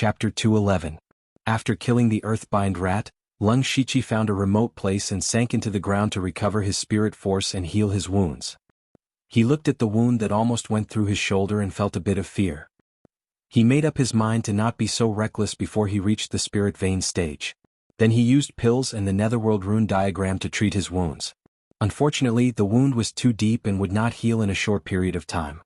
Chapter 211. After killing the earthbind rat, Lung Shiqi found a remote place and sank into the ground to recover his spirit force and heal his wounds. He looked at the wound that almost went through his shoulder and felt a bit of fear. He made up his mind to not be so reckless before he reached the spirit vein stage. Then he used pills and the netherworld rune diagram to treat his wounds. Unfortunately, the wound was too deep and would not heal in a short period of time.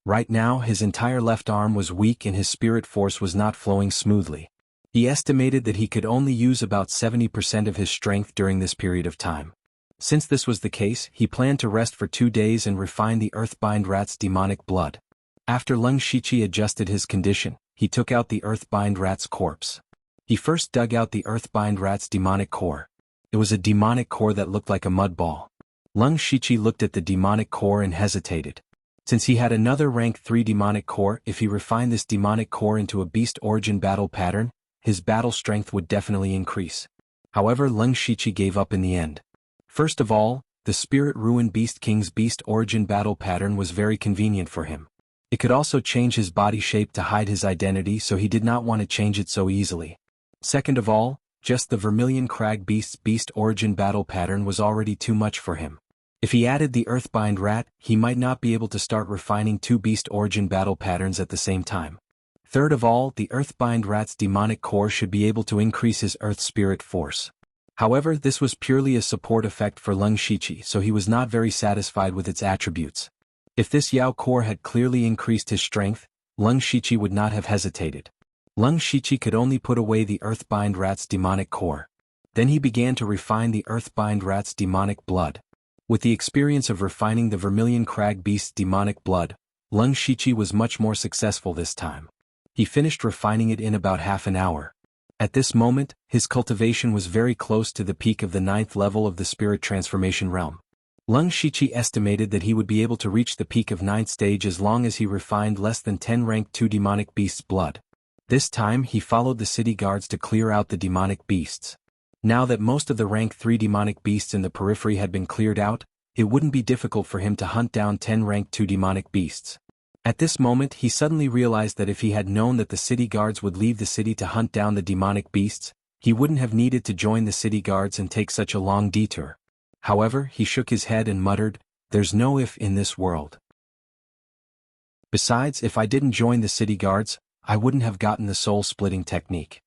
Right now, his entire left arm was weak and his spirit force was not flowing smoothly. He estimated that he could only use about 70% of his strength during this period of time. Since this was the case, he planned to rest for 2 days and refine the earthbind rat's demonic blood. After Lung Shiqi adjusted his condition, he took out the earthbind rat's corpse. He first dug out the earthbind rat's demonic core. It was a demonic core that looked like a mud ball. Lung Shiqi looked at the demonic core and hesitated. Since he had another rank 3 demonic core, if he refined this demonic core into a beast origin battle pattern, his battle strength would definitely increase. However, Lung Shiqi gave up in the end. First of all, the Spirit Ruin Beast King's beast origin battle pattern was very convenient for him. It could also change his body shape to hide his identity, so he did not want to change it so easily. Second of all, just the Vermilion Crag Beast's beast origin battle pattern was already too much for him. If he added the Earthbind Rat, he might not be able to start refining 2 beast origin battle patterns at the same time. Third of all, the Earthbind Rat's demonic core should be able to increase his Earth Spirit force. However, this was purely a support effect for Lung Shiqi, so he was not very satisfied with its attributes. If this Yao core had clearly increased his strength, Lung Shiqi would not have hesitated. Lung Shiqi could only put away the Earthbind Rat's demonic core. Then he began to refine the Earthbind Rat's demonic blood. With the experience of refining the Vermilion Crag Beast's demonic blood, Lung Shiqi was much more successful this time. He finished refining it in about half an hour. At this moment, his cultivation was very close to the peak of the 9th level of the Spirit Transformation Realm. Lung Shiqi estimated that he would be able to reach the peak of 9th stage as long as he refined less than 10 rank 2 demonic beasts' blood. This time he followed the city guards to clear out the demonic beasts. Now that most of the rank 3 demonic beasts in the periphery had been cleared out, it wouldn't be difficult for him to hunt down 10 rank 2 demonic beasts. At this moment he suddenly realized that if he had known that the city guards would leave the city to hunt down the demonic beasts, he wouldn't have needed to join the city guards and take such a long detour. However, he shook his head and muttered, "There's no if in this world. Besides, if I didn't join the city guards, I wouldn't have gotten the soul-splitting technique."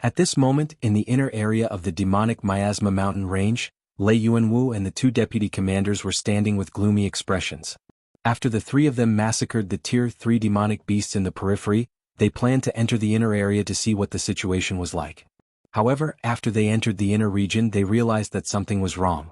At this moment, in the inner area of the demonic Miasma mountain range, Lei Yuanwu and the 2 deputy commanders were standing with gloomy expressions. After the 3 of them massacred the Tier 3 demonic beasts in the periphery, they planned to enter the inner area to see what the situation was like. However, after they entered the inner region they realized that something was wrong.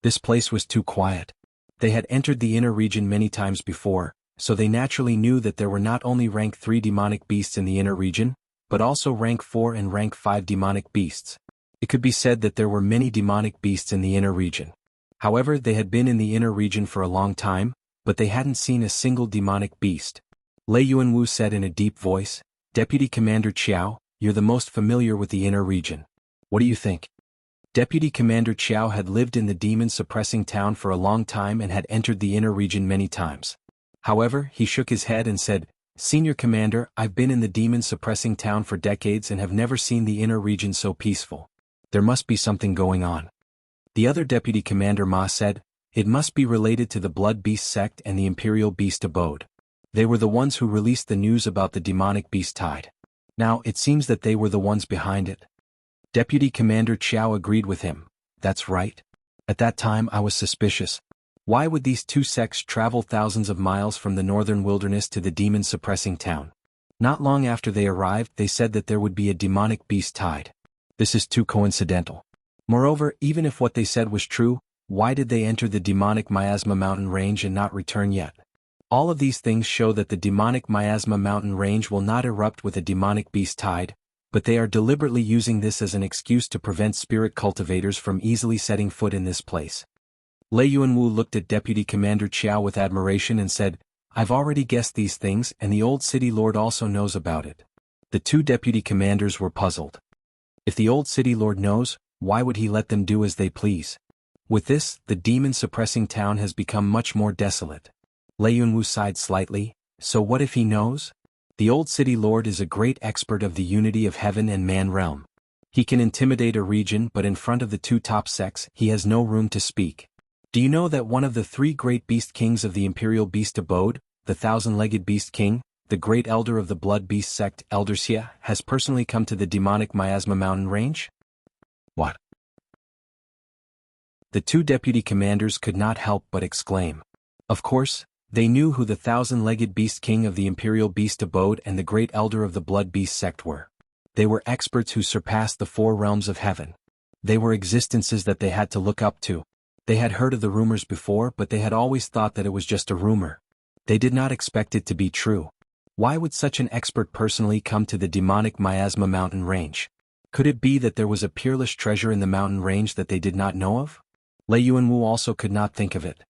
This place was too quiet. They had entered the inner region many times before, so they naturally knew that there were not only rank 3 demonic beasts in the inner region, but also rank 4 and rank 5 demonic beasts. It could be said that there were many demonic beasts in the inner region. However, they had been in the inner region for a long time, but they hadn't seen a single demonic beast. Lei Yuanwu said in a deep voice, "Deputy Commander Qiao, you're the most familiar with the inner region. What do you think?" Deputy Commander Qiao had lived in the demon-suppressing town for a long time and had entered the inner region many times. However, he shook his head and said, "Senior Commander, I've been in the demon-suppressing town for decades and have never seen the inner region so peaceful. There must be something going on." The other Deputy Commander Ma said, "It must be related to the Blood Beast sect and the Imperial Beast Abode. They were the ones who released the news about the demonic beast tide. Now, it seems that they were the ones behind it." Deputy Commander Qiao agreed with him. "That's right. At that time I was suspicious. Why would these 2 sects travel thousands of miles from the northern wilderness to the demon-suppressing town? Not long after they arrived they said that there would be a demonic beast tide. This is too coincidental. Moreover, even if what they said was true, why did they enter the demonic Miasma mountain range and not return yet? All of these things show that the demonic Miasma mountain range will not erupt with a demonic beast tide, but they are deliberately using this as an excuse to prevent spirit cultivators from easily setting foot in this place." Lei Yuanwu looked at Deputy Commander Qiao with admiration and said, "I've already guessed these things and the old city lord also knows about it." The 2 deputy commanders were puzzled. If the old city lord knows, why would he let them do as they please? With this, the demon-suppressing town has become much more desolate. Lei Yunwu sighed slightly, "So what if he knows?" The old city lord is a great expert of the unity of heaven and man realm. He can intimidate a region, but in front of the two top sects he has no room to speak. Do you know that one of the three great beast kings of the imperial beast abode, the thousand-legged beast king, the great elder of the blood beast sect, Elder Xia, has personally come to the demonic miasma mountain range? What? The two deputy commanders could not help but exclaim. Of course, they knew who the thousand-legged beast king of the imperial beast abode and the great elder of the blood beast sect were. They were experts who surpassed the four realms of heaven. They were existences that they had to look up to. They had heard of the rumors before, but they had always thought that it was just a rumor. They did not expect it to be true. Why would such an expert personally come to the demonic miasma mountain range? Could it be that there was a peerless treasure in the mountain range that they did not know of? Lei Yuanwu also could not think of it.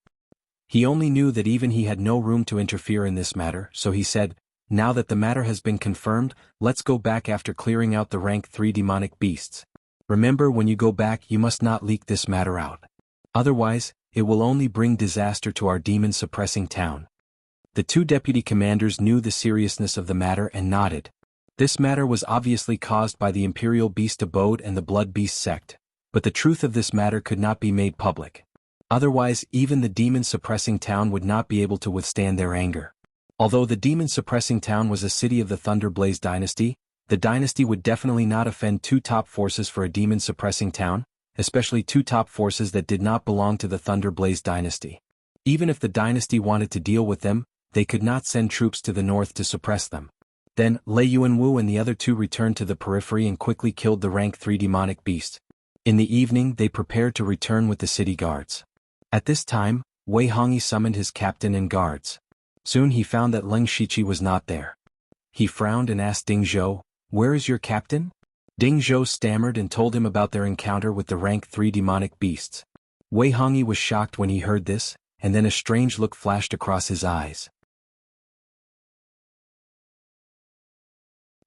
He only knew that even he had no room to interfere in this matter, so he said, "Now that the matter has been confirmed, let's go back after clearing out the rank 3 demonic beasts. Remember, when you go back you must not leak this matter out. Otherwise, it will only bring disaster to our demon-suppressing town." The two deputy commanders knew the seriousness of the matter and nodded. This matter was obviously caused by the imperial beast abode and the blood beast sect, but the truth of this matter could not be made public. Otherwise, even the demon-suppressing town would not be able to withstand their anger. Although the demon-suppressing town was a city of the Thunderblaze dynasty, the dynasty would definitely not offend two top forces for a demon-suppressing town, especially two top forces that did not belong to the Thunderblaze dynasty. Even if the dynasty wanted to deal with them, they could not send troops to the north to suppress them. Then, Lei Yuanwu and the other two returned to the periphery and quickly killed the rank 3 demonic beast. In the evening they prepared to return with the city guards. At this time, Wei Hongyi summoned his captain and guards. Soon he found that Leng Shiqi was not there. He frowned and asked Ding Zhou, "Where is your captain?" Ding Zhou stammered and told him about their encounter with the rank 3 demonic beasts. Wei Hongyi was shocked when he heard this, and then a strange look flashed across his eyes.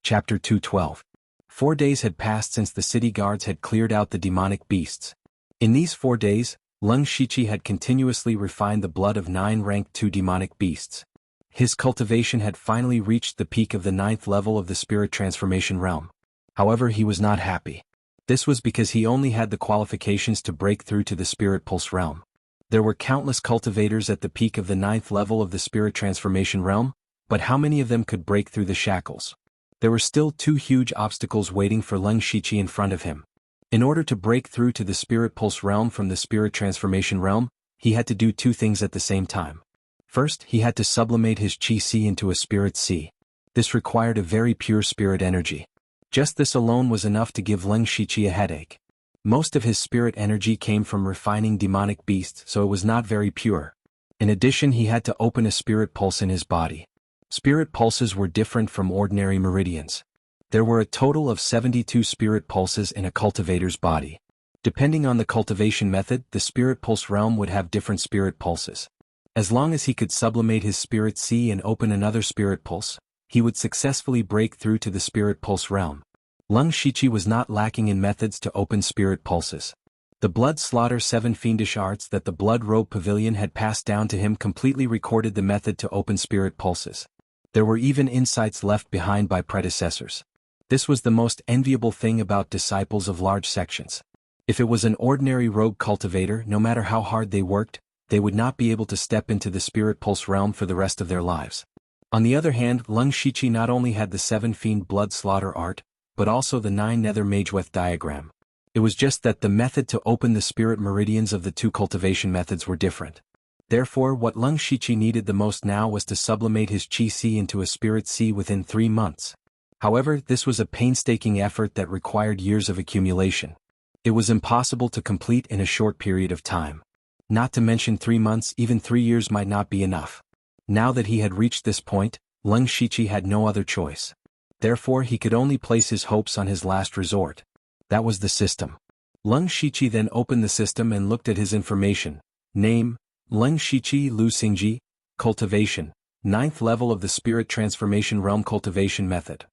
Chapter 212. 4 days had passed since the city guards had cleared out the demonic beasts. In these 4 days, Leng Shiqi had continuously refined the blood of 9 rank 2 demonic beasts. His cultivation had finally reached the peak of the 9th level of the spirit transformation realm. However, he was not happy. This was because he only had the qualifications to break through to the spirit pulse realm. There were countless cultivators at the peak of the 9th level of the spirit transformation realm, but how many of them could break through the shackles? There were still 2 huge obstacles waiting for Leng Shiqi in front of him. In order to break through to the spirit pulse realm from the spirit transformation realm, he had to do 2 things at the same time. First, he had to sublimate his Qi Si into a spirit Si. This required a very pure spirit energy. Just this alone was enough to give Leng Shiqi a headache. Most of his spirit energy came from refining demonic beasts, so it was not very pure. In addition, he had to open a spirit pulse in his body. Spirit pulses were different from ordinary meridians. There were a total of 72 spirit pulses in a cultivator's body. Depending on the cultivation method, the spirit pulse realm would have different spirit pulses. As long as he could sublimate his spirit Si and open another spirit pulse, he would successfully break through to the spirit pulse realm. Leng Shiqi was not lacking in methods to open spirit pulses. The blood slaughter 7 fiendish arts that the blood robe pavilion had passed down to him completely recorded the method to open spirit pulses. There were even insights left behind by predecessors. This was the most enviable thing about disciples of large sections. If it was an ordinary rogue cultivator, no matter how hard they worked, they would not be able to step into the spirit pulse realm for the rest of their lives. On the other hand, Leng Shiqi not only had the 7 fiend blood slaughter art, but also the 9 nether mageweth diagram. It was just that the method to open the spirit meridians of the 2 cultivation methods were different. Therefore, what Leng Shiqi needed the most now was to sublimate his Qi Si into a spirit Si within 3 months. However, this was a painstaking effort that required years of accumulation. It was impossible to complete in a short period of time. Not to mention 3 months, even 3 years might not be enough. Now that he had reached this point, Leng Shiqi had no other choice. Therefore, he could only place his hopes on his last resort. That was the system. Leng Shiqi then opened the system and looked at his information. Name, Leng Shiqi Lu Xingji, cultivation, 9th level of the spirit transformation realm cultivation method.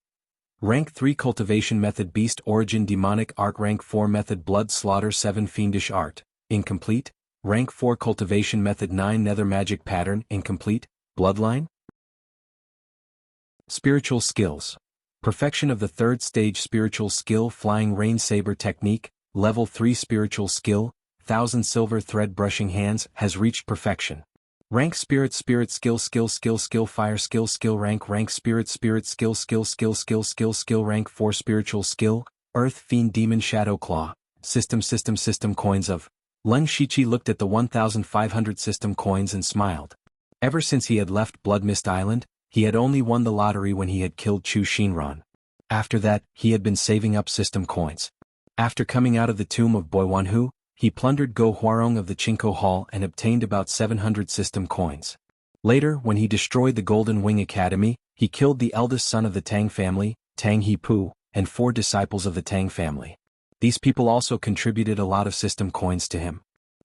Rank 3 cultivation method beast origin demonic art rank 4 method blood slaughter 7 fiendish art, incomplete, rank 4 cultivation method 9 nether magic pattern incomplete, bloodline? Spiritual skills. Perfection of the third stage spiritual skill Flying Rain Saber Technique, Level 3 spiritual skill, 1000 silver thread brushing hands has reached perfection. Rank Spirit skill Fire skill rank Spirit skill rank 4 spiritual skill, Earth Fiend Demon Shadow Claw, system coins of. Leng Shichi looked at the 1,500 system coins and smiled. Ever since he had left Blood Mist Island, he had only won the lottery when he had killed Chu Shinran. After that, he had been saving up system coins. After coming out of the tomb of Boiwanhu, he plundered Go Huarong of the Chinko Hall and obtained about 700 system coins. Later, when he destroyed the Golden Wing Academy, he killed the eldest son of the Tang family, Tang Hepu, and 4 disciples of the Tang family. These people also contributed a lot of system coins to him.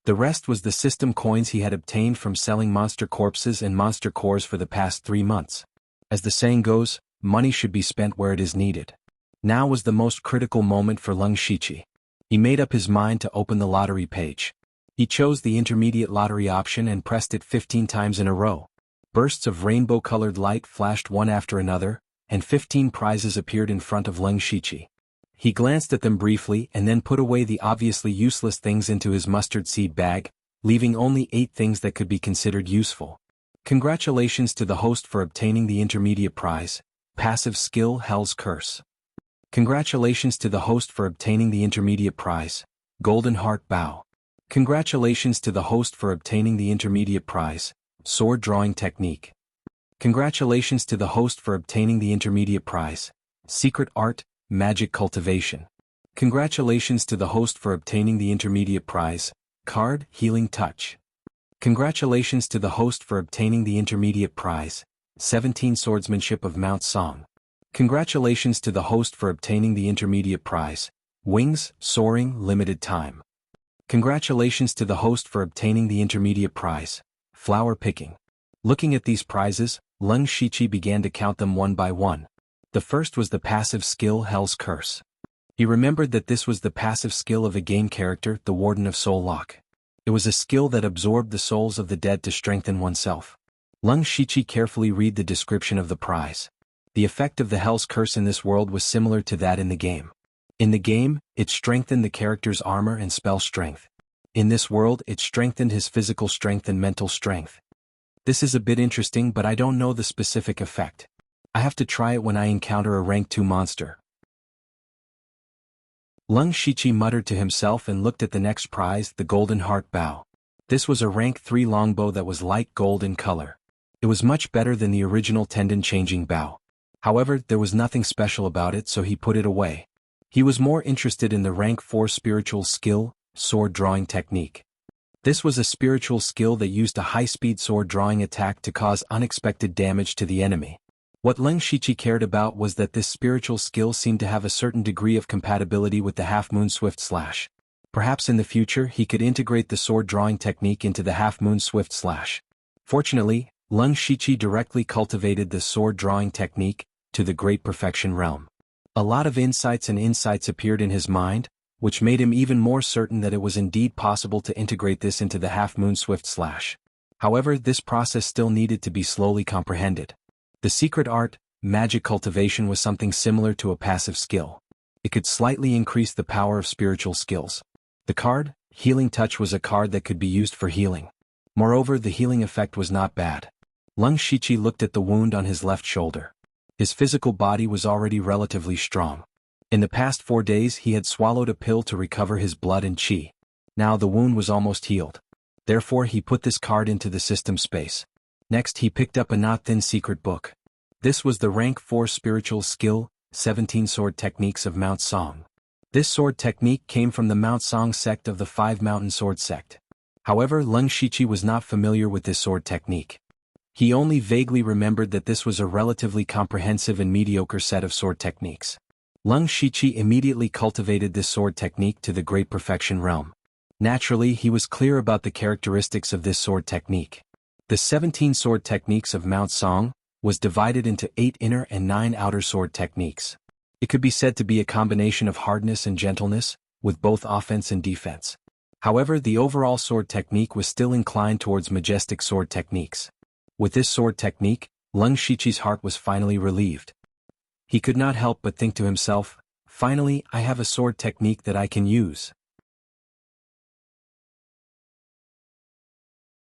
The rest was the system coins he had obtained from selling monster corpses and monster cores for the past 3 months. As the saying goes, money should be spent where it is needed. Now was the most critical moment for Leng Shichi. He made up his mind to open the lottery page. He chose the intermediate lottery option and pressed it 15 times in a row. Bursts of rainbow-colored light flashed one after another, and 15 prizes appeared in front of Leng Shichi. He glanced at them briefly and then put away the obviously useless things into his mustard seed bag, leaving only 8 things that could be considered useful. Congratulations to the host for obtaining the intermediate prize, Passive Skill Hell's Curse. Congratulations to the host for obtaining the intermediate prize, Golden Heart Bow. Congratulations to the host for obtaining the intermediate prize, Sword Drawing Technique. Congratulations to the host for obtaining the intermediate prize, Secret Art, Magic Cultivation. Congratulations to the host for obtaining the intermediate prize, Card Healing Touch. Congratulations to the host for obtaining the intermediate prize, 17 Swordsmanship of Mount Song. Congratulations to the host for obtaining the intermediate prize, Wings, Soaring, Limited Time. Congratulations to the host for obtaining the intermediate prize, Flower Picking. Looking at these prizes, Leng Shichi began to count them one by one. The first was the passive skill Hell's Curse. He remembered that this was the passive skill of a game character, the Warden of Soul Lock. It was a skill that absorbed the souls of the dead to strengthen oneself. Leng Shichi carefully read the description of the prize. The effect of the Hell's Curse in this world was similar to that in the game. In the game, it strengthened the character's armor and spell strength. In this world, it strengthened his physical strength and mental strength. This is a bit interesting, but I don't know the specific effect. I have to try it when I encounter a rank 2 monster. Leng Shichi muttered to himself and looked at the next prize, the Golden Heart Bow. This was a rank 3 longbow that was light gold in color. It was much better than the original tendon-changing bow. However, there was nothing special about it, so he put it away. He was more interested in the rank 4 spiritual skill, Sword Drawing Technique. This was a spiritual skill that used a high-speed sword drawing attack to cause unexpected damage to the enemy. What Leng Shichi cared about was that this spiritual skill seemed to have a certain degree of compatibility with the Half-Moon Swift Slash. Perhaps in the future he could integrate the sword drawing technique into the Half-Moon Swift Slash. Fortunately, Leng Shichi directly cultivated the sword drawing technique to the Great Perfection realm. A lot of insights appeared in his mind, which made him even more certain that it was indeed possible to integrate this into the Half-Moon Swift Slash. However, this process still needed to be slowly comprehended. The secret art, magic cultivation, was something similar to a passive skill. It could slightly increase the power of spiritual skills. The card, Healing Touch, was a card that could be used for healing. Moreover, the healing effect was not bad. Leng Shichi looked at the wound on his left shoulder. His physical body was already relatively strong. In the past 4 days he had swallowed a pill to recover his blood and chi. Now the wound was almost healed. Therefore he put this card into the system space. Next he picked up a not-thin secret book. This was the rank 4 spiritual skill, 17 Sword Techniques of Mount Song. This sword technique came from the Mount Song sect of the 5 Mountain Sword sect. However, Leng Shichi was not familiar with this sword technique. He only vaguely remembered that this was a relatively comprehensive and mediocre set of sword techniques. Leng Shichi immediately cultivated this sword technique to the Great Perfection realm. Naturally, he was clear about the characteristics of this sword technique. The 17 sword techniques of Mount Song was divided into 8 inner and 9 outer sword techniques. It could be said to be a combination of hardness and gentleness, with both offense and defense. However, the overall sword technique was still inclined towards majestic sword techniques. With this sword technique, Leng Shiqi's heart was finally relieved. He could not help but think to himself, finally I have a sword technique that I can use.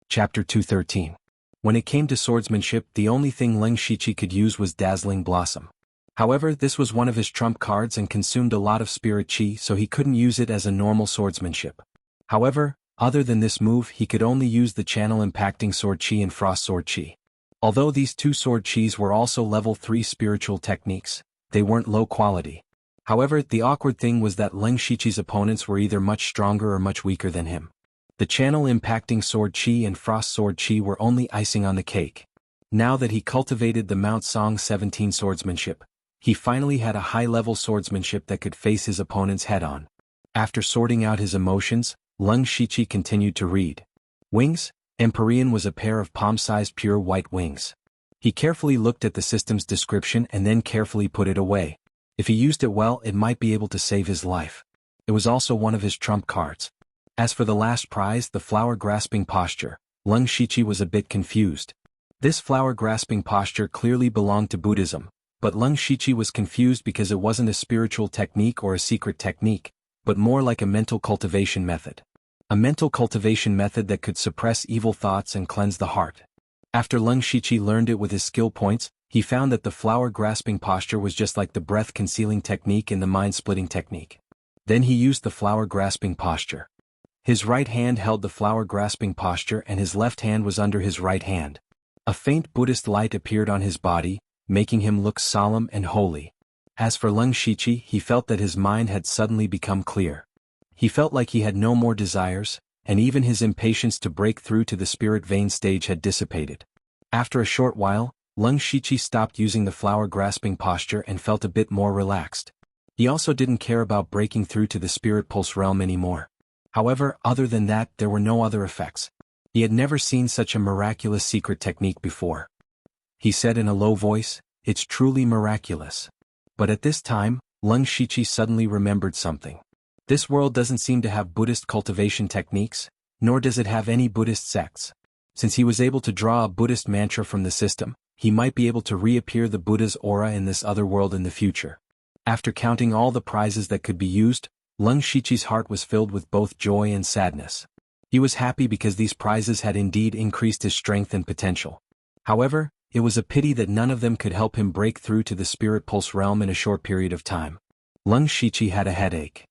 Chapter 213. When it came to swordsmanship, the only thing Leng Shiqi could use was Dazzling Blossom. However, this was one of his trump cards and consumed a lot of spirit chi, so he couldn't use it as a normal swordsmanship. However, other than this move, he could only use the channel impacting sword chi and frost sword chi. Although these two sword chis were also level 3 spiritual techniques, they weren't low quality. However, the awkward thing was that Leng Shiqi's opponents were either much stronger or much weaker than him. The channel impacting sword chi and frost sword chi were only icing on the cake. Now that he cultivated the Mount Song 17 swordsmanship, he finally had a high-level swordsmanship that could face his opponents head-on. After sorting out his emotions, Leng Shiqi continued to read. Wings? Empyrean was a pair of palm-sized pure white wings. He carefully looked at the system's description and then carefully put it away. If he used it well, it might be able to save his life. It was also one of his trump cards. As for the last prize, the flower-grasping posture, Leng Shiqi was a bit confused. This flower-grasping posture clearly belonged to Buddhism, but Leng Shiqi was confused because it wasn't a spiritual technique or a secret technique, but more like a mental cultivation method. A mental cultivation method that could suppress evil thoughts and cleanse the heart. After Leng Shiqi learned it with his skill points, he found that the flower-grasping posture was just like the breath-concealing technique and the mind-splitting technique. Then he used the flower-grasping posture. His right hand held the flower-grasping posture and his left hand was under his right hand. A faint Buddhist light appeared on his body, making him look solemn and holy. As for Leng Shiqi, he felt that his mind had suddenly become clear. He felt like he had no more desires, and even his impatience to break through to the spirit vein stage had dissipated. After a short while, Leng Shiqi stopped using the flower-grasping posture and felt a bit more relaxed. He also didn't care about breaking through to the spirit pulse realm anymore. However, other than that, there were no other effects. He had never seen such a miraculous secret technique before. He said in a low voice, "It's truly miraculous." But at this time, Leng Shiqi suddenly remembered something. This world doesn't seem to have Buddhist cultivation techniques, nor does it have any Buddhist sects. Since he was able to draw a Buddhist mantra from the system, he might be able to reappear the Buddha's aura in this other world in the future. After counting all the prizes that could be used, Leng Shiqi's heart was filled with both joy and sadness. He was happy because these prizes had indeed increased his strength and potential. However, it was a pity that none of them could help him break through to the spirit pulse realm in a short period of time. Leng Shiqi had a headache.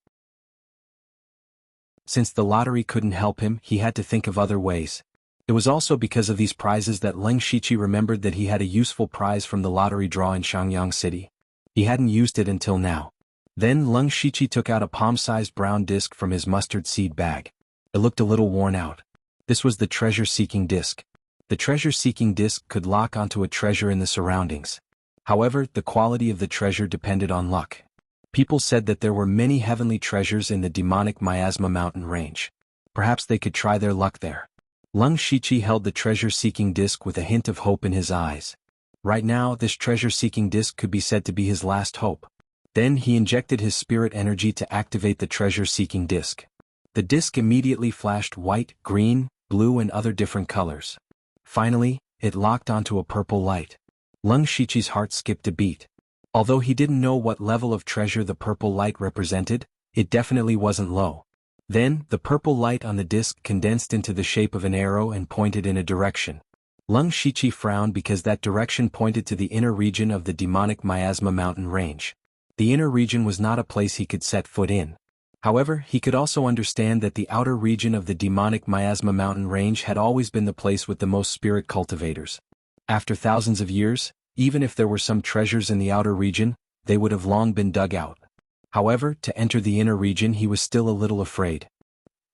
Since the lottery couldn't help him, he had to think of other ways. It was also because of these prizes that Leng Shiqi remembered that he had a useful prize from the lottery draw in Shangyang City. He hadn't used it until now. Then Leng Shiqi took out a palm-sized brown disc from his mustard seed bag. It looked a little worn out. This was the treasure-seeking disc. The treasure-seeking disc could lock onto a treasure in the surroundings. However, the quality of the treasure depended on luck. People said that there were many heavenly treasures in the demonic Miasma mountain range. Perhaps they could try their luck there. Leng Shiqi held the treasure-seeking disc with a hint of hope in his eyes. Right now, this treasure-seeking disc could be said to be his last hope. Then he injected his spirit energy to activate the treasure-seeking disc. The disc immediately flashed white, green, blue and other different colors. Finally, it locked onto a purple light. Leng Shiqi's heart skipped a beat. Although he didn't know what level of treasure the purple light represented, it definitely wasn't low. Then, the purple light on the disc condensed into the shape of an arrow and pointed in a direction. Leng Shiqi frowned because that direction pointed to the inner region of the demonic Miasma mountain range. The inner region was not a place he could set foot in. However, he could also understand that the outer region of the demonic Miasma mountain range had always been the place with the most spirit cultivators. After thousands of years, even if there were some treasures in the outer region, they would have long been dug out. However, to enter the inner region he was still a little afraid.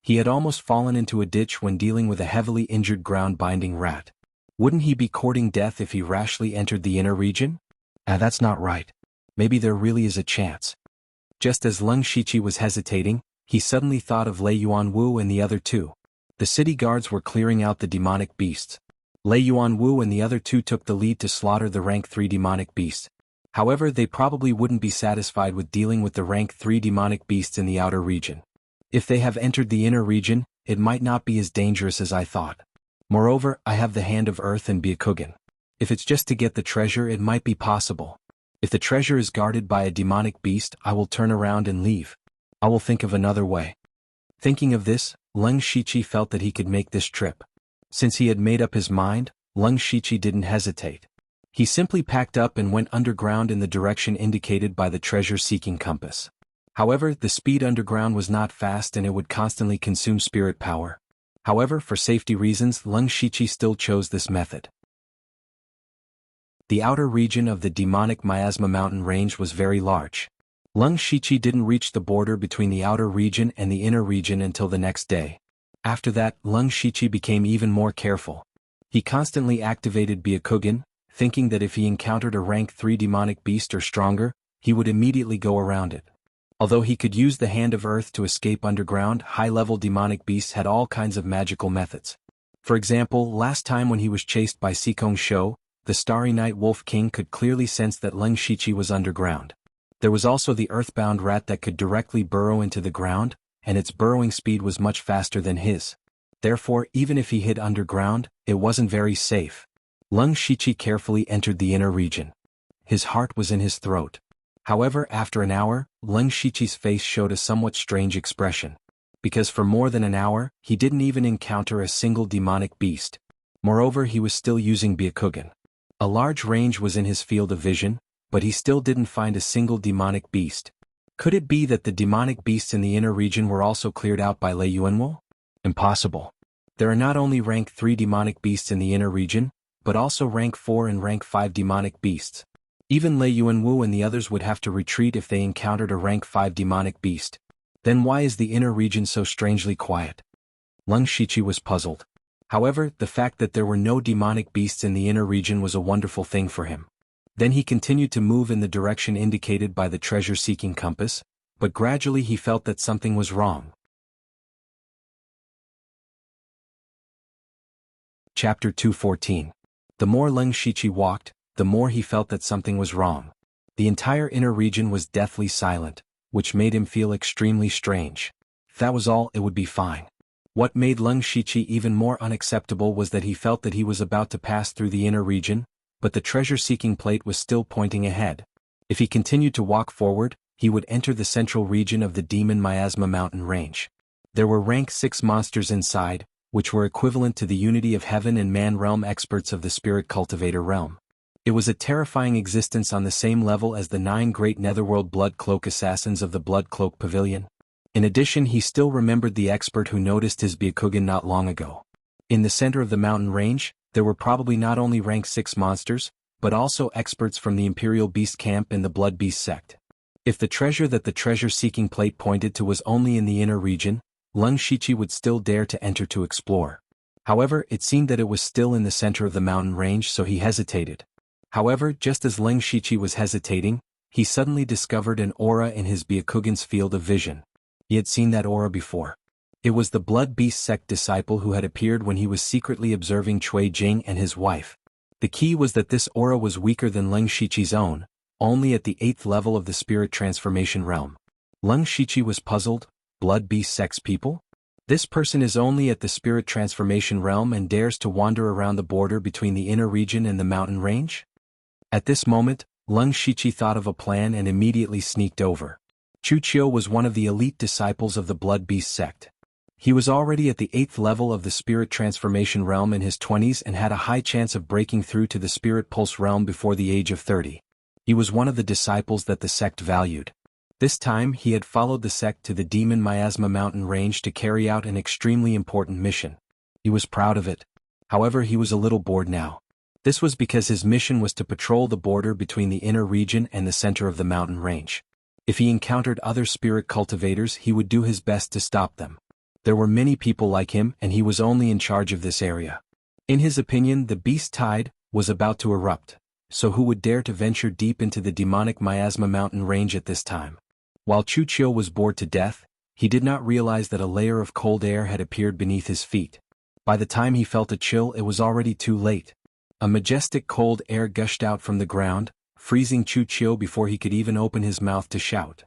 He had almost fallen into a ditch when dealing with a heavily injured ground-binding rat. Wouldn't he be courting death if he rashly entered the inner region? That's not right. Maybe there really is a chance. Just as Leng Shiqi was hesitating, he suddenly thought of Lei Yuanwu and the other two. The city guards were clearing out the demonic beasts. Lei Yuanwu and the other two took the lead to slaughter the rank 3 demonic beasts. However, they probably wouldn't be satisfied with dealing with the rank 3 demonic beasts in the outer region. If they have entered the inner region, it might not be as dangerous as I thought. Moreover, I have the hand of earth and Byakugan. If it's just to get the treasure, it might be possible. If the treasure is guarded by a demonic beast, I will turn around and leave. I will think of another way. Thinking of this, Leng Shiqi felt that he could make this trip. Since he had made up his mind, Leng Shiqi didn't hesitate. He simply packed up and went underground in the direction indicated by the treasure-seeking compass. However, the speed underground was not fast and it would constantly consume spirit power. However, for safety reasons, Leng Shiqi still chose this method. The outer region of the demonic miasma mountain range was very large. Leng Shiqi didn't reach the border between the outer region and the inner region until the next day. After that, Leng Shiqi became even more careful. He constantly activated Byakugan, thinking that if he encountered a rank 3 demonic beast or stronger, he would immediately go around it. Although he could use the Hand of Earth to escape underground, high-level demonic beasts had all kinds of magical methods. For example, last time when he was chased by Sikong Shou, the Starry Night Wolf King could clearly sense that Leng Shiqi was underground. There was also the earthbound rat that could directly burrow into the ground, and its burrowing speed was much faster than his. Therefore, even if he hid underground, it wasn't very safe. Leng Shiqi carefully entered the inner region. His heart was in his throat. However, after an hour, Leng Shiqi's face showed a somewhat strange expression. Because for more than an hour, he didn't even encounter a single demonic beast. Moreover, he was still using Byakugan. A large range was in his field of vision, but he still didn't find a single demonic beast. Could it be that the demonic beasts in the inner region were also cleared out by Lei Yuanwu? Impossible. There are not only rank 3 demonic beasts in the inner region, but also rank 4 and rank 5 demonic beasts. Even Lei Yuanwu and the others would have to retreat if they encountered a rank 5 demonic beast. Then why is the inner region so strangely quiet? Leng Shiqi was puzzled. However, the fact that there were no demonic beasts in the inner region was a wonderful thing for him. Then he continued to move in the direction indicated by the treasure-seeking compass, but gradually he felt that something was wrong. Chapter 214. The more Leng Shiqi walked, the more he felt that something was wrong. The entire inner region was deathly silent, which made him feel extremely strange. If that was all, it would be fine. What made Leng Shiqi even more unacceptable was that he felt that he was about to pass through the inner region, but the treasure-seeking plate was still pointing ahead. If he continued to walk forward, he would enter the central region of the demon miasma mountain range. There were rank 6 monsters inside, which were equivalent to the unity of heaven and man realm experts of the spirit cultivator realm. It was a terrifying existence on the same level as the 9 great netherworld blood cloak assassins of the blood cloak pavilion. In addition, he still remembered the expert who noticed his Byakugan not long ago. In the center of the mountain range, there were probably not only rank 6 monsters, but also experts from the Imperial Beast Camp and the Blood Beast sect. If the treasure that the treasure-seeking plate pointed to was only in the inner region, Leng Shiqi would still dare to enter to explore. However, it seemed that it was still in the center of the mountain range, so he hesitated. However, just as Leng Shiqi was hesitating, he suddenly discovered an aura in his Byakugan's field of vision. He had seen that aura before. It was the Blood Beast sect disciple who had appeared when he was secretly observing Cui Jing and his wife. The key was that this aura was weaker than Leng Shiqi's own, only at the 8th level of the spirit transformation realm. Leng Shiqi was puzzled. Blood Beast sect's people? This person is only at the spirit transformation realm and dares to wander around the border between the inner region and the mountain range? At this moment, Leng Shiqi thought of a plan and immediately sneaked over. Chu Qiu was one of the elite disciples of the Blood Beast sect. He was already at the 8th level of the spirit transformation realm in his 20s and had a high chance of breaking through to the spirit pulse realm before the age of 30. He was one of the disciples that the sect valued. This time he had followed the sect to the demon miasma mountain range to carry out an extremely important mission. He was proud of it. However, he was a little bored now. This was because his mission was to patrol the border between the inner region and the center of the mountain range. If he encountered other spirit cultivators, he would do his best to stop them. There were many people like him and he was only in charge of this area. In his opinion, the beast tide was about to erupt, so who would dare to venture deep into the demonic miasma mountain range at this time? While Chu Qiu was bored to death, he did not realize that a layer of cold air had appeared beneath his feet. By the time he felt a chill, it was already too late. A majestic cold air gushed out from the ground, freezing Chu Qiu before he could even open his mouth to shout.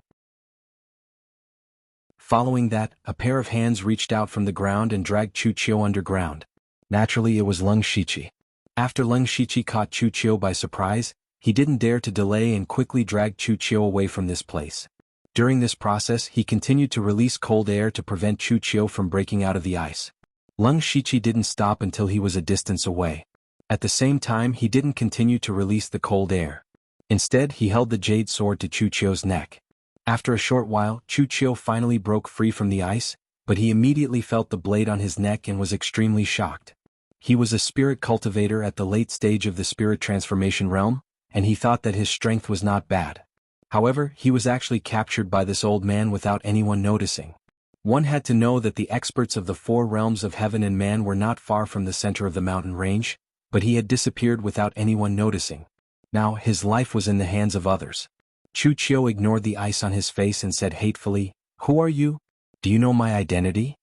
Following that, a pair of hands reached out from the ground and dragged Chu Qiu underground. Naturally, it was Leng Shiqi. After Leng Shiqi caught Chu Qiu by surprise, he didn't dare to delay and quickly dragged Chu Qiu away from this place. During this process he continued to release cold air to prevent Chu Qiu from breaking out of the ice. Leng Shiqi didn't stop until he was a distance away. At the same time he didn't continue to release the cold air. Instead he held the jade sword to Chu Qiu's neck. After a short while Chu Qiu finally broke free from the ice, but he immediately felt the blade on his neck and was extremely shocked. He was a spirit cultivator at the late stage of the spirit transformation realm, and he thought that his strength was not bad. However, he was actually captured by this old man without anyone noticing. One had to know that the experts of the 4 realms of heaven and man were not far from the center of the mountain range, but he had disappeared without anyone noticing. Now his life was in the hands of others. Chu Qiu ignored the ice on his face and said hatefully, "Who are you? Do you know my identity?"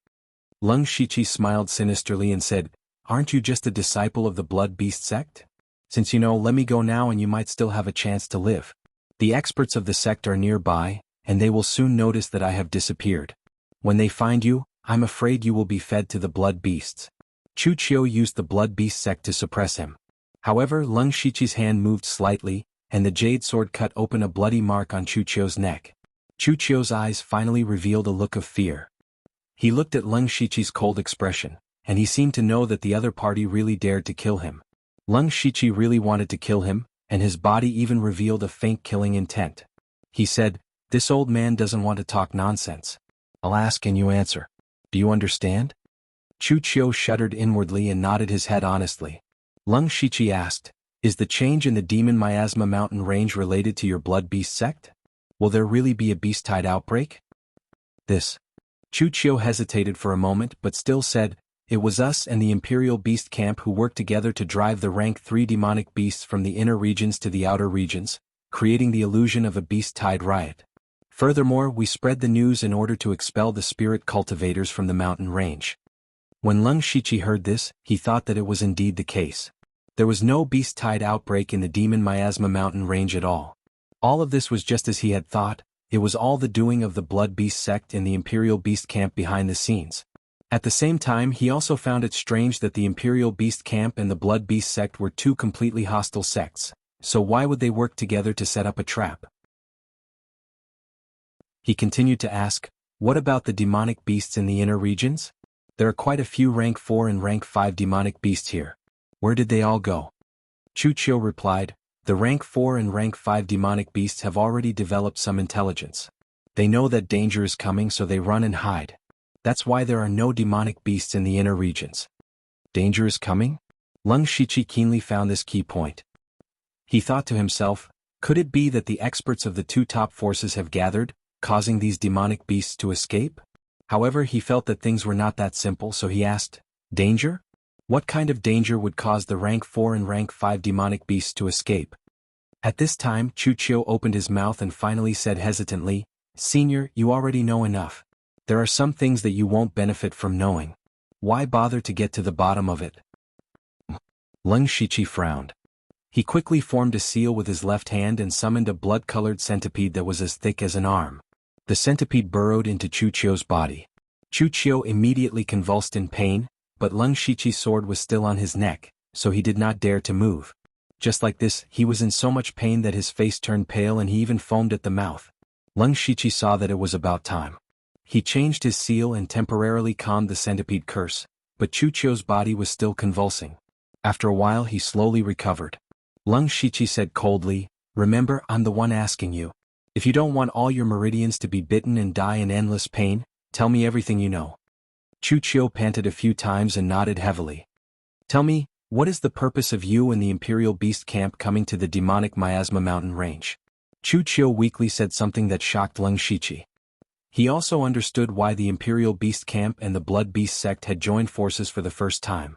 Leng Shiqi smiled sinisterly and said, "Aren't you just a disciple of the Blood Beast sect? Since you know, let me go now and you might still have a chance to live. The experts of the sect are nearby, and they will soon notice that I have disappeared. When they find you, I'm afraid you will be fed to the Blood Beasts." Chu Qiu used the Blood Beast sect to suppress him. However, Leng Shiqi's hand moved slightly, and the jade sword cut open a bloody mark on Chu Qiu's neck. Chu Qiu's eyes finally revealed a look of fear. He looked at Leng Shiqi's cold expression, and he seemed to know that the other party really dared to kill him. Leng Shiqi really wanted to kill him, and his body even revealed a faint killing intent. He said, "This old man doesn't want to talk nonsense. I'll ask and you answer. Do you understand?" Chu Qiu shuddered inwardly and nodded his head honestly. Leng Shiqi asked, "Is the change in the demon miasma mountain range related to your blood beast sect? Will there really be a beast tide outbreak?" Chu Qiu hesitated for a moment but still said, "It was us and the Imperial Beast Camp who worked together to drive the rank 3 demonic beasts from the inner regions to the outer regions, creating the illusion of a beast tide riot. Furthermore, we spread the news in order to expel the spirit cultivators from the mountain range." When Leng Shiqi heard this, he thought that it was indeed the case. There was no beast tide outbreak in the demon miasma mountain range at all. All of this was just as he had thought. It was all the doing of the Blood Beast sect in the Imperial Beast Camp behind the scenes. At the same time, he also found it strange that the Imperial Beast Camp and the Blood Beast sect were 2 completely hostile sects, so why would they work together to set up a trap? He continued to ask, "What about the demonic beasts in the inner regions? There are quite a few rank 4 and rank 5 demonic beasts here. Where did they all go?" Chu Qiu replied, "The rank 4 and rank 5 demonic beasts have already developed some intelligence. They know that danger is coming, so they run and hide. That's why there are no demonic beasts in the inner regions." Danger is coming? Leng Shiqi keenly found this key point. He thought to himself, could it be that the experts of the 2 top forces have gathered, causing these demonic beasts to escape? However, he felt that things were not that simple, so he asked, "Danger? What kind of danger would cause the rank 4 and rank 5 demonic beasts to escape?" At this time, Chu Qiu opened his mouth and finally said hesitantly, "Senior, you already know enough. There are some things that you won't benefit from knowing. Why bother to get to the bottom of it?" Leng Shiqi frowned. He quickly formed a seal with his left hand and summoned a blood-colored centipede that was as thick as an arm. The centipede burrowed into Chu Qiu's body. Chu Qiu immediately convulsed in pain, but Leng Shiqi's sword was still on his neck, so he did not dare to move. Just like this, he was in so much pain that his face turned pale and he even foamed at the mouth. Leng Shiqi saw that it was about time. He changed his seal and temporarily calmed the centipede curse, but Chu Qiu's body was still convulsing. After a while he slowly recovered. Leng Shiqi said coldly, "Remember, I'm the one asking you. If you don't want all your meridians to be bitten and die in endless pain, tell me everything you know." Chu Qiu panted a few times and nodded heavily. "Tell me, what is the purpose of you and the Imperial Beast Camp coming to the demonic miasma mountain range?" Chu Qiu weakly said something that shocked Leng Shiqi. He also understood why the Imperial Beast Camp and the Blood Beast sect had joined forces for the first time.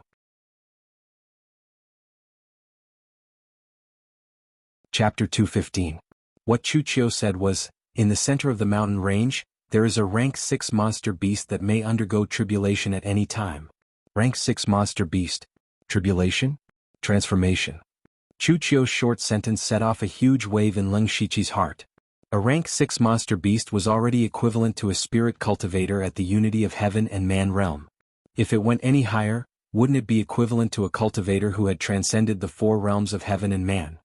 Chapter 215. What Chu Qiu said was, in the center of the mountain range, there is a rank 6 monster beast that may undergo tribulation at any time. Rank 6 monster beast. Tribulation? Transformation. Chu Qiu's short sentence set off a huge wave in Leng Shiqi's heart. A rank 6 monster beast was already equivalent to a spirit cultivator at the unity of heaven and man realm. If it went any higher, wouldn't it be equivalent to a cultivator who had transcended the 4 realms of heaven and man?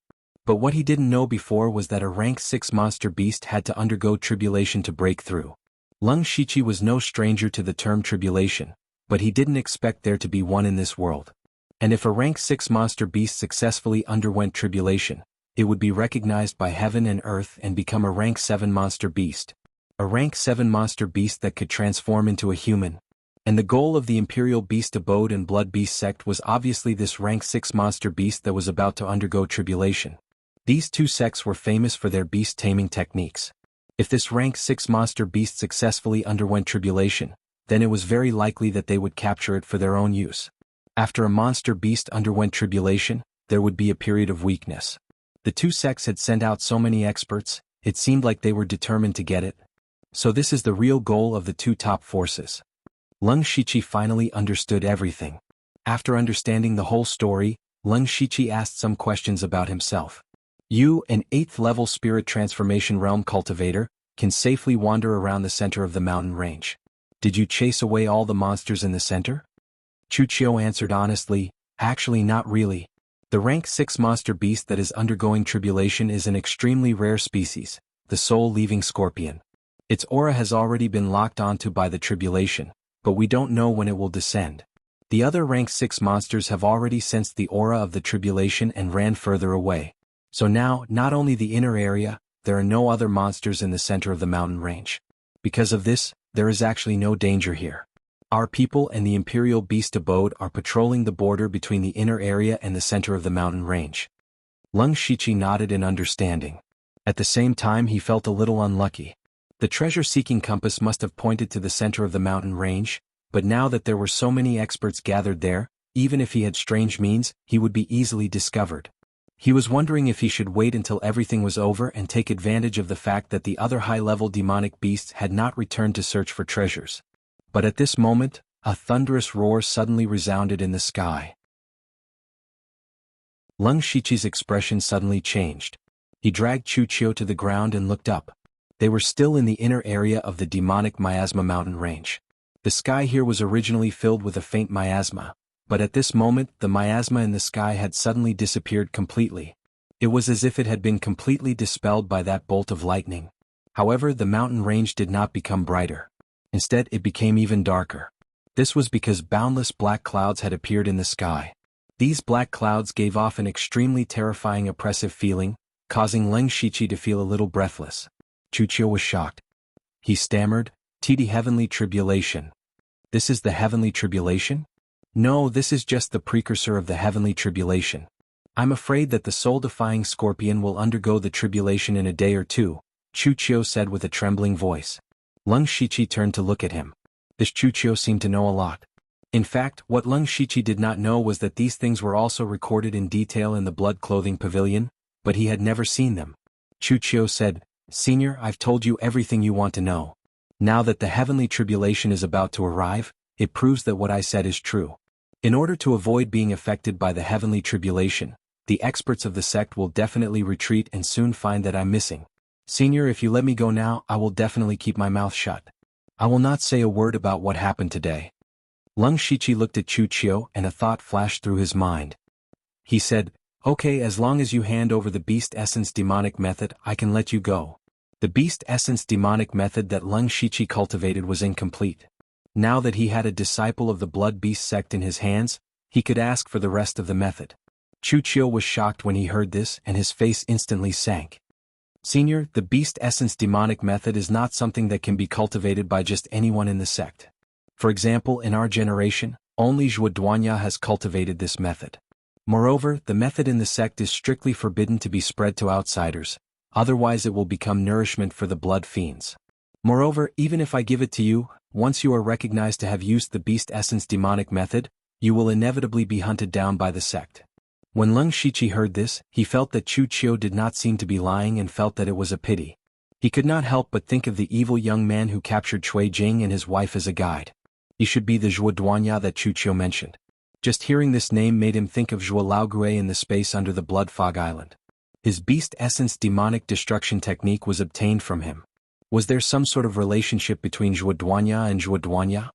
But what he didn't know before was that a rank 6 monster beast had to undergo tribulation to break through. Lung Shiqi was no stranger to the term tribulation, but he didn't expect there to be one in this world. And if a rank 6 monster beast successfully underwent tribulation, it would be recognized by heaven and earth and become a rank 7 monster beast. A rank 7 monster beast that could transform into a human. And the goal of the Imperial Beast Abode and Blood Beast sect was obviously this rank 6 monster beast that was about to undergo tribulation. These two sects were famous for their beast taming techniques. If this rank 6 monster beast successfully underwent tribulation, then it was very likely that they would capture it for their own use. After a monster beast underwent tribulation, there would be a period of weakness. The two sects had sent out so many experts, it seemed like they were determined to get it. So this is the real goal of the two top forces. Lung Shiqi finally understood everything. After understanding the whole story, Lung Shiqi asked some questions about himself. You, an 8th level spirit transformation realm cultivator, can safely wander around the center of the mountain range. Did you chase away all the monsters in the center? Chuchio answered honestly, actually not really. The rank 6 monster beast that is undergoing tribulation is an extremely rare species, the soul-leaving scorpion. Its aura has already been locked onto by the tribulation, but we don't know when it will descend. The other rank 6 monsters have already sensed the aura of the tribulation and ran further away. So now, not only the inner area, there are no other monsters in the center of the mountain range. Because of this, there is actually no danger here. Our people and the Imperial Beast Abode are patrolling the border between the inner area and the center of the mountain range. Lung Shiqi nodded in understanding. At the same time he felt a little unlucky. The treasure-seeking compass must have pointed to the center of the mountain range, but now that there were so many experts gathered there, even if he had strange means, he would be easily discovered. He was wondering if he should wait until everything was over and take advantage of the fact that the other high-level demonic beasts had not returned to search for treasures. But at this moment, a thunderous roar suddenly resounded in the sky. Lung Shiqi's expression suddenly changed. He dragged Chuchio to the ground and looked up. They were still in the inner area of the demonic miasma mountain range. The sky here was originally filled with a faint miasma, but at this moment the miasma in the sky had suddenly disappeared completely. It was as if it had been completely dispelled by that bolt of lightning. However, the mountain range did not become brighter. Instead, it became even darker. This was because boundless black clouds had appeared in the sky. These black clouds gave off an extremely terrifying oppressive feeling, causing Lung Shiqi to feel a little breathless. Chuchio was shocked. He stammered, "The heavenly tribulation. This is the heavenly tribulation? No, this is just the precursor of the heavenly tribulation. I'm afraid that the soul-defying scorpion will undergo the tribulation in a day or two," Chuchio said with a trembling voice. Lung Shiqi turned to look at him. This Chuchio seemed to know a lot. In fact, what Lung Shiqi did not know was that these things were also recorded in detail in the blood clothing pavilion, but he had never seen them. Chuchio said, "Senior, I've told you everything you want to know. Now that the heavenly tribulation is about to arrive, it proves that what I said is true. In order to avoid being affected by the heavenly tribulation, the experts of the sect will definitely retreat and soon find that I'm missing. Senior, if you let me go now, I will definitely keep my mouth shut. I will not say a word about what happened today." Lung Shiqi looked at Chuchio and a thought flashed through his mind. He said, "Okay, as long as you hand over the Beast Essence demonic method, I can let you go." The Beast Essence demonic method that Lung Shiqi cultivated was incomplete. Now that he had a disciple of the Blood Beast sect in his hands, he could ask for the rest of the method. Chuchio was shocked when he heard this and his face instantly sank. "Senior, the Beast Essence demonic method is not something that can be cultivated by just anyone in the sect. For example, in our generation, only Zhuoduanya has cultivated this method. Moreover, the method in the sect is strictly forbidden to be spread to outsiders, otherwise it will become nourishment for the blood fiends. Moreover, even if I give it to you, once you are recognized to have used the Beast Essence demonic method, you will inevitably be hunted down by the sect." When Lung Shiqi heard this, he felt that Chuchio did not seem to be lying and felt that it was a pity. He could not help but think of the evil young man who captured Cui Jing and his wife as a guide. He should be the Zhuoduanya that Chuchio mentioned. Just hearing this name made him think of Zhuo Laogue in the space under the Blood Fog Island. His Beast Essence demonic destruction technique was obtained from him. Was there some sort of relationship between Zhuoduanya and Zhuoduanya?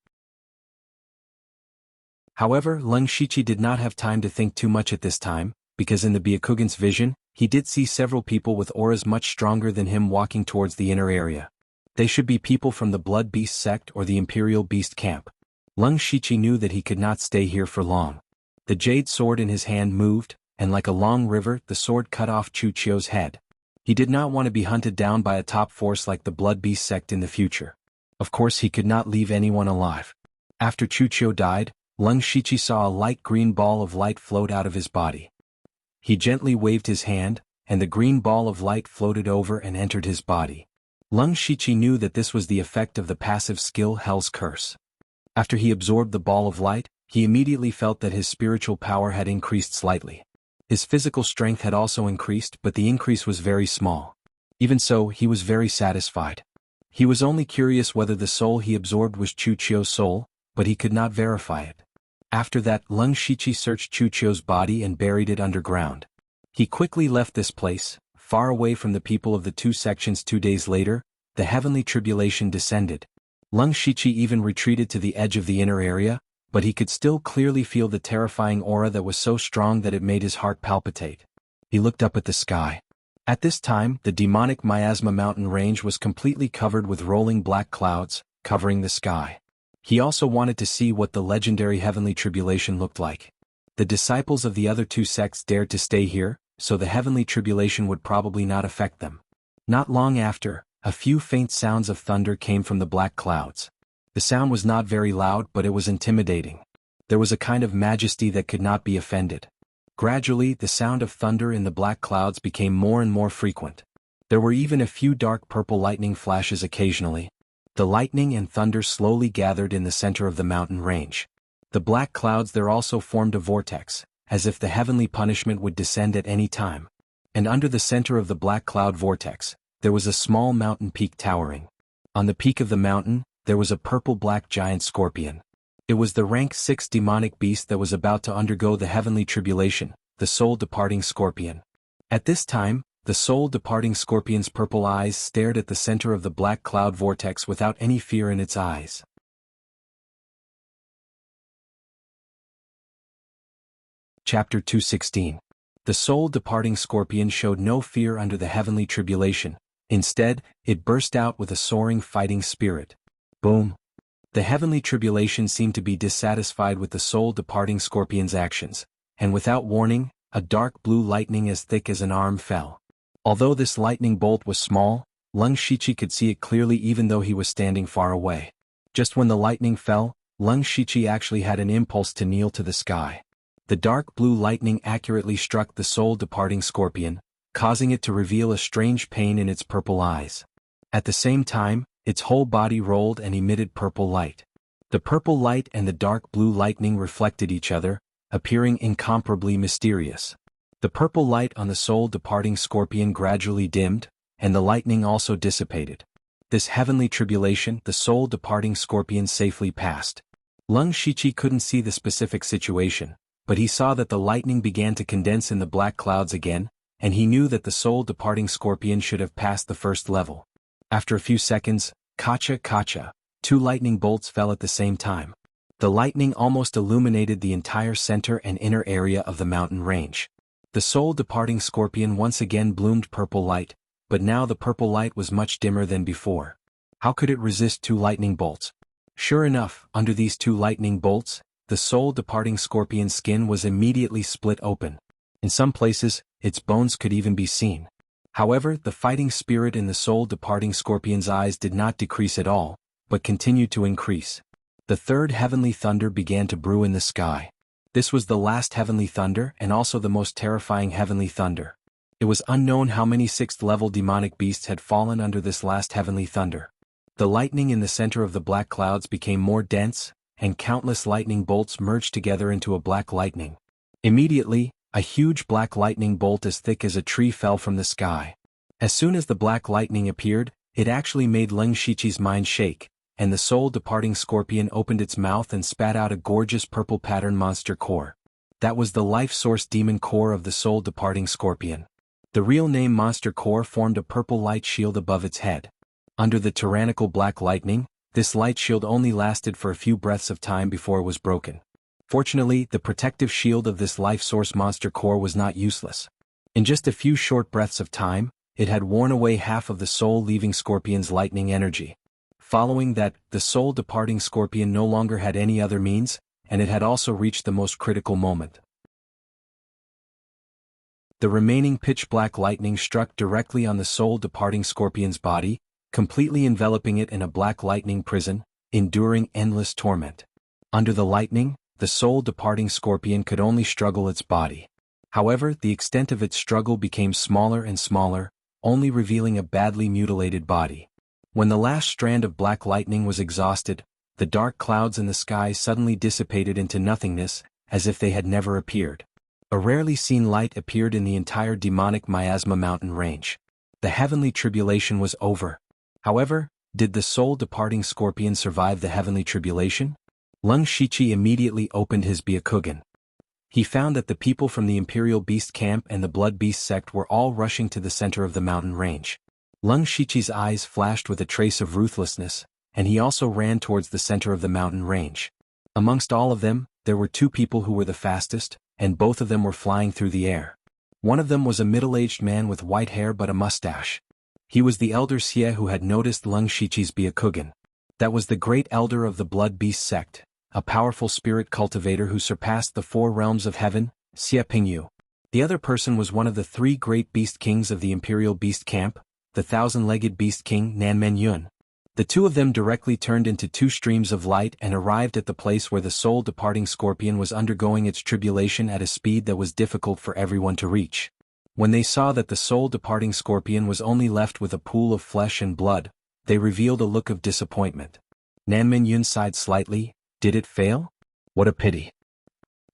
However, Lung Shichi did not have time to think too much at this time, because in the Byakugan's vision, he did see several people with auras much stronger than him walking towards the inner area. They should be people from the Blood Beast sect or the Imperial Beast camp. Lung Shichi knew that he could not stay here for long. The jade sword in his hand moved, and like a long river, the sword cut off Chuchio's head. He did not want to be hunted down by a top force like the Blood Beast sect in the future. Of course, he could not leave anyone alive. After Chuchio died, Lung Shichi saw a light green ball of light float out of his body. He gently waved his hand, and the green ball of light floated over and entered his body. Lung Shichi knew that this was the effect of the passive skill Hell's Curse. After he absorbed the ball of light, he immediately felt that his spiritual power had increased slightly. His physical strength had also increased, but the increase was very small. Even so, he was very satisfied. He was only curious whether the soul he absorbed was Chuchio's soul, but he could not verify it. After that, Lung Shichi searched Chuchio's body and buried it underground. He quickly left this place, far away from the people of the two sections. 2 days later, the heavenly tribulation descended. Lung Shichi even retreated to the edge of the inner area, but he could still clearly feel the terrifying aura that was so strong that it made his heart palpitate. He looked up at the sky. At this time, the demonic Miasma mountain range was completely covered with rolling black clouds, covering the sky. He also wanted to see what the legendary heavenly tribulation looked like. The disciples of the other two sects dared to stay here, so the heavenly tribulation would probably not affect them. Not long after, a few faint sounds of thunder came from the black clouds. The sound was not very loud, but it was intimidating. There was a kind of majesty that could not be offended. Gradually, the sound of thunder in the black clouds became more and more frequent. There were even a few dark purple lightning flashes occasionally. The lightning and thunder slowly gathered in the center of the mountain range. The black clouds there also formed a vortex, as if the heavenly punishment would descend at any time. And under the center of the black cloud vortex, there was a small mountain peak towering. On the peak of the mountain, there was a purple-black giant scorpion. It was the rank 6 demonic beast that was about to undergo the heavenly tribulation, the soul-departing scorpion. At this time, the soul-departing scorpion's purple eyes stared at the center of the black cloud vortex without any fear in its eyes. Chapter 216. The soul-departing scorpion showed no fear under the heavenly tribulation. Instead, it burst out with a soaring fighting spirit. Boom! The heavenly tribulation seemed to be dissatisfied with the soul-departing scorpion's actions, and without warning, a dark blue lightning as thick as an arm fell. Although this lightning bolt was small, Lung Shichi could see it clearly even though he was standing far away. Just when the lightning fell, Lung Shichi actually had an impulse to kneel to the sky. The dark blue lightning accurately struck the soul-departing scorpion, causing it to reveal a strange pain in its purple eyes. At the same time, its whole body rolled and emitted purple light. The purple light and the dark blue lightning reflected each other, appearing incomparably mysterious. The purple light on the soul-departing scorpion gradually dimmed, and the lightning also dissipated. This heavenly tribulation, the soul-departing scorpion safely passed. Lung Shichi couldn't see the specific situation, but he saw that the lightning began to condense in the black clouds again, and he knew that the soul-departing scorpion should have passed the first level. After a few seconds, kacha, 2 lightning bolts fell at the same time. The lightning almost illuminated the entire center and inner area of the mountain range. The soul-departing scorpion once again bloomed purple light, but now the purple light was much dimmer than before. How could it resist 2 lightning bolts? Sure enough, under these 2 lightning bolts, the soul-departing scorpion's skin was immediately split open. In some places, its bones could even be seen. However, the fighting spirit in the soul-departing scorpion's eyes did not decrease at all, but continued to increase. The third heavenly thunder began to brew in the sky. This was the last heavenly thunder and also the most terrifying heavenly thunder. It was unknown how many 6th-level demonic beasts had fallen under this last heavenly thunder. The lightning in the center of the black clouds became more dense, and countless lightning bolts merged together into a black lightning. Immediately, a huge black lightning bolt as thick as a tree fell from the sky. As soon as the black lightning appeared, it actually made Lung Shichi's mind shake, and the soul-departing scorpion opened its mouth and spat out a gorgeous purple pattern monster core. That was the life source demon core of the soul-departing scorpion. The real name monster core formed a purple light shield above its head. Under the tyrannical black lightning, this light shield only lasted for a few breaths of time before it was broken. Fortunately, the protective shield of this life source monster core was not useless. In just a few short breaths of time, it had worn away half of the soul-leaving scorpion's lightning energy. Following that, the soul-departing scorpion no longer had any other means, and it had also reached the most critical moment. The remaining pitch-black lightning struck directly on the soul-departing scorpion's body, completely enveloping it in a black lightning prison, enduring endless torment. Under the lightning, the soul-departing scorpion could only struggle its body. However, the extent of its struggle became smaller and smaller, only revealing a badly mutilated body. When the last strand of black lightning was exhausted, the dark clouds in the sky suddenly dissipated into nothingness, as if they had never appeared. A rarely seen light appeared in the entire demonic miasma mountain range. The heavenly tribulation was over. However, did the soul-departing scorpion survive the heavenly tribulation? Lung Shichi immediately opened his Byakugan. He found that the people from the Imperial Beast Camp and the Blood Beast sect were all rushing to the center of the mountain range. Lung Shichi's eyes flashed with a trace of ruthlessness, and he also ran towards the center of the mountain range. Amongst all of them, there were two people who were the fastest, and both of them were flying through the air. One of them was a middle-aged man with white hair but a mustache. He was the Elder Xie who had noticed Lung Shichi's Byakugan. That was the great elder of the Blood Beast sect, a powerful spirit cultivator who surpassed the four realms of heaven, Xie Pingyu. The other person was one of the three great beast kings of the Imperial Beast Camp, the thousand-legged beast king Nanmen Yun. The two of them directly turned into two streams of light and arrived at the place where the soul-departing scorpion was undergoing its tribulation at a speed that was difficult for everyone to reach. When they saw that the soul-departing scorpion was only left with a pool of flesh and blood, they revealed a look of disappointment. Nanmen Yun sighed slightly. Did it fail? What a pity.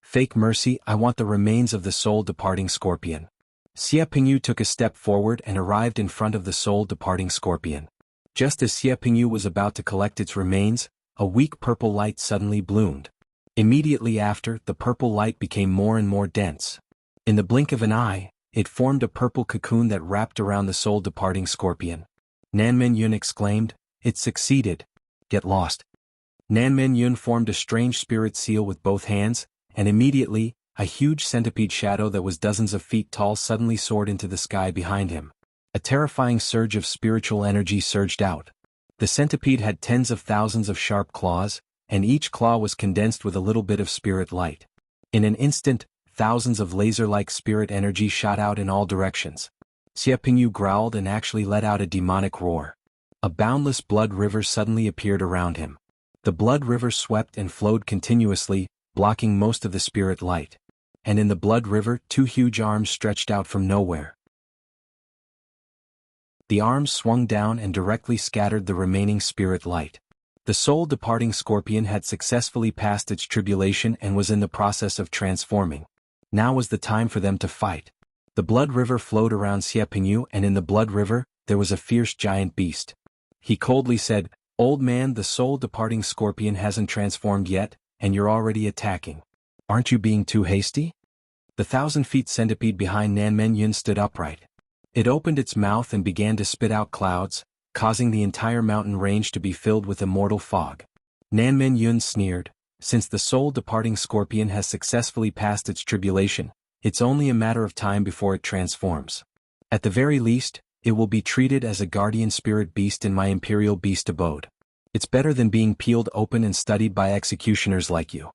Fake mercy, I want the remains of the soul-departing scorpion. Xie Pingyu took a step forward and arrived in front of the soul-departing scorpion. Just as Xie Pingyu was about to collect its remains, a weak purple light suddenly bloomed. Immediately after, the purple light became more and more dense. In the blink of an eye, it formed a purple cocoon that wrapped around the soul-departing scorpion. Nanmen Yun exclaimed, "It succeeded. Get lost." Nanmen Yun formed a strange spirit seal with both hands, and immediately, a huge centipede shadow that was dozens of feet tall suddenly soared into the sky behind him. A terrifying surge of spiritual energy surged out. The centipede had tens of thousands of sharp claws, and each claw was condensed with a little bit of spirit light. In an instant, thousands of laser-like spirit energy shot out in all directions. Xie Pingyu growled and actually let out a demonic roar. A boundless blood river suddenly appeared around him. The blood river swept and flowed continuously, blocking most of the spirit light. And in the blood river, two huge arms stretched out from nowhere. The arms swung down and directly scattered the remaining spirit light. The soul-departing scorpion had successfully passed its tribulation and was in the process of transforming. Now was the time for them to fight. The blood river flowed around Xie Pingyu, and in the blood river, there was a fierce giant beast. He coldly said, "Old man, the soul-departing scorpion hasn't transformed yet, and you're already attacking. Aren't you being too hasty?" The 1,000-feet centipede behind Nanmen Yun stood upright. It opened its mouth and began to spit out clouds, causing the entire mountain range to be filled with immortal fog. Nanmen Yun sneered, "Since the soul-departing scorpion has successfully passed its tribulation, it's only a matter of time before it transforms. At the very least, it will be treated as a guardian spirit beast in my imperial beast abode. It's better than being peeled open and studied by executioners like you."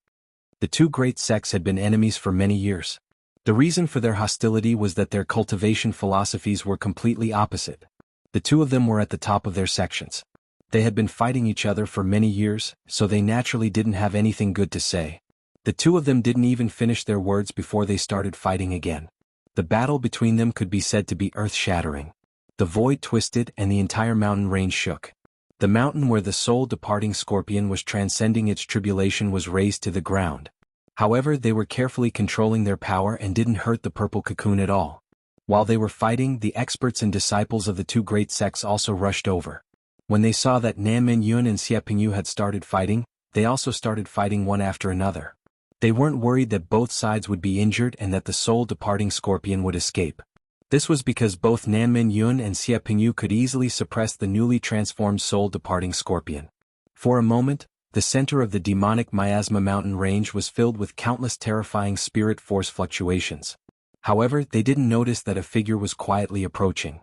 The two great sects had been enemies for many years. The reason for their hostility was that their cultivation philosophies were completely opposite. The two of them were at the top of their sections. They had been fighting each other for many years, so they naturally didn't have anything good to say. The two of them didn't even finish their words before they started fighting again. The battle between them could be said to be earth-shattering. The void twisted and the entire mountain range shook. The mountain where the soul-departing scorpion was transcending its tribulation was razed to the ground. However, they were carefully controlling their power and didn't hurt the purple cocoon at all. While they were fighting, the experts and disciples of the two great sects also rushed over. When they saw that Nanmen Yun and Xie Pingyu had started fighting, they also started fighting one after another. They weren't worried that both sides would be injured and that the soul-departing scorpion would escape. This was because both Nanmen Yun and Xie Pingyu could easily suppress the newly transformed soul-departing scorpion. For a moment, The center of the demonic miasma mountain range was filled with countless terrifying spirit force fluctuations. However, they didn't notice that a figure was quietly approaching.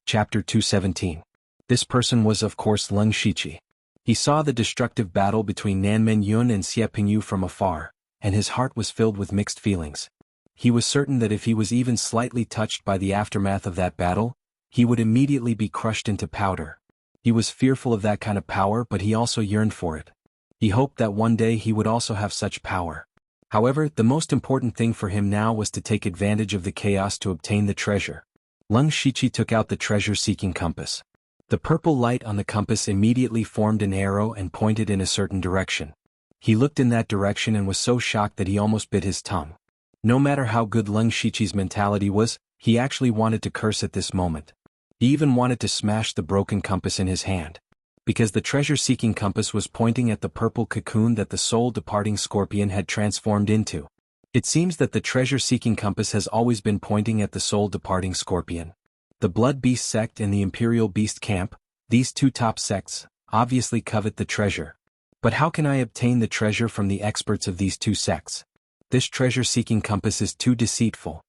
Chapter 217. This person was of course Leng Shiqi. He saw the destructive battle between Nanmen Yun and Xie Pingyu from afar, and his heart was filled with mixed feelings. He was certain that if he was even slightly touched by the aftermath of that battle, he would immediately be crushed into powder. He was fearful of that kind of power, but he also yearned for it. He hoped that one day he would also have such power. However, the most important thing for him now was to take advantage of the chaos to obtain the treasure. Leng Shiqi took out the treasure-seeking compass. The purple light on the compass immediately formed an arrow and pointed in a certain direction. He looked in that direction and was so shocked that he almost bit his tongue. No matter how good Leng Shiqi's mentality was, he actually wanted to curse at this moment. He even wanted to smash the broken compass in his hand. Because the treasure-seeking compass was pointing at the purple cocoon that the soul-departing scorpion had transformed into. It seems that the treasure-seeking compass has always been pointing at the soul-departing scorpion. The Blood Beast sect and the Imperial Beast camp, these two top sects, obviously covet the treasure. But how can I obtain the treasure from the experts of these two sects? This treasure-seeking compass is too deceitful.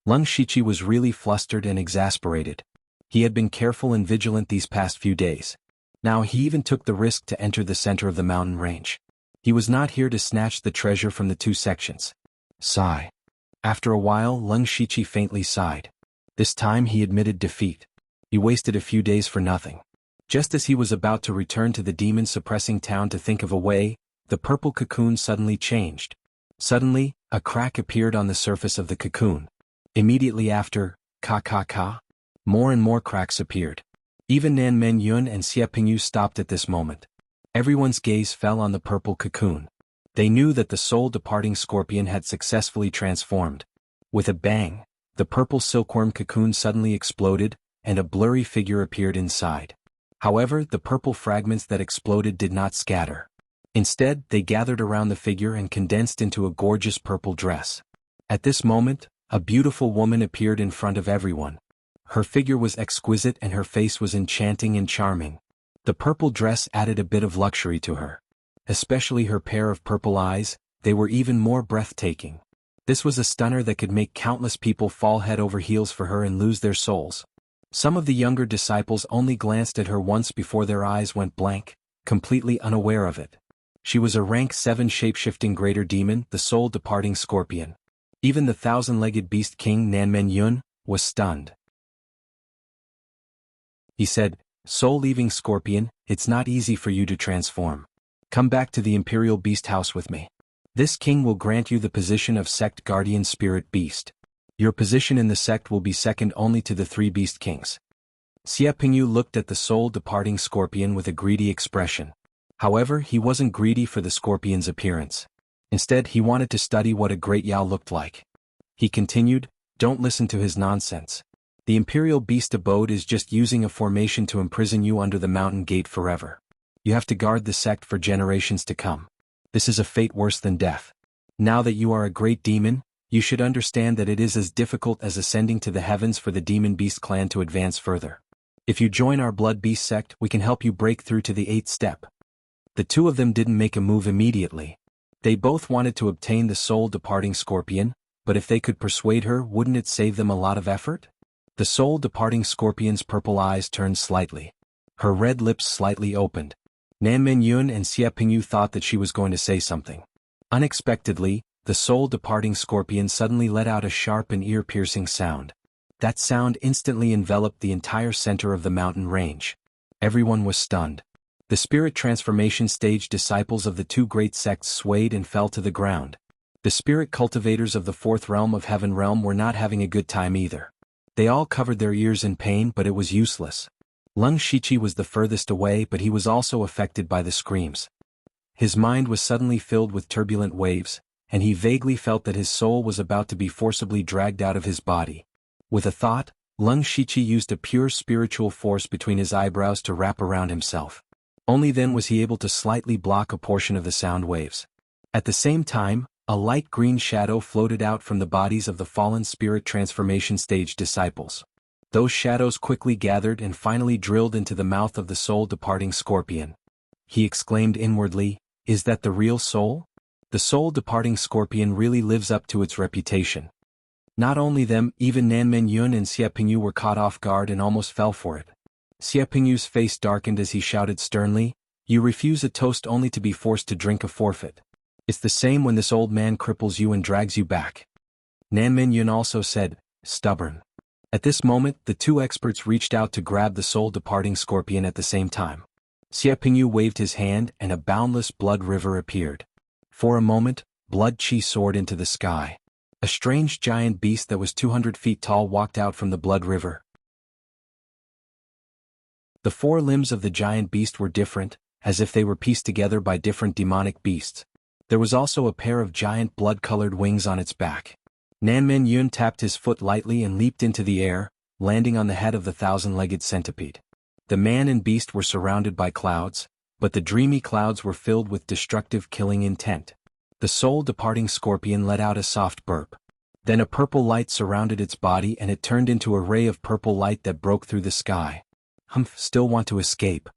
Leng Shiqi was really flustered and exasperated. He had been careful and vigilant these past few days. Now he even took the risk to enter the center of the mountain range. He was not here to snatch the treasure from the two sections. Sigh. After a while, Leng Shiqi faintly sighed. This time he admitted defeat. He wasted a few days for nothing. Just as he was about to return to the demon-suppressing town to think of a way, the purple cocoon suddenly changed. Suddenly, a crack appeared on the surface of the cocoon. Immediately after, more and more cracks appeared. Even Nanmen Yun and Xie Pingyu stopped at this moment. Everyone's gaze fell on the purple cocoon. They knew that the soul-departing scorpion had successfully transformed. With a bang, the purple silkworm cocoon suddenly exploded, and a blurry figure appeared inside. However, the purple fragments that exploded did not scatter. Instead, they gathered around the figure and condensed into a gorgeous purple dress. At this moment, a beautiful woman appeared in front of everyone. Her figure was exquisite and her face was enchanting and charming. The purple dress added a bit of luxury to her. Especially her pair of purple eyes, they were even more breathtaking. This was a stunner that could make countless people fall head over heels for her and lose their souls. Some of the younger disciples only glanced at her once before their eyes went blank, completely unaware of it. She was a rank 7 shape-shifting greater demon, the soul-departing scorpion. Even the 1,000-legged beast king Nanmen Yun was stunned. He said, "Soul-leaving scorpion, it's not easy for you to transform. Come back to the Imperial Beast House with me. This king will grant you the position of Sect Guardian Spirit Beast. Your position in the sect will be second only to the 3 Beast Kings." Xie Pingyu looked at the soul-departing scorpion with a greedy expression. However, he wasn't greedy for the scorpion's appearance. Instead, he wanted to study what a great Yao looked like. He continued, "Don't listen to his nonsense. The Imperial Beast Abode is just using a formation to imprison you under the mountain gate forever. You have to guard the sect for generations to come. This is a fate worse than death. Now that you are a great demon, you should understand that it is as difficult as ascending to the heavens for the Demon Beast clan to advance further. If you join our Blood Beast sect, we can help you break through to the 8th step." The two of them didn't make a move immediately. They both wanted to obtain the soul-departing scorpion, but if they could persuade her, wouldn't it save them a lot of effort? The soul-departing scorpion's purple eyes turned slightly. Her red lips slightly opened. Nanmen Yun and Xie Pingyu thought that she was going to say something. Unexpectedly, the soul-departing scorpion suddenly let out a sharp and ear-piercing sound. That sound instantly enveloped the entire center of the mountain range. Everyone was stunned. The spirit transformation stage disciples of the 2 great sects swayed and fell to the ground. The spirit cultivators of the 4th realm of Heaven realm were not having a good time either. They all covered their ears in pain, but it was useless. Leng Shiqi was the furthest away, but he was also affected by the screams. His mind was suddenly filled with turbulent waves, and he vaguely felt that his soul was about to be forcibly dragged out of his body. With a thought, Leng Shiqi used a pure spiritual force between his eyebrows to wrap around himself. Only then was he able to slightly block a portion of the sound waves. At the same time, a light green shadow floated out from the bodies of the fallen spirit transformation stage disciples. Those shadows quickly gathered and finally drilled into the mouth of the soul-departing scorpion. He exclaimed inwardly, "Is that the real soul?" The soul-departing scorpion really lives up to its reputation. Not only them, even Nanmen Yun and Xie Pingyu were caught off guard and almost fell for it. Xie Pingyu's face darkened as he shouted sternly, "You refuse a toast only to be forced to drink a forfeit. It's the same when this old man cripples you and drags you back." Nanmen Yun also said, "Stubborn." At this moment, the two experts reached out to grab the soul-departing scorpion at the same time. Xie Pingyu waved his hand and a boundless blood river appeared. For a moment, blood chi soared into the sky. A strange giant beast that was 200 feet tall walked out from the blood river. The four limbs of the giant beast were different, as if they were pieced together by different demonic beasts. There was also a pair of giant blood-colored wings on its back. Nanmen Yun tapped his foot lightly and leaped into the air, landing on the head of the thousand-legged centipede. The man and beast were surrounded by clouds, but the dreamy clouds were filled with destructive killing intent. The soul-departing scorpion let out a soft burp. Then a purple light surrounded its body and it turned into a ray of purple light that broke through the sky. "Humph, still want to escape?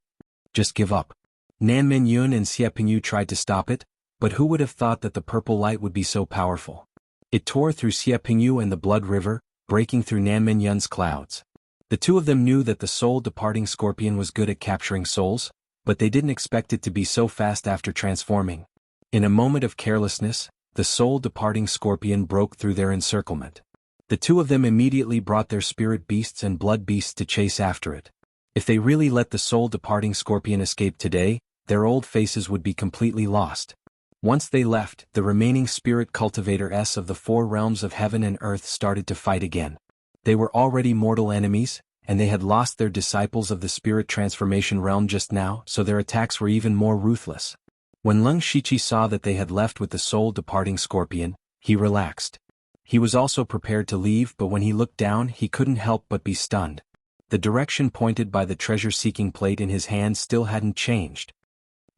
Just give up." Nanmen Yun and Xie Pingyu tried to stop it, but who would have thought that the purple light would be so powerful? It tore through Xie Pingyu and the blood river, breaking through Nanmen Yun's clouds. The two of them knew that the soul-departing scorpion was good at capturing souls, but they didn't expect it to be so fast after transforming. In a moment of carelessness, the soul-departing scorpion broke through their encirclement. The two of them immediately brought their spirit beasts and blood beasts to chase after it. If they really let the soul-departing scorpion escape today, their old faces would be completely lost. Once they left, the remaining spirit cultivators of the four realms of heaven and earth started to fight again. They were already mortal enemies, and they had lost their disciples of the spirit transformation realm just now, so their attacks were even more ruthless. When Leng Shiqi saw that they had left with the soul-departing scorpion, he relaxed. He was also prepared to leave, but when he looked down he couldn't help but be stunned. The direction pointed by the treasure-seeking plate in his hand still hadn't changed.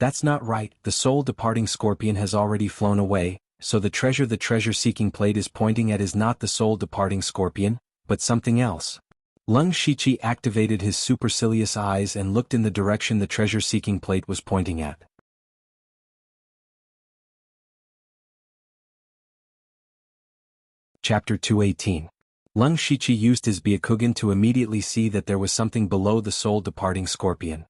That's not right, the soul-departing scorpion has already flown away, so the treasure-seeking plate is pointing at is not the soul-departing scorpion, but something else. Leng Shiqi activated his supercilious eyes and looked in the direction the treasure-seeking plate was pointing at. Chapter 218. Leng Shiqi used his Byakugan to immediately see that there was something below the soul-departing scorpion.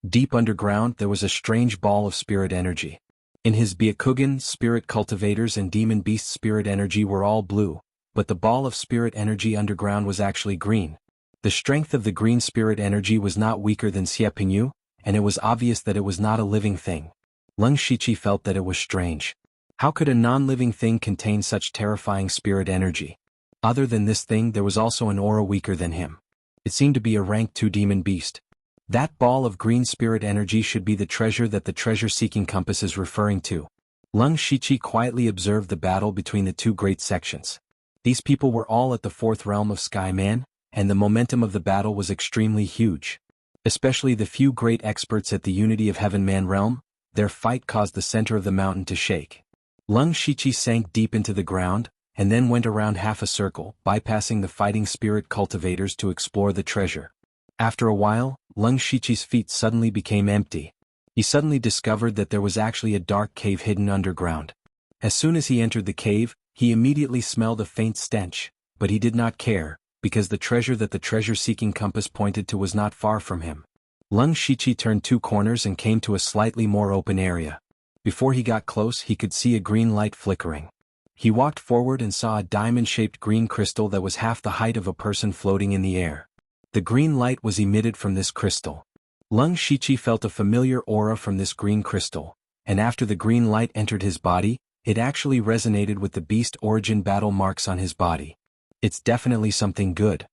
Deep underground there was a strange ball of spirit energy. In his Byakugan, spirit cultivators and demon beast spirit energy were all blue, but the ball of spirit energy underground was actually green. The strength of the green spirit energy was not weaker than Xie Pingyu, and it was obvious that it was not a living thing. Leng Shiqi felt that it was strange. How could a non-living thing contain such terrifying spirit energy? Other than this thing there was also an aura weaker than him. It seemed to be a rank 2 demon beast. That ball of green spirit energy should be the treasure that the treasure-seeking compass is referring to. Leng Shiqi quietly observed the battle between the two great sections. These people were all at the fourth realm of Sky Man, and the momentum of the battle was extremely huge. Especially the few great experts at the Unity of Heaven Man realm, their fight caused the center of the mountain to shake. Leng Shiqi sank deep into the ground, and then went around half a circle, bypassing the fighting spirit cultivators to explore the treasure. After a while, Leng Shiqi's feet suddenly became empty. He suddenly discovered that there was actually a dark cave hidden underground. As soon as he entered the cave, he immediately smelled a faint stench, but he did not care, because the treasure that the treasure-seeking compass pointed to was not far from him. Leng Shiqi turned 2 corners and came to a slightly more open area. Before he got close he could see a green light flickering. He walked forward and saw a diamond-shaped green crystal that was half the height of a person floating in the air. The green light was emitted from this crystal. Leng Shiqi felt a familiar aura from this green crystal, and after the green light entered his body, it actually resonated with the beast origin battle marks on his body. It's definitely something good.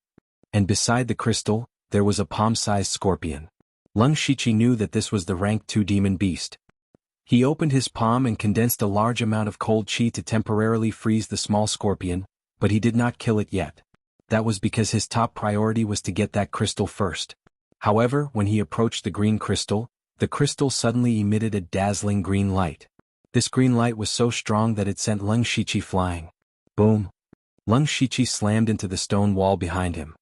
And beside the crystal, there was a palm-sized scorpion. Leng Shiqi knew that this was the rank 2 demon beast. He opened his palm and condensed a large amount of cold chi to temporarily freeze the small scorpion, but he did not kill it yet. That was because his top priority was to get that crystal first. However, when he approached the green crystal, the crystal suddenly emitted a dazzling green light. This green light was so strong that it sent Leng Shiqi flying. Boom! Leng Shiqi slammed into the stone wall behind him.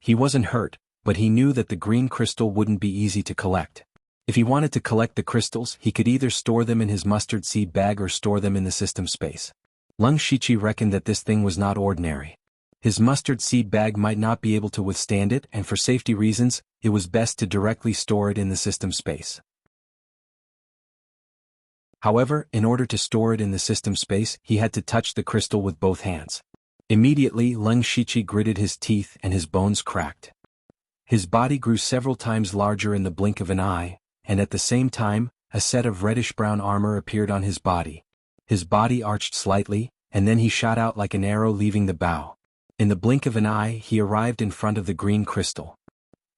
He wasn't hurt, but he knew that the green crystal wouldn't be easy to collect. If he wanted to collect the crystals, he could either store them in his mustard seed bag or store them in the system space. Lung Shiqi reckoned that this thing was not ordinary. His mustard seed bag might not be able to withstand it, and for safety reasons, it was best to directly store it in the system space. However, in order to store it in the system space, he had to touch the crystal with both hands. Immediately, Lung Shiqi gritted his teeth and his bones cracked. His body grew several times larger in the blink of an eye, and at the same time, a set of reddish-brown armor appeared on his body. His body arched slightly, and then he shot out like an arrow leaving the bow. In the blink of an eye, he arrived in front of the green crystal.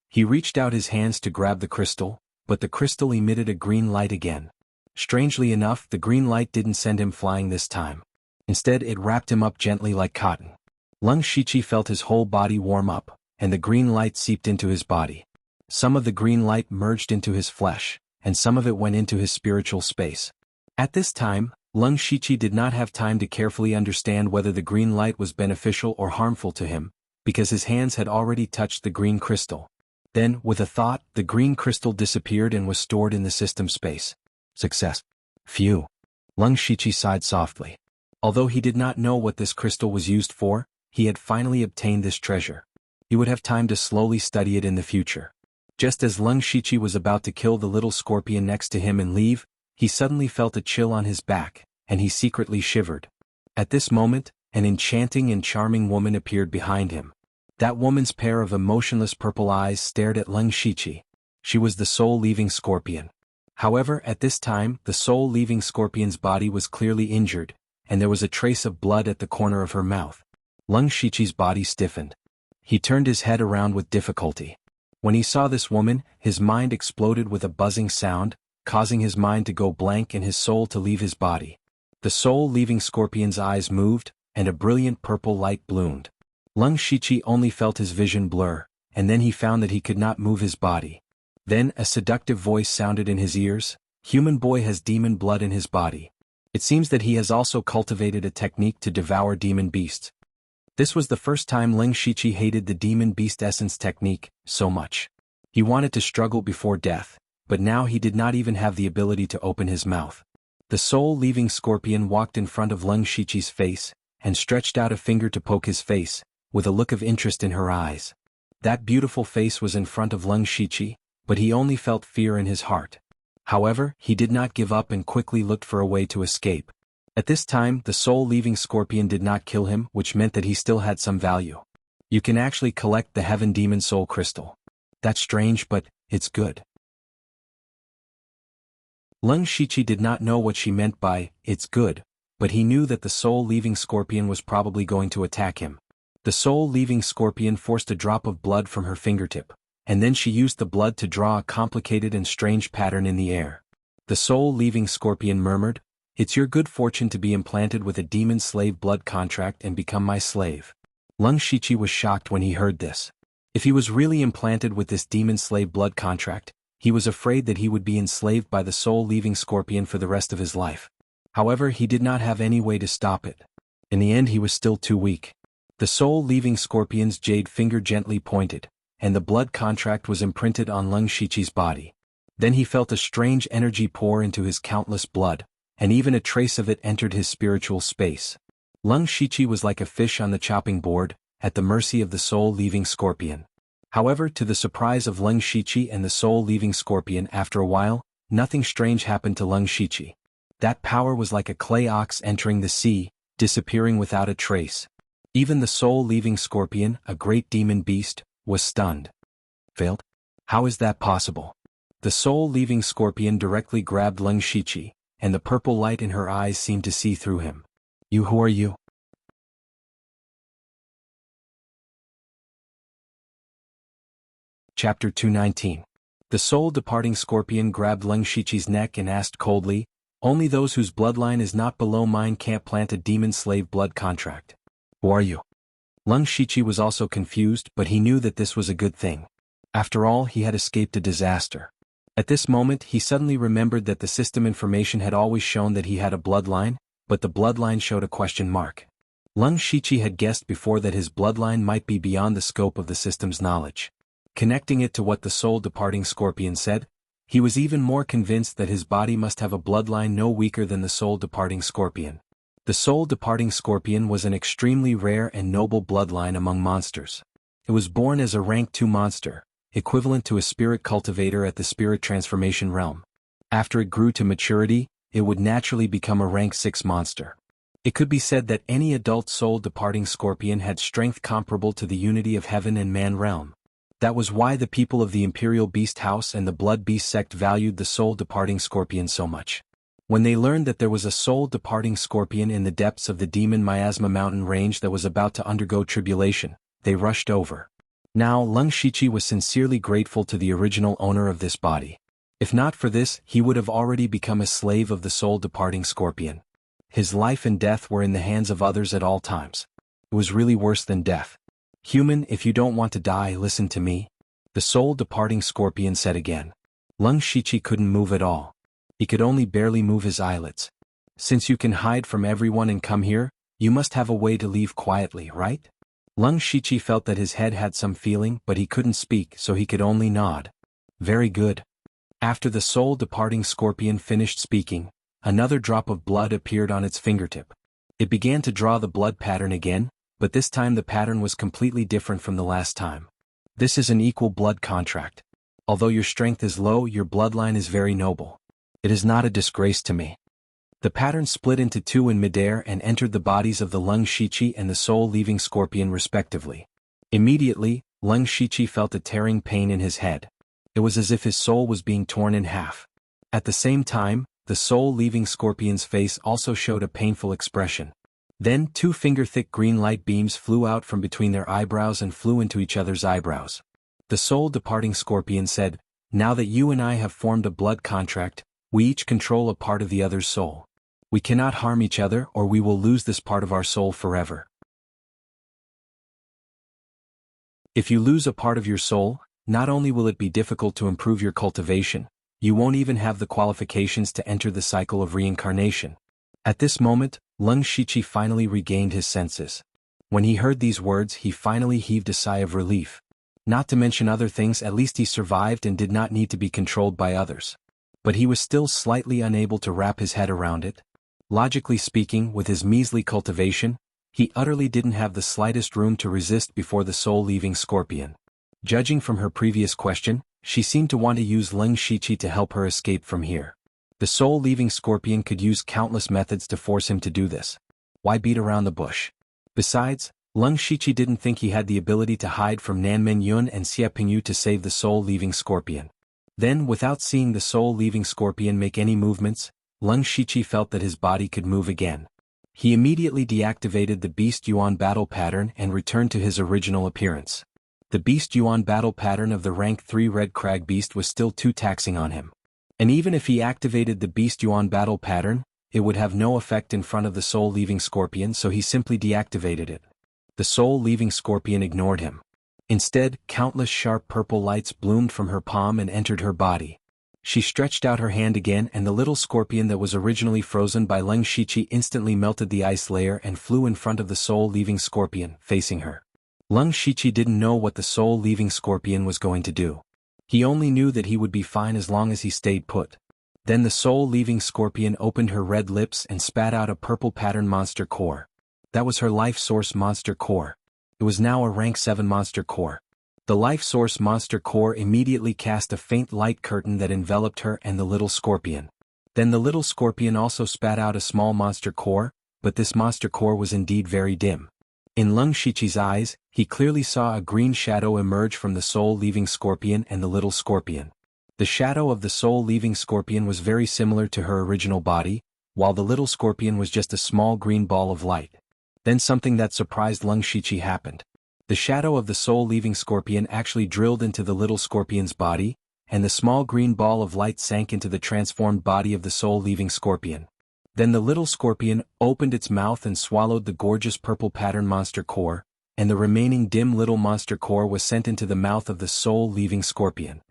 He reached out his hands to grab the crystal, but the crystal emitted a green light again. Strangely enough, the green light didn't send him flying this time. Instead, it wrapped him up gently like cotton. Lung Shiqi felt his whole body warm up, and the green light seeped into his body. Some of the green light merged into his flesh, and some of it went into his spiritual space. At this time, Lung Shiqi did not have time to carefully understand whether the green light was beneficial or harmful to him, because his hands had already touched the green crystal. Then, with a thought, the green crystal disappeared and was stored in the system space. Success. Phew. Lung Shiqi sighed softly. Although he did not know what this crystal was used for, he had finally obtained this treasure. He would have time to slowly study it in the future. Just as Lung Shiqi was about to kill the little scorpion next to him and leave, he suddenly felt a chill on his back, and he secretly shivered. At this moment, an enchanting and charming woman appeared behind him. That woman's pair of emotionless purple eyes stared at Lung Shiqi. She was the soul-leaving scorpion. However, at this time, the soul-leaving scorpion's body was clearly injured, and there was a trace of blood at the corner of her mouth. Lung Shiqi's body stiffened. He turned his head around with difficulty. When he saw this woman, his mind exploded with a buzzing sound, causing his mind to go blank and his soul to leave his body. The soul-leaving scorpion's eyes moved, and a brilliant purple light bloomed. Lung Shiqi only felt his vision blur, and then he found that he could not move his body. Then a seductive voice sounded in his ears. Human boy has demon blood in his body. It seems that he has also cultivated a technique to devour demon beasts. This was the first time Lung Shiqi hated the demon beast essence technique so much. He wanted to struggle before death, but now he did not even have the ability to open his mouth. The soul-leaving scorpion walked in front of Lung Shiqi's face, and stretched out a finger to poke his face, with a look of interest in her eyes. That beautiful face was in front of Lung Shiqi, but he only felt fear in his heart. However, he did not give up and quickly looked for a way to escape. At this time, the soul-leaving scorpion did not kill him, which meant that he still had some value. You can actually collect the Heaven Demon Soul Crystal. That's strange, but it's good. Lung Shiqi did not know what she meant by, it's good, but he knew that the soul-leaving scorpion was probably going to attack him. The soul-leaving scorpion forced a drop of blood from her fingertip, and then she used the blood to draw a complicated and strange pattern in the air. The soul-leaving scorpion murmured, "It's your good fortune to be implanted with a demon slave blood contract and become my slave." Lung Shiqi was shocked when he heard this. If he was really implanted with this demon slave blood contract, he was afraid that he would be enslaved by the soul-leaving scorpion for the rest of his life. However, he did not have any way to stop it. In the end, he was still too weak. The soul-leaving scorpion's jade finger gently pointed, and the blood contract was imprinted on Lung Shiqi's body. Then he felt a strange energy pour into his countless blood, and even a trace of it entered his spiritual space. Lung Shiqi was like a fish on the chopping board, at the mercy of the soul-leaving scorpion. However, to the surprise of Lung Shiqi and the soul-leaving scorpion, after a while, nothing strange happened to Lung Shiqi. That power was like a clay ox entering the sea, disappearing without a trace. Even the soul-leaving scorpion, a great demon beast, was stunned. Failed? How is that possible? The soul-leaving scorpion directly grabbed Lung Shiqi, and the purple light in her eyes seemed to see through him. Who are you? Chapter 219. The soul-departing scorpion grabbed Lung Shiqi's neck and asked coldly, "Only those whose bloodline is not below mine can't plant a demon slave blood contract. Who are you?" Lung Shiqi was also confused, but he knew that this was a good thing. After all, he had escaped a disaster. At this moment, he suddenly remembered that the system information had always shown that he had a bloodline, but the bloodline showed a question mark. Lung Shiqi had guessed before that his bloodline might be beyond the scope of the system's knowledge. Connecting it to what the soul-departing scorpion said, he was even more convinced that his body must have a bloodline no weaker than the soul-departing scorpion. The soul-departing scorpion was an extremely rare and noble bloodline among monsters. It was born as a rank 2 monster, equivalent to a spirit cultivator at the spirit transformation realm. After it grew to maturity, it would naturally become a rank 6 monster. It could be said that any adult soul-departing scorpion had strength comparable to the unity of heaven and man realm. That was why the people of the Imperial Beast House and the Blood Beast sect valued the soul-departing scorpion so much. When they learned that there was a soul-departing scorpion in the depths of the demon miasma mountain range that was about to undergo tribulation, they rushed over. Now Lung Shiqi was sincerely grateful to the original owner of this body. If not for this, he would have already become a slave of the soul-departing scorpion. His life and death were in the hands of others at all times. It was really worse than death. "Human, if you don't want to die, listen to me," the soul-departing scorpion said again. Lung Shiqi couldn't move at all. He could only barely move his eyelids. "Since you can hide from everyone and come here, you must have a way to leave quietly, right?" Lung Shiqi felt that his head had some feeling, but he couldn't speak, so he could only nod. "Very good." After the soul-departing scorpion finished speaking, another drop of blood appeared on its fingertip. It began to draw the blood pattern again, but this time the pattern was completely different from the last time. "This is an equal blood contract. Although your strength is low, your bloodline is very noble. It is not a disgrace to me." The pattern split into 2 in midair and entered the bodies of the Lung Shiqi and the soul-leaving scorpion respectively. Immediately, Lung Shiqi felt a tearing pain in his head. It was as if his soul was being torn in half. At the same time, the soul-leaving scorpion's face also showed a painful expression. Then 2 finger-thick green light beams flew out from between their eyebrows and flew into each other's eyebrows. The soul-departing scorpion said, "Now that you and I have formed a blood contract, we each control a part of the other's soul. We cannot harm each other or we will lose this part of our soul forever. If you lose a part of your soul, not only will it be difficult to improve your cultivation, you won't even have the qualifications to enter the cycle of reincarnation." At this moment, Lung Shiqi finally regained his senses. When he heard these words, he finally heaved a sigh of relief. Not to mention other things, at least he survived and did not need to be controlled by others. But he was still slightly unable to wrap his head around it. Logically speaking, with his measly cultivation, he utterly didn't have the slightest room to resist before the soul-leaving scorpion. Judging from her previous question, she seemed to want to use Lung Shiqi to help her escape from here. The soul-leaving scorpion could use countless methods to force him to do this. Why beat around the bush? Besides, Lung Shiqi didn't think he had the ability to hide from Nanmen Yun and Xie Pingyu to save the soul-leaving scorpion. Then, without seeing the soul-leaving scorpion make any movements, Lung Shiqi felt that his body could move again. He immediately deactivated the Beast Yuan battle pattern and returned to his original appearance. The Beast Yuan battle pattern of the rank 3 Red Crag Beast was still too taxing on him. And even if he activated the Beast Yuan battle pattern, it would have no effect in front of the soul-leaving scorpion, so he simply deactivated it. The soul-leaving scorpion ignored him. Instead, countless sharp purple lights bloomed from her palm and entered her body. She stretched out her hand again and the little scorpion that was originally frozen by Lung Shiqi instantly melted the ice layer and flew in front of the soul-leaving scorpion, facing her. Lung Shiqi didn't know what the soul-leaving scorpion was going to do. He only knew that he would be fine as long as he stayed put. Then the soul-leaving scorpion opened her red lips and spat out a purple pattern monster core. That was her life source monster core. It was now a rank 7 monster core. The life source monster core immediately cast a faint light curtain that enveloped her and the little scorpion. Then the little scorpion also spat out a small monster core, but this monster core was indeed very dim. In Lung Shiqi's eyes, he clearly saw a green shadow emerge from the soul-leaving scorpion and the little scorpion. The shadow of the soul-leaving scorpion was very similar to her original body, while the little scorpion was just a small green ball of light. Then something that surprised Lung Shiqi happened. The shadow of the soul-leaving scorpion actually drilled into the little scorpion's body, and the small green ball of light sank into the transformed body of the soul-leaving scorpion. Then the little scorpion opened its mouth and swallowed the gorgeous purple pattern monster core, and the remaining dim little monster core was sent into the mouth of the soul-leaving scorpion.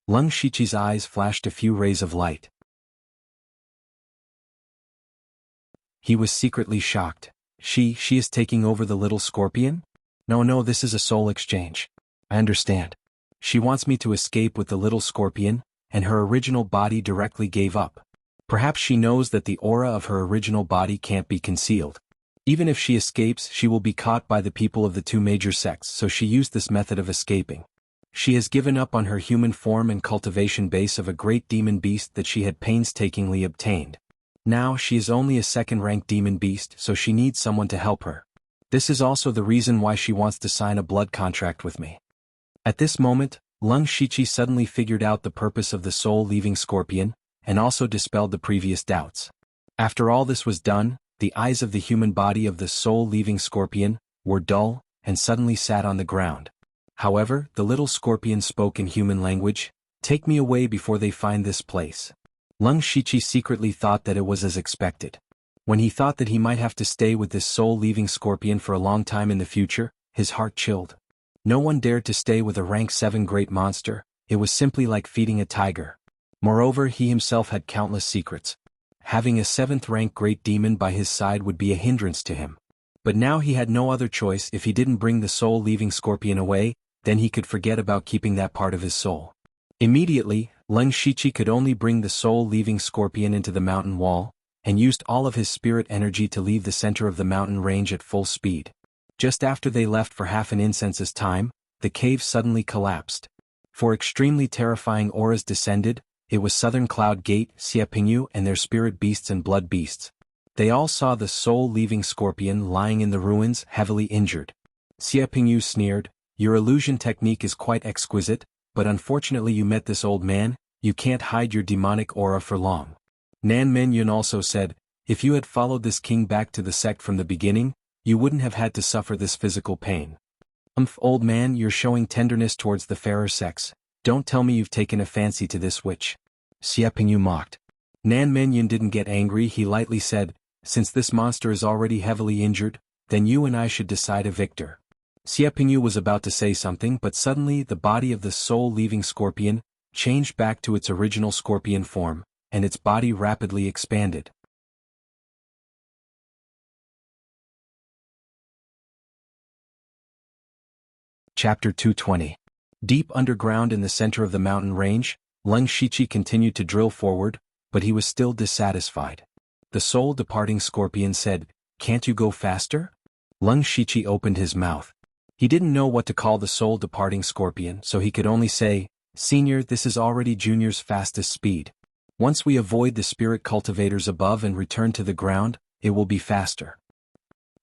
Lung Shiqi's eyes flashed a few rays of light. He was secretly shocked. She is taking over the little scorpion? No, this is a soul exchange. I understand. She wants me to escape with the little scorpion, and her original body directly gave up. Perhaps she knows that the aura of her original body can't be concealed. Even if she escapes, she will be caught by the people of the two major sects, so she used this method of escaping. She has given up on her human form and cultivation base of a great demon beast that she had painstakingly obtained. Now she is only a second-rank demon beast, so she needs someone to help her. This is also the reason why she wants to sign a blood contract with me. At this moment, Lung Shichi suddenly figured out the purpose of the soul-leaving scorpion, and also dispelled the previous doubts. After all this was done, the eyes of the human body of the soul-leaving scorpion were dull, and suddenly sat on the ground. However, the little scorpion spoke in human language, "Take me away before they find this place." Lung Shichi secretly thought that it was as expected. When he thought that he might have to stay with this soul-leaving scorpion for a long time in the future, his heart chilled. No one dared to stay with a rank 7 great monster, it was simply like feeding a tiger. Moreover, he himself had countless secrets. Having a 7th rank great demon by his side would be a hindrance to him. But now he had no other choice. If he didn't bring the soul-leaving scorpion away, then he could forget about keeping that part of his soul. Immediately, Lung Shichi could only bring the soul-leaving scorpion into the mountain wall, and used all of his spirit energy to leave the center of the mountain range at full speed. Just after they left for half an incense's time, the cave suddenly collapsed. Four extremely terrifying auras descended. It was Southern Cloud Gate, Xie Pingyu and their spirit beasts and blood beasts. They all saw the soul-leaving scorpion lying in the ruins, heavily injured. Xie Pingyu sneered, "Your illusion technique is quite exquisite, but unfortunately you met this old man, you can't hide your demonic aura for long." Nan Menyun also said, "If you had followed this king back to the sect from the beginning, you wouldn't have had to suffer this physical pain." Old man, you're showing tenderness towards the fairer sex. Don't tell me you've taken a fancy to this witch." Xie Pingyu mocked. Nan Menyun didn't get angry. He lightly said, "Since this monster is already heavily injured, then you and I should decide a victor." Xie Pingyu was about to say something, but suddenly the body of the soul-leaving scorpion changed back to its original scorpion form, and its body rapidly expanded. Chapter 220. Deep underground in the center of the mountain range, Lung Shichi continued to drill forward, but he was still dissatisfied. The soul-departing scorpion said, "Can't you go faster?" Lung Shichi opened his mouth. He didn't know what to call the soul-departing scorpion, so he could only say, "Senior, this is already Junior's fastest speed. Once we avoid the spirit cultivators above and return to the ground, it will be faster.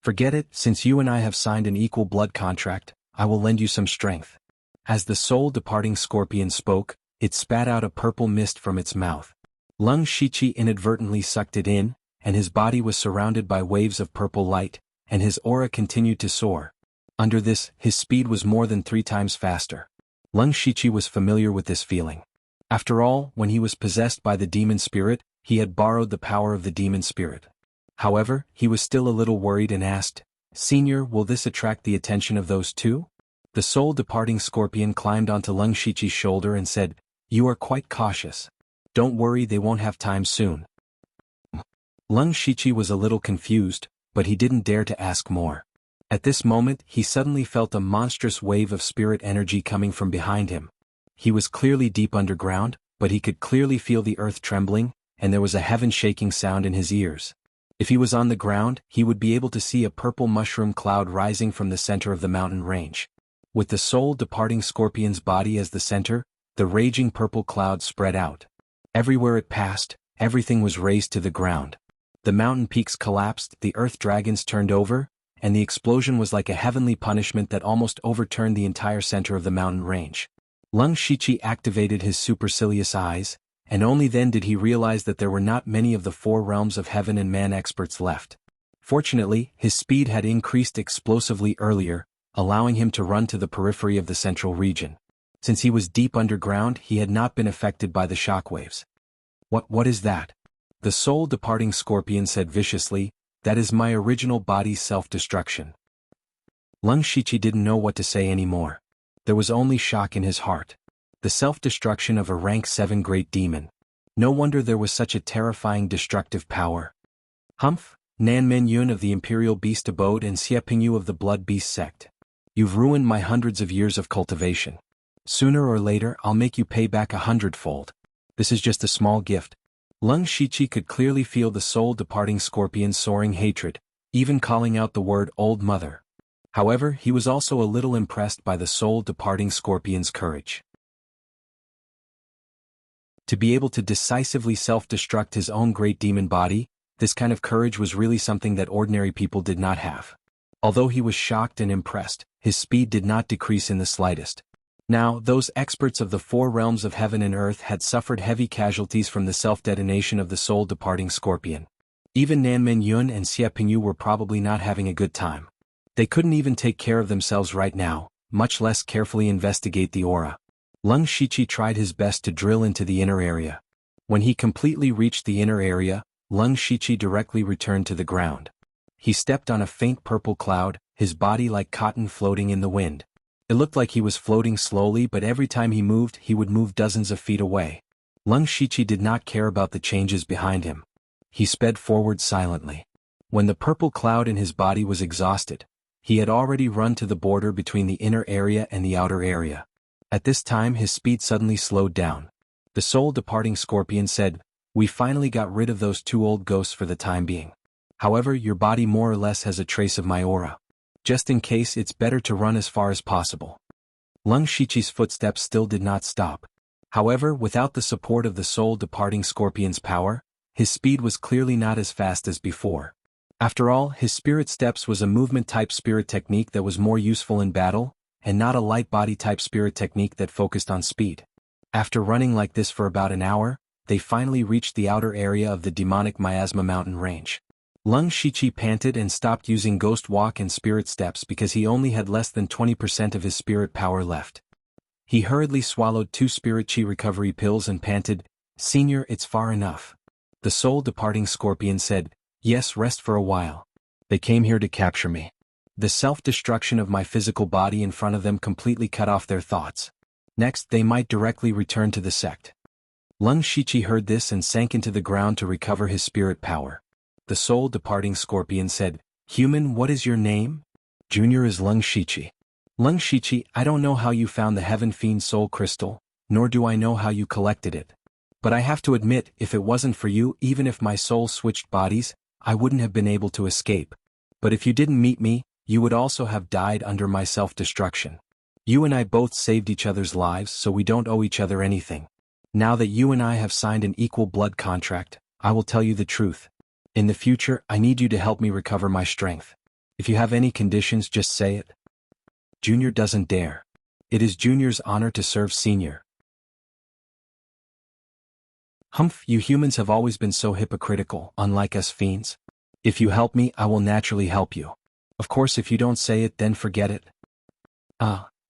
Forget it, since you and I have signed an equal blood contract, I will lend you some strength." As the soul-departing scorpion spoke, it spat out a purple mist from its mouth. Lung Shichi inadvertently sucked it in, and his body was surrounded by waves of purple light, and his aura continued to soar. Under this, his speed was more than 3 times faster. Lung Shichi was familiar with this feeling. After all, when he was possessed by the demon spirit, he had borrowed the power of the demon spirit. However, he was still a little worried and asked, "Senior, will this attract the attention of those two?" The soul-departing scorpion climbed onto Lung Shichi's shoulder and said, "You are quite cautious. Don't worry, they won't have time soon." Lung Shichi was a little confused, but he didn't dare to ask more. At this moment, he suddenly felt a monstrous wave of spirit energy coming from behind him. He was clearly deep underground, but he could clearly feel the earth trembling, and there was a heaven-shaking sound in his ears. If he was on the ground, he would be able to see a purple mushroom cloud rising from the center of the mountain range. With the soul-departing scorpion's body as the center, the raging purple cloud spread out. Everywhere it passed, everything was razed to the ground. The mountain peaks collapsed, the earth dragons turned over, and the explosion was like a heavenly punishment that almost overturned the entire center of the mountain range. Lung Shichi activated his supercilious eyes, and only then did he realize that there were not many of the 4 realms of heaven and man experts left. Fortunately, his speed had increased explosively earlier, allowing him to run to the periphery of the central region. Since he was deep underground, he had not been affected by the shockwaves. What is that?" The soul-departing scorpion said viciously, "That is my original body's self-destruction." Lung Shichi didn't know what to say anymore. There was only shock in his heart. The self-destruction of a rank 7 great demon. No wonder there was such a terrifying destructive power. Nan Yun of the Imperial Beast Abode and Xie Pingyu of the Blood Beast Sect. You've ruined my hundreds of years of cultivation. Sooner or later I'll make you pay back 100-fold. This is just a small gift. Lung Shiqi could clearly feel the soul-departing scorpion's soaring hatred, even calling out the word Old Mother. However, he was also a little impressed by the soul-departing scorpion's courage. To be able to decisively self-destruct his own great demon body, this kind of courage was really something that ordinary people did not have. Although he was shocked and impressed, his speed did not decrease in the slightest. Now, those experts of the 4 realms of heaven and earth had suffered heavy casualties from the self-detonation of the soul-departing scorpion. Even Nan Yun and Xie Pingyu were probably not having a good time. They couldn't even take care of themselves right now, much less carefully investigate the aura. Lung Shiqi tried his best to drill into the inner area. When he completely reached the inner area, Lung Shiqi directly returned to the ground. He stepped on a faint purple cloud, his body like cotton floating in the wind. It looked like he was floating slowly, but every time he moved, he would move dozens of feet away. Lung Shiqi did not care about the changes behind him. He sped forward silently. When the purple cloud in his body was exhausted, he had already run to the border between the inner area and the outer area. At this time his speed suddenly slowed down. The soul-departing scorpion said, "We finally got rid of those 2 old ghosts for the time being. However, your body more or less has a trace of my aura. Just in case, it's better to run as far as possible." Lung Shiqi's footsteps still did not stop. However, without the support of the soul-departing scorpion's power, his speed was clearly not as fast as before. After all, his spirit steps was a movement-type spirit technique that was more useful in battle, and not a light body-type spirit technique that focused on speed. After running like this for about an hour, they finally reached the outer area of the demonic Miasma mountain range. Lung Shiqi panted and stopped using ghost walk and spirit steps because he only had less than 20% of his spirit power left. He hurriedly swallowed 2 spirit chi recovery pills and panted, "Senior, it's far enough." The soul-departing scorpion said, "Yes, rest for a while. They came here to capture me." The self-destruction of my physical body in front of them completely cut off their thoughts. Next, they might directly return to the sect. Lung Shiqi heard this and sank into the ground to recover his spirit power. The soul-departing scorpion said, "Human, what is your name?" "Junior is Lung Shiqi." "Lung Shiqi, I don't know how you found the Heaven Fiend Soul Crystal, nor do I know how you collected it. But I have to admit, if it wasn't for you, even if my soul switched bodies, I wouldn't have been able to escape. But if you didn't meet me, you would also have died under my self-destruction. You and I both saved each other's lives, so we don't owe each other anything. Now that you and I have signed an equal blood contract, I will tell you the truth. In the future, I need you to help me recover my strength. If you have any conditions, just say it." Junior doesn't dare. It is Junior's honor to serve Senior. "Humph, you humans have always been so hypocritical, unlike us fiends. If you help me, I will naturally help you. Of course, if you don't say it, then forget it."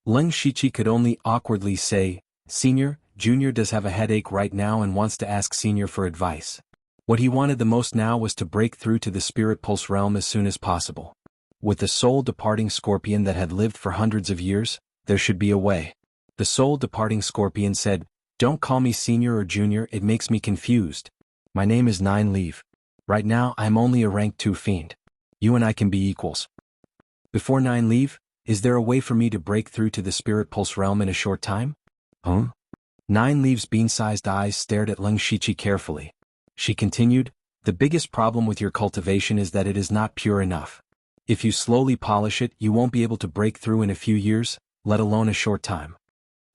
Lung Shiqi could only awkwardly say, "Senior, Junior does have a headache right now and wants to ask Senior for advice." What he wanted the most now was to break through to the Spirit Pulse realm as soon as possible. With the soul-departing scorpion that had lived for hundreds of years, there should be a way. The soul-departing scorpion said, "Don't call me Senior or Junior, it makes me confused. My name is Nine Leave. Right now I'm only a rank 2 fiend. You and I can be equals." "Before Nine Leave, is there a way for me to break through to the Spirit Pulse realm in a short time?" "Huh?" Nine Leave's bean-sized eyes stared at Lung Shiqi carefully. She continued, "The biggest problem with your cultivation is that it is not pure enough. If you slowly polish it, you won't be able to break through in a few years, let alone a short time."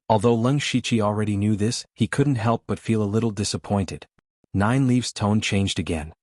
Although Lung Shiqi already knew this, he couldn't help but feel a little disappointed. Nine Leaves' tone changed again.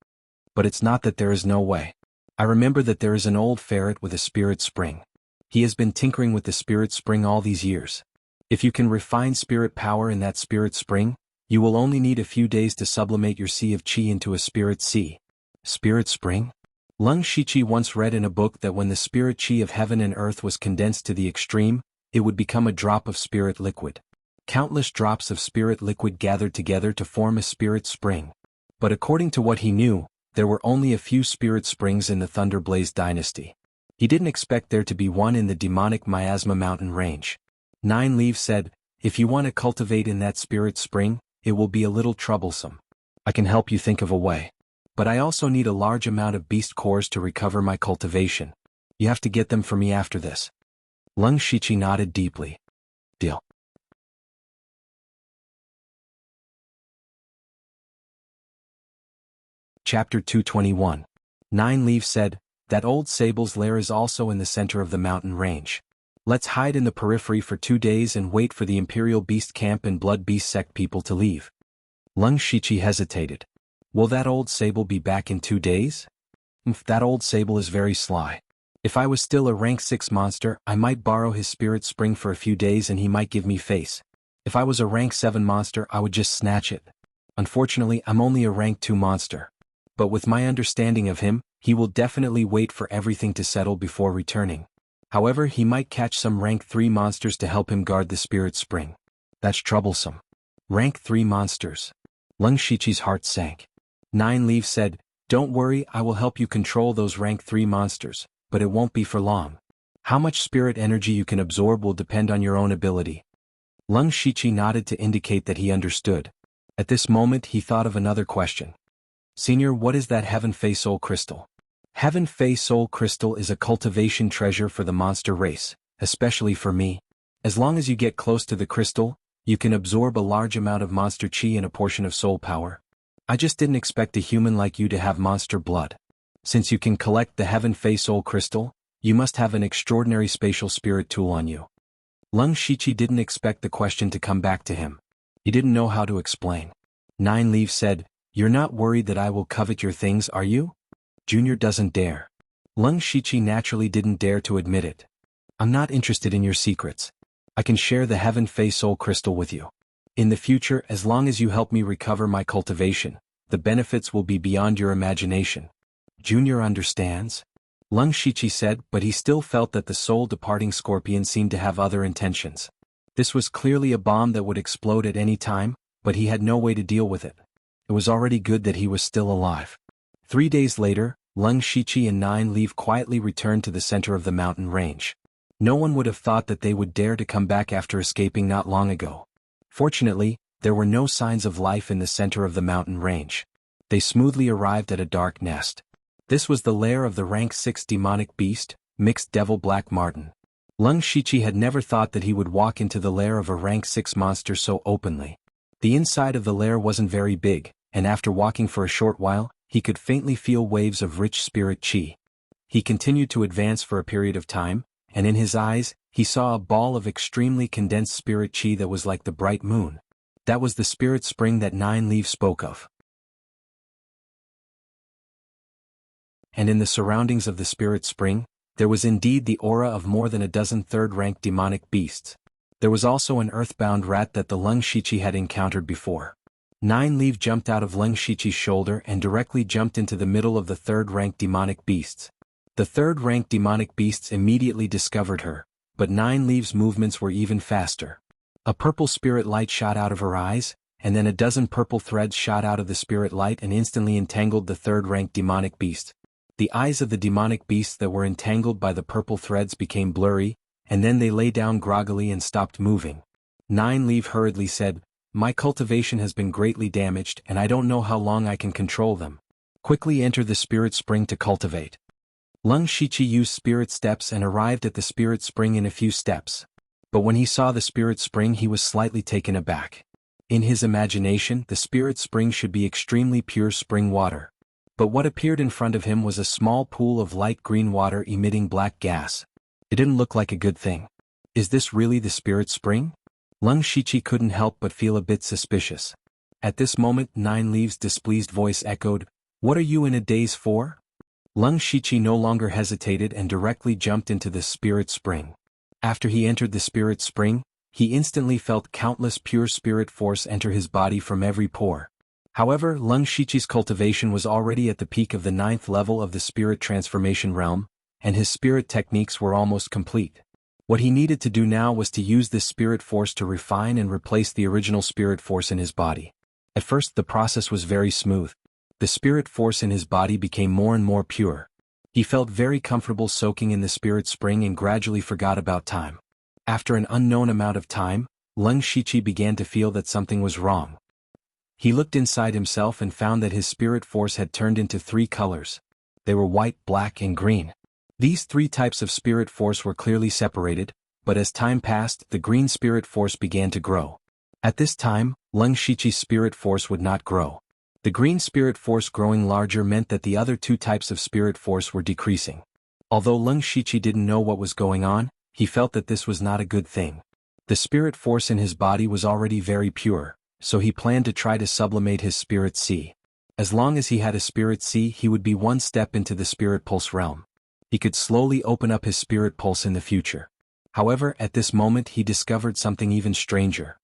"But it's not that there is no way. I remember that there is an old ferret with a spirit spring. He has been tinkering with the spirit spring all these years. If you can refine spirit power in that spirit spring, you will only need a few days to sublimate your sea of chi into a spirit sea." Spirit spring? Lung Shiqi once read in a book that when the spirit chi of heaven and earth was condensed to the extreme, it would become a drop of spirit liquid. Countless drops of spirit liquid gathered together to form a spirit spring. But according to what he knew, there were only a few spirit springs in the Thunderblaze dynasty. He didn't expect there to be one in the demonic Miasma mountain range. Nine Leaves said, "If you want to cultivate in that spirit spring, it will be a little troublesome. I can help you think of a way." But I also need a large amount of beast cores to recover my cultivation. You have to get them for me after this. Lung Shiqi nodded deeply. Deal. Chapter 221. Nine Leaves said, that old sable's lair is also in the center of the mountain range. Let's hide in the periphery for 2 days and wait for the Imperial Beast Camp and Blood Beast Sect people to leave. Lung Shiqi hesitated. Will that old sable be back in 2 days? That old sable is very sly. If I was still a rank 6 monster, I might borrow his spirit spring for a few days and he might give me face. If I was a rank 7 monster, I would just snatch it. Unfortunately, I'm only a rank 2 monster. But with my understanding of him, he will definitely wait for everything to settle before returning. However, he might catch some rank 3 monsters to help him guard the spirit spring. That's troublesome. Rank 3 monsters. Lung Shiqi's heart sank. Nine Leaves said, don't worry, I will help you control those rank 3 monsters, but it won't be for long. How much spirit energy you can absorb will depend on your own ability. Lung Shiqi nodded to indicate that he understood. At this moment he thought of another question. Senior, what is that Heaven Fey Soul Crystal? Heaven Fey Soul Crystal is a cultivation treasure for the monster race, especially for me. As long as you get close to the crystal, you can absorb a large amount of monster chi and a portion of soul power. I just didn't expect a human like you to have monster blood. Since you can collect the Heaven Fey Soul Crystal, you must have an extraordinary spatial spirit tool on you. Lung Shiqi didn't expect the question to come back to him. He didn't know how to explain. Nine Leaves said, you're not worried that I will covet your things, are you? Junior doesn't dare. Lung Shiqi naturally didn't dare to admit it. I'm not interested in your secrets. I can share the Heaven Fey Soul Crystal with you. In the future, as long as you help me recover my cultivation, the benefits will be beyond your imagination. Junior understands? Lung Shiqi said, but he still felt that the soul-departing scorpion seemed to have other intentions. This was clearly a bomb that would explode at any time, but he had no way to deal with it. It was already good that he was still alive. 3 days later, Lung Shiqi and Nine Leaf quietly returned to the center of the mountain range. No one would have thought that they would dare to come back after escaping not long ago. Fortunately, there were no signs of life in the center of the mountain range. They smoothly arrived at a dark nest. This was the lair of the rank 6 demonic beast, Mixed Devil Black Marten. Lung Shiqi had never thought that he would walk into the lair of a rank 6 monster so openly. The inside of the lair wasn't very big, and after walking for a short while, he could faintly feel waves of rich spirit chi. He continued to advance for a period of time, and in his eyes, he saw a ball of extremely condensed spirit chi that was like the bright moon. That was the spirit spring that Nine Leaves spoke of. And in the surroundings of the spirit spring, there was indeed the aura of more than a dozen third-rank demonic beasts. There was also an earthbound rat that the Lung Shiqi had encountered before. Nine Leaf jumped out of Lung Shiqi's shoulder and directly jumped into the middle of the third-rank demonic beasts. The third-rank demonic beasts immediately discovered her, but Nine Leaf's movements were even faster. A purple spirit light shot out of her eyes, and then a dozen purple threads shot out of the spirit light and instantly entangled the third-rank demonic beast. The eyes of the demonic beasts that were entangled by the purple threads became blurry, and then they lay down groggily and stopped moving. Nine Leaf hurriedly said, my cultivation has been greatly damaged and I don't know how long I can control them. Quickly enter the spirit spring to cultivate. Lung Shiqi used spirit steps and arrived at the spirit spring in a few steps. But when he saw the spirit spring he was slightly taken aback. In his imagination, the spirit spring should be extremely pure spring water. But what appeared in front of him was a small pool of light green water emitting black gas. It didn't look like a good thing. Is this really the spirit spring? Lung Shiqi couldn't help but feel a bit suspicious. At this moment Nine Leaves' displeased voice echoed, what are you in a daze for? Lung Shiqi no longer hesitated and directly jumped into the spirit spring. After he entered the spirit spring, he instantly felt countless pure spirit force enter his body from every pore. However, Lung Shiqi's cultivation was already at the peak of the 9th level of the spirit transformation realm, and his spirit techniques were almost complete. What he needed to do now was to use this spirit force to refine and replace the original spirit force in his body. At first the process was very smooth. The spirit force in his body became more and more pure. He felt very comfortable soaking in the spirit spring and gradually forgot about time. After an unknown amount of time, Lung Shiqi began to feel that something was wrong. He looked inside himself and found that his spirit force had turned into 3 colors. They were white, black, and green. These 3 types of spirit force were clearly separated, but as time passed, the green spirit force began to grow. At this time, Leng Shiqi's spirit force would not grow. The green spirit force growing larger meant that the other 2 types of spirit force were decreasing. Although Leng Shiqi didn't know what was going on, he felt that this was not a good thing. The spirit force in his body was already very pure, so he planned to try to sublimate his spirit C. As long as he had a spirit C, he would be one step into the spirit pulse realm. He could slowly open up his spirit pulse in the future. However, at this moment he discovered something even stranger.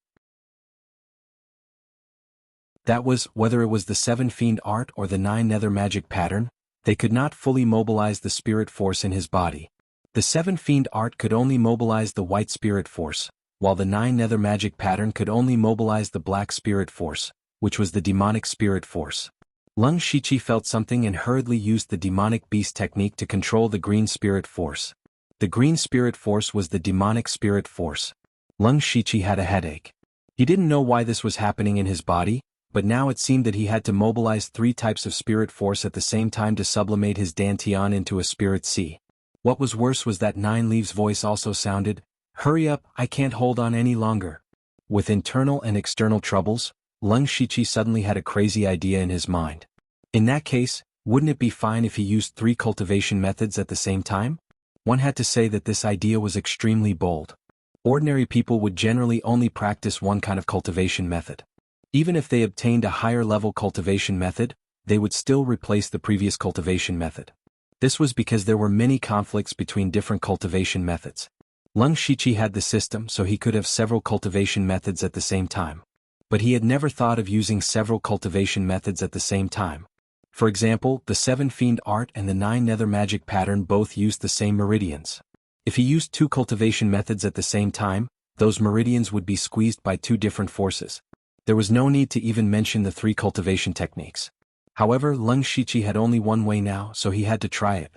That was, whether it was the 7 fiend art or the 9 nether magic pattern, they could not fully mobilize the spirit force in his body. The 7 fiend art could only mobilize the white spirit force, while the 9 nether magic pattern could only mobilize the black spirit force, which was the demonic spirit force. Leng Shiqi felt something and hurriedly used the demonic beast technique to control the green spirit force. The green spirit force was the demonic spirit force. Leng Shiqi had a headache. He didn't know why this was happening in his body, but now it seemed that he had to mobilize 3 types of spirit force at the same time to sublimate his Dantian into a spirit C. What was worse was that Nine Leaves' voice also sounded, "Hurry up, I can't hold on any longer." With internal and external troubles, Leng Shiqi suddenly had a crazy idea in his mind. In that case, wouldn't it be fine if he used 3 cultivation methods at the same time? One had to say that this idea was extremely bold. Ordinary people would generally only practice one kind of cultivation method. Even if they obtained a higher level cultivation method, they would still replace the previous cultivation method. This was because there were many conflicts between different cultivation methods. Leng Shiqi had the system so he could have several cultivation methods at the same time. But he had never thought of using several cultivation methods at the same time. For example, the 7 fiend art and the 9 nether magic pattern both used the same meridians. If he used 2 cultivation methods at the same time, those meridians would be squeezed by 2 different forces. There was no need to even mention the 3 cultivation techniques. However, Leng Shiqi had only one way now, so he had to try it.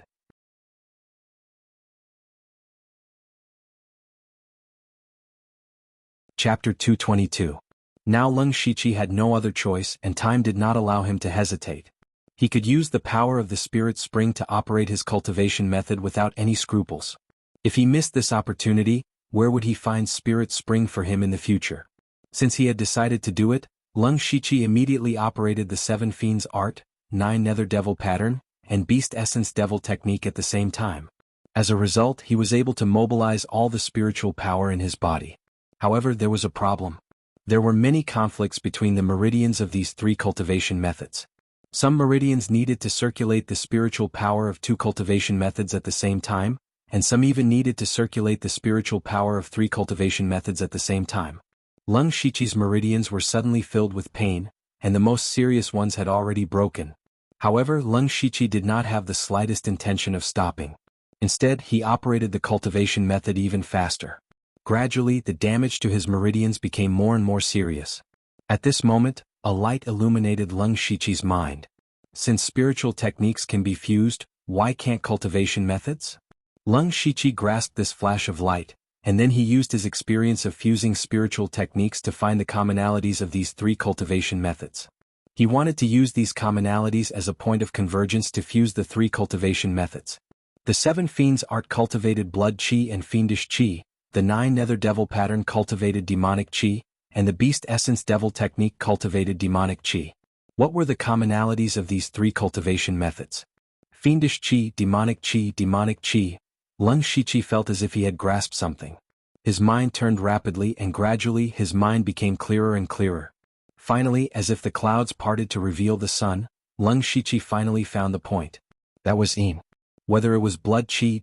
Chapter 222. Now Leng Shiqi had no other choice and time did not allow him to hesitate. He could use the power of the spirit spring to operate his cultivation method without any scruples. If he missed this opportunity, where would he find spirit spring for him in the future? Since he had decided to do it, Leng Shiqi immediately operated the 7 fiends art, 9 nether devil pattern, and beast essence devil technique at the same time. As a result, he was able to mobilize all the spiritual power in his body. However, there was a problem. There were many conflicts between the meridians of these 3 cultivation methods. Some meridians needed to circulate the spiritual power of 2 cultivation methods at the same time, and some even needed to circulate the spiritual power of 3 cultivation methods at the same time. Leng Shiqi's meridians were suddenly filled with pain, and the most serious ones had already broken. However, Leng Shiqi did not have the slightest intention of stopping. Instead, he operated the cultivation method even faster. Gradually, the damage to his meridians became more and more serious. At this moment, a light illuminated Leng Shiqi's mind. Since spiritual techniques can be fused, why can't cultivation methods? Leng Shiqi grasped this flash of light, and then he used his experience of fusing spiritual techniques to find the commonalities of these 3 cultivation methods. He wanted to use these commonalities as a point of convergence to fuse the 3 cultivation methods. The 7 fiends art cultivated blood chi and fiendish chi, the 9 nether devil pattern cultivated demonic chi, and the beast essence devil technique cultivated demonic chi. What were the commonalities of these 3 cultivation methods? Fiendish chi, demonic chi, demonic chi. Leng Shiqi felt as if he had grasped something. His mind turned rapidly and gradually his mind became clearer and clearer. Finally, as if the clouds parted to reveal the sun, Leng Shiqi finally found the point. That was Yin. Whether it was blood chi,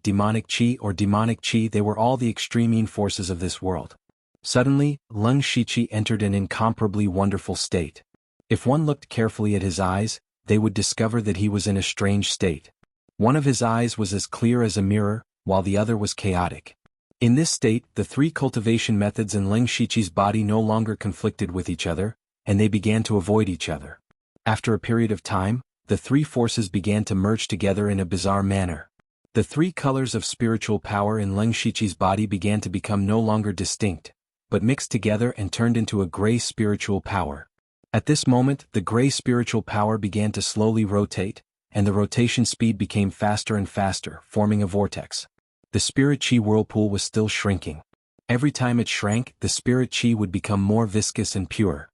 or demonic chi, they were all the extreme Yin forces of this world. Suddenly, Leng Shiqi entered an incomparably wonderful state. If one looked carefully at his eyes, they would discover that he was in a strange state. One of his eyes was as clear as a mirror, while the other was chaotic. In this state, the 3 cultivation methods in Leng Shiqi's body no longer conflicted with each other, and they began to avoid each other. After a period of time, the 3 forces began to merge together in a bizarre manner. The 3 colors of spiritual power in Leng Shiqi's body began to become no longer distinct, but mixed together and turned into a gray spiritual power. At this moment, the gray spiritual power began to slowly rotate, and the rotation speed became faster and faster, forming a vortex. The spirit chi whirlpool was still shrinking. Every time it shrank, the spirit chi would become more viscous and pure.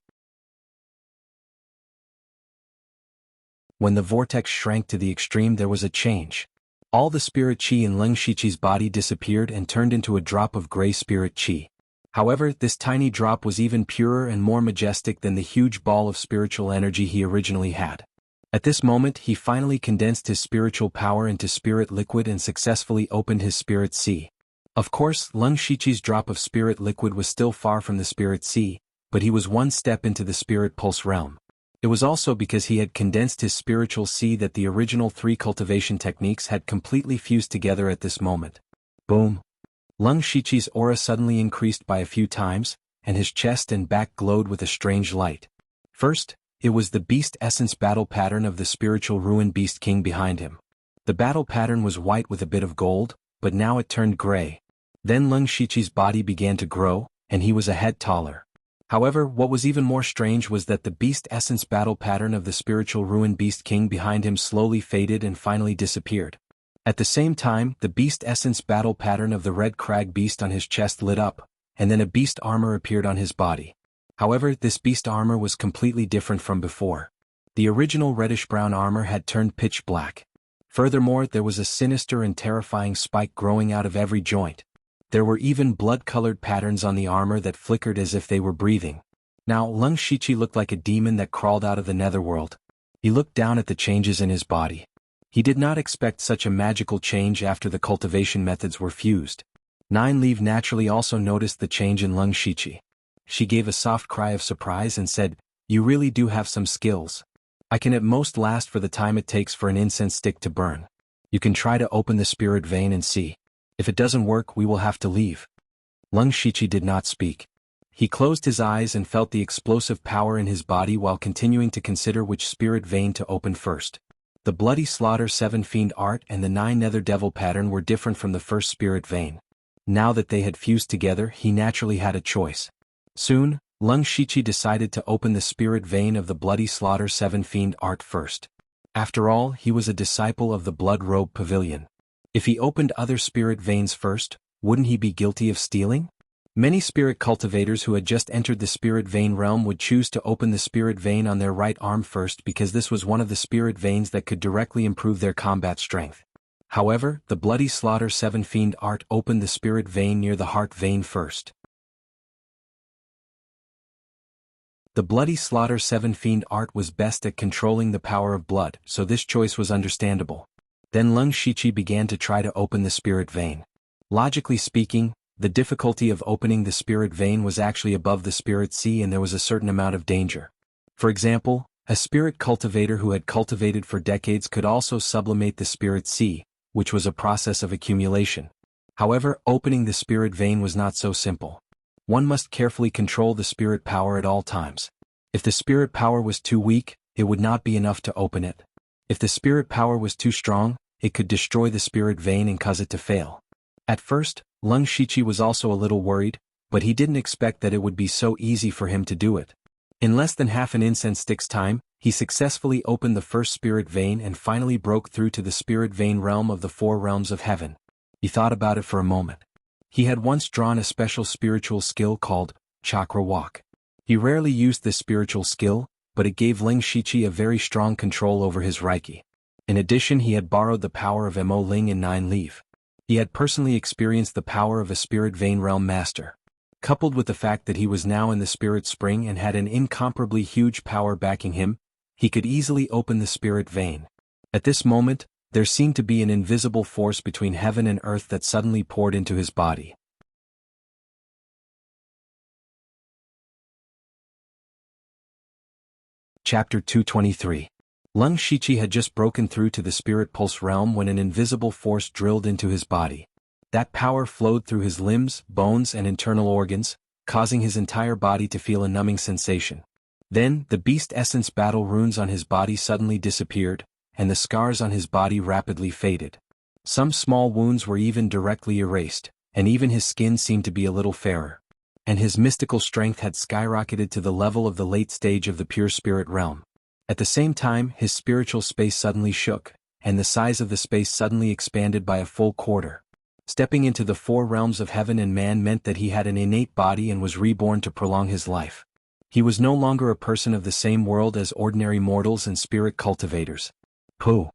When the vortex shrank to the extreme, there was a change. All the spirit chi in Leng Shiqi's body disappeared and turned into a drop of gray spirit chi. However, this tiny drop was even purer and more majestic than the huge ball of spiritual energy he originally had. At this moment, he finally condensed his spiritual power into spirit liquid and successfully opened his spirit sea. Of course, Leng Shiqi's drop of spirit liquid was still far from the spirit sea, but he was one step into the spirit pulse realm. It was also because he had condensed his spiritual sea that the original 3 cultivation techniques had completely fused together at this moment. Boom! Leng Shiqi's aura suddenly increased by a few times, and his chest and back glowed with a strange light. First, it was the beast essence battle pattern of the spiritual ruin beast king behind him. The battle pattern was white with a bit of gold, but now it turned gray. Then Leng Shiqi's body began to grow, and he was a head taller. However, what was even more strange was that the beast essence battle pattern of the spiritual ruin beast king behind him slowly faded and finally disappeared. At the same time, the beast essence battle pattern of the red crag beast on his chest lit up, and then a beast armor appeared on his body. However, this beast armor was completely different from before. The original reddish-brown armor had turned pitch black. Furthermore, there was a sinister and terrifying spike growing out of every joint. There were even blood-colored patterns on the armor that flickered as if they were breathing. Now, Leng Shiqi looked like a demon that crawled out of the netherworld. He looked down at the changes in his body. He did not expect such a magical change after the cultivation methods were fused. Nine Leaf naturally also noticed the change in Leng Shiqi. She gave a soft cry of surprise and said, "You really do have some skills. I can at most last for the time it takes for an incense stick to burn. You can try to open the spirit vein and see. If it doesn't work, we will have to leave." Leng Shiqi did not speak. He closed his eyes and felt the explosive power in his body while continuing to consider which spirit vein to open first. The Bloody Slaughter 7 Fiend art and the 9 Nether Devil pattern were different from the first spirit vein. Now that they had fused together, he naturally had a choice. Soon, Leng Shiqi decided to open the spirit vein of the Bloody Slaughter 7 Fiend art first. After all, he was a disciple of the Blood Robe Pavilion. If he opened other spirit veins first, wouldn't he be guilty of stealing? Many spirit cultivators who had just entered the spirit vein realm would choose to open the spirit vein on their right arm first because this was one of the spirit veins that could directly improve their combat strength. However, the Bloody Slaughter 7 Fiend art opened the spirit vein near the heart vein first. The Bloody Slaughter 7 Fiend art was best at controlling the power of blood, so this choice was understandable. Then Leng Shiqi began to try to open the spirit vein. Logically speaking, the difficulty of opening the spirit vein was actually above the spirit sea and there was a certain amount of danger. For example, a spirit cultivator who had cultivated for decades could also sublimate the spirit sea, which was a process of accumulation. However, opening the spirit vein was not so simple. One must carefully control the spirit power at all times. If the spirit power was too weak, it would not be enough to open it. If the spirit power was too strong, it could destroy the spirit vein and cause it to fail. At first, Leng Shiqi was also a little worried, but he didn't expect that it would be so easy for him to do it. In less than half an incense stick's time, he successfully opened the first spirit vein and finally broke through to the spirit vein realm of the 4 realms of heaven. He thought about it for a moment. He had once drawn a special spiritual skill called Chakra Walk. He rarely used this spiritual skill, but it gave Leng Shiqi a very strong control over his Reiki. In addition, he had borrowed the power of Mo Ling and 9 Leaf. He had personally experienced the power of a spirit vein realm master. Coupled with the fact that he was now in the spirit spring and had an incomparably huge power backing him, he could easily open the spirit vein. At this moment, there seemed to be an invisible force between heaven and earth that suddenly poured into his body. Chapter 223. Leng Shiqi had just broken through to the spirit pulse realm when an invisible force drilled into his body. That power flowed through his limbs, bones and internal organs, causing his entire body to feel a numbing sensation. Then, the beast essence battle runes on his body suddenly disappeared, and the scars on his body rapidly faded. Some small wounds were even directly erased, and even his skin seemed to be a little fairer. and his mystical strength had skyrocketed to the level of the late stage of the pure spirit realm. At the same time, his spiritual space suddenly shook, and the size of the space suddenly expanded by a full quarter. Stepping into the four realms of heaven and man meant that he had an innate body and was reborn to prolong his life. He was no longer a person of the same world as ordinary mortals and spirit cultivators. Pooh!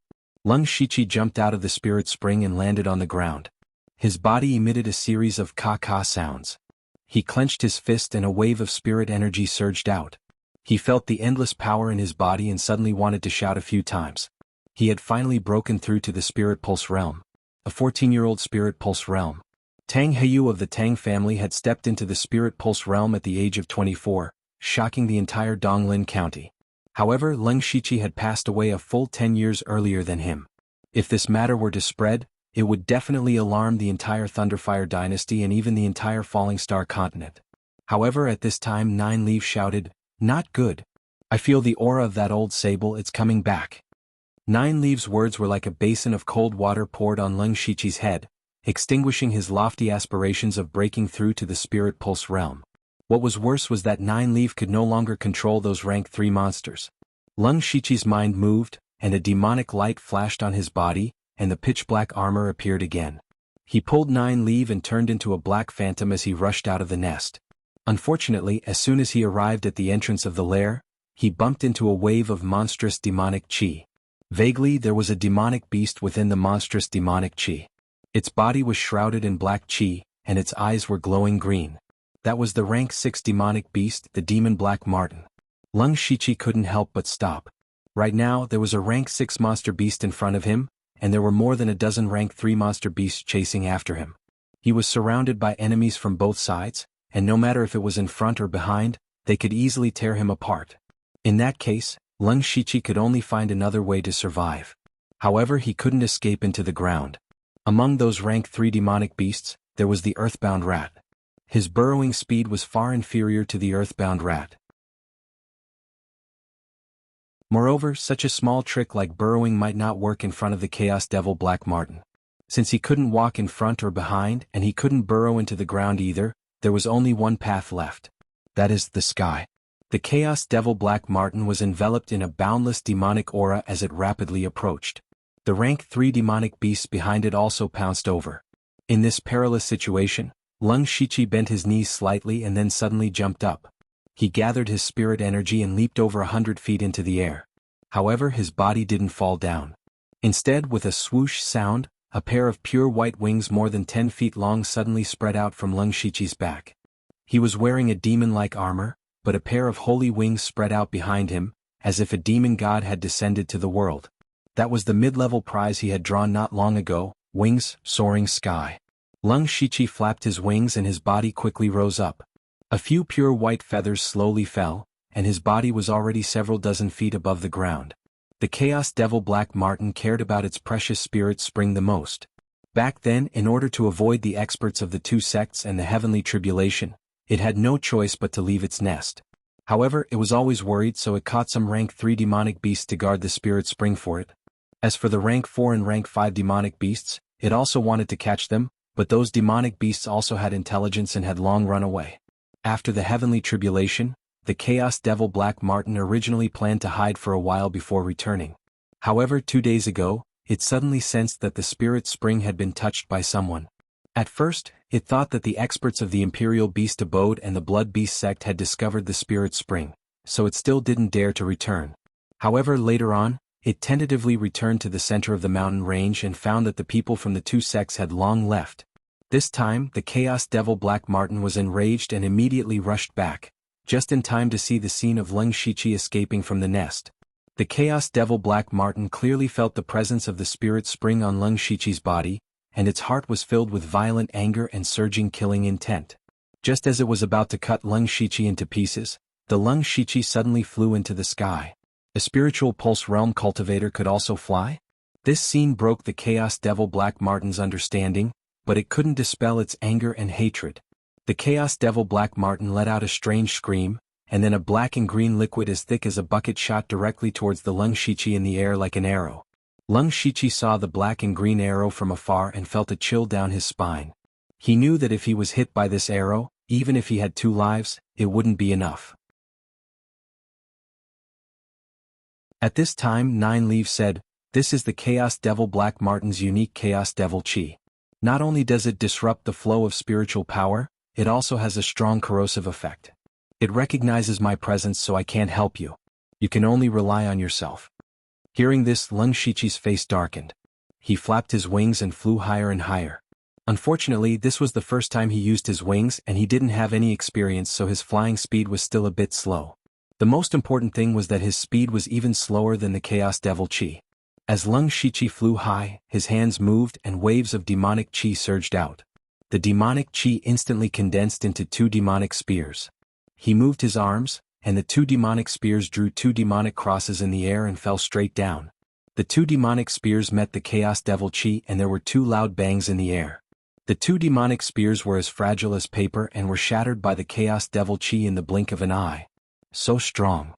Lung Shichi jumped out of the spirit spring and landed on the ground. His body emitted a series of ka-ka sounds. He clenched his fist and a wave of spirit energy surged out. He felt the endless power in his body and suddenly wanted to shout a few times. He had finally broken through to the spirit pulse realm. A 14-year-old spirit pulse realm. Tang Heyu of the Tang family had stepped into the spirit pulse realm at the age of 24, shocking the entire Donglin County. However, Lung Shichi had passed away a full 10 years earlier than him. If this matter were to spread, it would definitely alarm the entire Thunderfire dynasty and even the entire Falling Star continent. However, at this time Nine Leaves shouted, "Not good. I feel the aura of that old sable, it's coming back." Nine Leaves' words were like a basin of cold water poured on Lung Shichi's head, extinguishing his lofty aspirations of breaking through to the spirit pulse realm. What was worse was that Nine Leaf could no longer control those rank 3 monsters. Lung Shichi's mind moved, and a demonic light flashed on his body, and the pitch-black armor appeared again. He pulled Nine Leaf and turned into a black phantom as he rushed out of the nest. Unfortunately, as soon as he arrived at the entrance of the lair, he bumped into a wave of monstrous demonic chi. Vaguely, there was a demonic beast within the monstrous demonic chi. Its body was shrouded in black chi, and its eyes were glowing green. That was the rank 6 demonic beast, the demon Black Marten. Lung Shichi couldn't help but stop. Right now, there was a rank 6 monster beast in front of him, and there were more than a dozen rank 3 monster beasts chasing after him. He was surrounded by enemies from both sides, and no matter if it was in front or behind, they could easily tear him apart. In that case, Lung Shichi could only find another way to survive. However, he couldn't escape into the ground. Among those rank 3 demonic beasts, there was the earthbound rat. His burrowing speed was far inferior to the earthbound rat. Moreover, such a small trick like burrowing might not work in front of the Chaos Devil Black Marten. Since he couldn't walk in front or behind and he couldn't burrow into the ground either, there was only one path left. That is, the sky. The Chaos Devil Black Marten was enveloped in a boundless demonic aura as it rapidly approached. The rank 3 demonic beasts behind it also pounced over. In this perilous situation, Lung Shichi bent his knees slightly and then suddenly jumped up. He gathered his spirit energy and leaped over 100 feet into the air. However, his body didn't fall down. Instead, with a swoosh sound, a pair of pure white wings more than 10 feet long suddenly spread out from Lung Shichi's back. He was wearing a demon-like armor, but a pair of holy wings spread out behind him, as if a demon god had descended to the world. That was the mid-level prize he had drawn not long ago, wings, soaring sky. Lung Shichi flapped his wings and his body quickly rose up. A few pure white feathers slowly fell, and his body was already several dozen feet above the ground. The Chaos Devil Black Marten cared about its precious spirit spring the most. Back then, in order to avoid the experts of the 2 sects and the heavenly tribulation, it had no choice but to leave its nest. However, it was always worried, so it caught some rank 3 demonic beasts to guard the spirit spring for it. As for the rank 4 and rank 5 demonic beasts, it also wanted to catch them, but those demonic beasts also had intelligence and had long run away. After the heavenly tribulation, the Chaos Devil Black Marten originally planned to hide for a while before returning. However, 2 days ago, it suddenly sensed that the spirit spring had been touched by someone. At first, it thought that the experts of the Imperial Beast Abode and the Blood Beast sect had discovered the spirit spring, so it still didn't dare to return. However, later on, it tentatively returned to the center of the mountain range and found that the people from the 2 sects had long left. This time, the Chaos Devil Black Marten was enraged and immediately rushed back, just in time to see the scene of Lung Shichi escaping from the nest. The Chaos Devil Black Marten clearly felt the presence of the spirit spring on Lung Shichi's body, and its heart was filled with violent anger and surging killing intent. Just as it was about to cut Lung Shichi into pieces, the Lung Shichi suddenly flew into the sky. A spiritual pulse realm cultivator could also fly? This scene broke the Chaos Devil Black Marten's understanding, but it couldn't dispel its anger and hatred. The Chaos Devil Black Marten let out a strange scream, and then a black and green liquid as thick as a bucket shot directly towards the Lung Shichi in the air like an arrow. Lung Shichi saw the black and green arrow from afar and felt a chill down his spine. He knew that if he was hit by this arrow, Even if he had 2 lives, it wouldn't be enough. At this time 9 Leaves said, "This is the Chaos Devil Black Martin's unique Chaos Devil Chi. Not only does it disrupt the flow of spiritual power, it also has a strong corrosive effect. It recognizes my presence so I can't help you. You can only rely on yourself." Hearing this, Lung Shichi's face darkened. He flapped his wings and flew higher and higher. Unfortunately, this was the first time he used his wings and he didn't have any experience, so his flying speed was still a bit slow. The most important thing was that his speed was even slower than the Chaos Devil Chi. As Lung Shichi flew high, his hands moved and waves of demonic chi surged out. The demonic chi instantly condensed into 2 demonic spears. He moved his arms, and the 2 demonic spears drew 2 demonic crosses in the air and fell straight down. The 2 demonic spears met the Chaos Devil Chi and there were 2 loud bangs in the air. The 2 demonic spears were as fragile as paper and were shattered by the Chaos Devil Chi in the blink of an eye. So strong.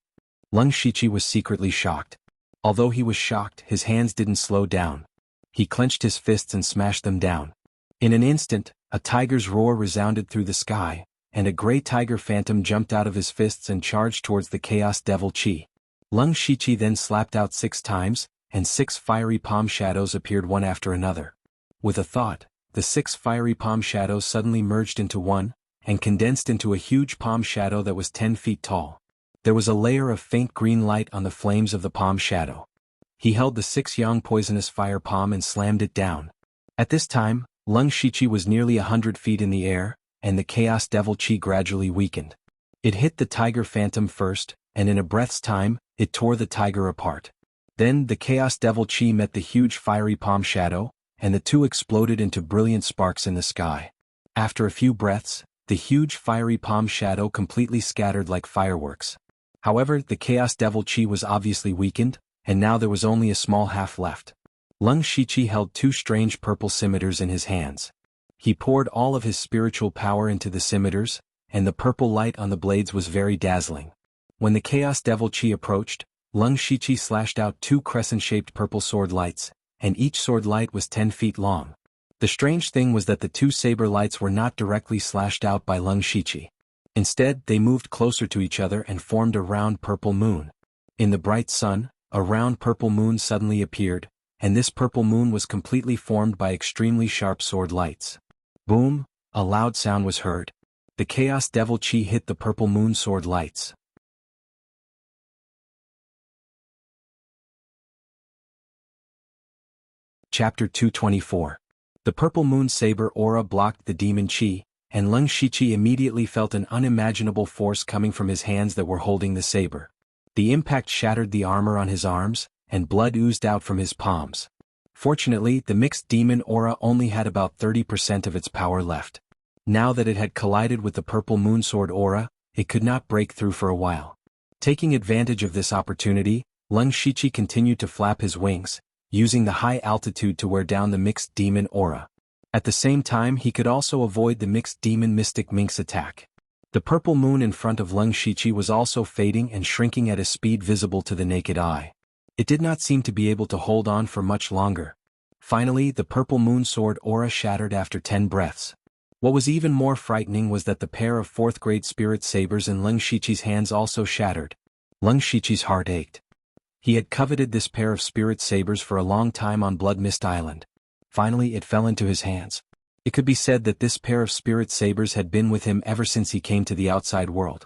Lung Shichi was secretly shocked. Although he was shocked, his hands didn't slow down. He clenched his fists and smashed them down. In an instant, a tiger's roar resounded through the sky, and a gray tiger phantom jumped out of his fists and charged towards the Chaos Devil Chi. Lung Shichi then slapped out 6 times, and 6 fiery palm shadows appeared one after another. With a thought, the 6 fiery palm shadows suddenly merged into one, and condensed into a huge palm shadow that was 10 feet tall. There was a layer of faint green light on the flames of the palm shadow. He held the 6 yang poisonous fire palm and slammed it down. At this time, Lung Shichi was nearly 100 feet in the air, and the Chaos Devil Chi gradually weakened. It hit the tiger phantom first, and in a breath's time, it tore the tiger apart. Then the Chaos Devil Chi met the huge fiery palm shadow, and the 2 exploded into brilliant sparks in the sky. After a few breaths, the huge fiery palm shadow completely scattered like fireworks. However, the Chaos Devil Chi was obviously weakened, and now there was only a small half left. Lung Shichi held 2 strange purple scimitars in his hands. He poured all of his spiritual power into the scimitars, and the purple light on the blades was very dazzling. When the Chaos Devil Chi approached, Lung Shichi slashed out 2 crescent-shaped purple sword lights, and each sword light was 10 feet long. The strange thing was that the 2 saber lights were not directly slashed out by Lung Shichi. Instead, they moved closer to each other and formed a round purple moon. In the bright sun, a round purple moon suddenly appeared, and this purple moon was completely formed by extremely sharp sword lights. Boom! A loud sound was heard. The Chaos Devil Chi hit the purple moon sword lights. Chapter 224. The purple moon saber aura blocked the demon chi, and Lung Shichi immediately felt an unimaginable force coming from his hands that were holding the saber. The impact shattered the armor on his arms, and blood oozed out from his palms. Fortunately, the mixed demon aura only had about 30% of its power left. Now that it had collided with the purple moon sword aura, it could not break through for a while. Taking advantage of this opportunity, Lung Shichi continued to flap his wings, using the high altitude to wear down the mixed demon aura. At the same time, he could also avoid the mixed demon mystic minx attack. The purple moon in front of Lung Shichi was also fading and shrinking at a speed visible to the naked eye. It did not seem to be able to hold on for much longer. Finally, the purple moon sword aura shattered after 10 breaths. What was even more frightening was that the pair of 4th-grade spirit sabers in Lung Shichi's hands also shattered. Lung Shichi's heart ached. He had coveted this pair of spirit sabers for a long time on Blood Mist Island. Finally, it fell into his hands. It could be said that this pair of spirit sabers had been with him ever since he came to the outside world.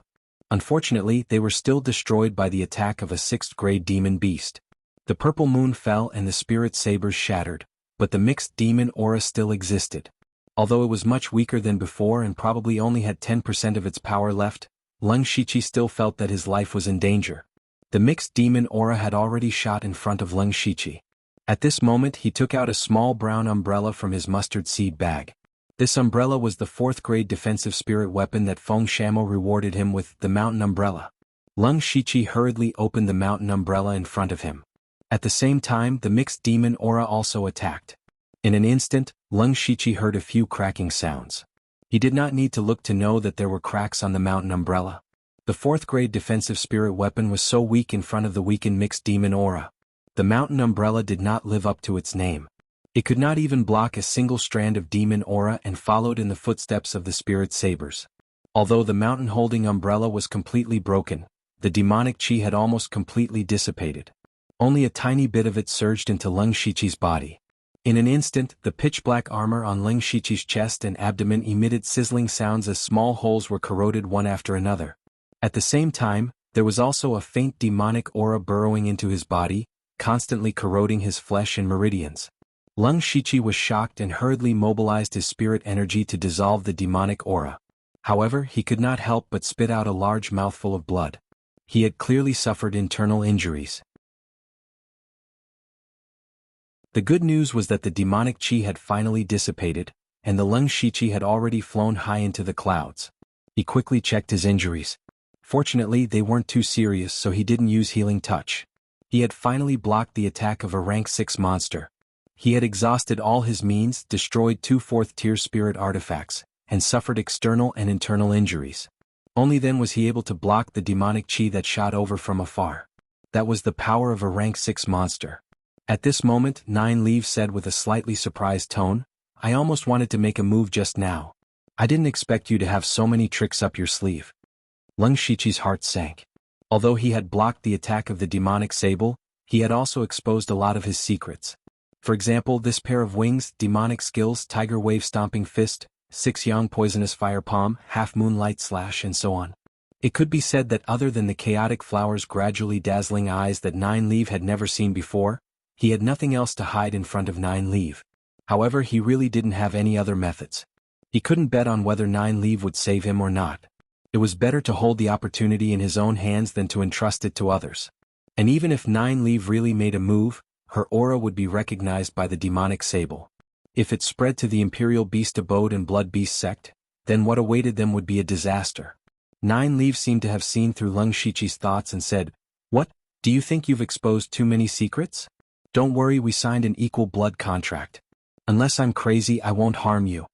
Unfortunately, they were still destroyed by the attack of a 6th-grade demon beast. The purple moon fell and the spirit sabers shattered, but the mixed demon aura still existed. Although it was much weaker than before and probably only had 10% of its power left, Lung Shichi still felt that his life was in danger. The mixed demon aura had already shot in front of Lung Shichi. At this moment he took out a small brown umbrella from his mustard seed bag. This umbrella was the 4th-grade defensive spirit weapon that Feng Shamo rewarded him with, the mountain umbrella. Lung Shichi hurriedly opened the mountain umbrella in front of him. At the same time, the mixed demon aura also attacked. In an instant, Lung Shichi heard a few cracking sounds. He did not need to look to know that there were cracks on the mountain umbrella. The 4th-grade defensive spirit weapon was so weak in front of the weakened mixed demon aura. The mountain umbrella did not live up to its name. It could not even block a single strand of demon aura and followed in the footsteps of the spirit sabers. Although the mountain-holding umbrella was completely broken, the demonic qi had almost completely dissipated. Only a tiny bit of it surged into Leng Shiqi's body. In an instant, the pitch-black armor on Leng Shiqi's chest and abdomen emitted sizzling sounds as small holes were corroded one after another. At the same time, there was also a faint demonic aura burrowing into his body, constantly corroding his flesh and meridians. Leng Shiqi was shocked and hurriedly mobilized his spirit energy to dissolve the demonic aura. However, he could not help but spit out a large mouthful of blood. He had clearly suffered internal injuries. The good news was that the demonic qi had finally dissipated, and the Leng Shiqi had already flown high into the clouds. He quickly checked his injuries. Fortunately, they weren't too serious, so he didn't use healing touch. He had finally blocked the attack of a rank 6 monster. He had exhausted all his means, destroyed 2 4th-tier spirit artifacts, and suffered external and internal injuries. Only then was he able to block the demonic qi that shot over from afar. That was the power of a rank 6 monster. At this moment, Nine Leaves said with a slightly surprised tone, "I almost wanted to make a move just now. I didn't expect you to have so many tricks up your sleeve." Leng Shiqi's heart sank. Although he had blocked the attack of the demonic sable, he had also exposed a lot of his secrets. For example, this pair of wings, demonic skills, tiger wave stomping fist, 6 yang poisonous fire palm, half moonlight slash, and so on. It could be said that other than the chaotic flower's gradually dazzling eyes that Nine Leaf had never seen before, he had nothing else to hide in front of Nine Leaf. However, he really didn't have any other methods. He couldn't bet on whether Nine Leaf would save him or not. It was better to hold the opportunity in his own hands than to entrust it to others. And even if Nine Leaf really made a move, her aura would be recognized by the demonic sable. If it spread to the Imperial Beast Abode and Blood Beast sect, then what awaited them would be a disaster. Nine Leaves seemed to have seen through Leng Shiqi's thoughts and said, "What, do you think you've exposed too many secrets? Don't worry, we signed an equal blood contract. Unless I'm crazy, I won't harm you."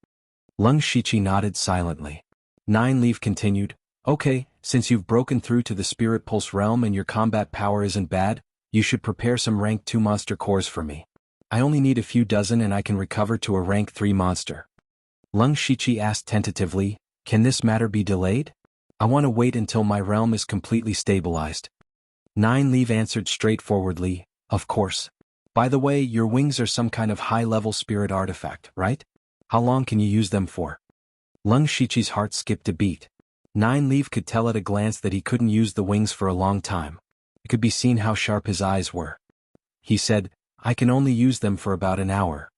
Leng Shiqi nodded silently. Nine Leaf continued, "Okay, since you've broken through to the Spirit Pulse realm and your combat power isn't bad, you should prepare some rank 2 monster cores for me. I only need a few dozen and I can recover to a rank 3 monster." Leng Shiqi asked tentatively, "Can this matter be delayed? I want to wait until my realm is completely stabilized." Nine Leaf answered straightforwardly, "Of course. By the way, your wings are some kind of high-level spirit artifact, right? How long can you use them for?" Leng Shiqi's heart skipped a beat. Nine Leaf could tell at a glance that he couldn't use the wings for a long time. It could be seen how sharp his eyes were. He said, "I can only use them for about an hour."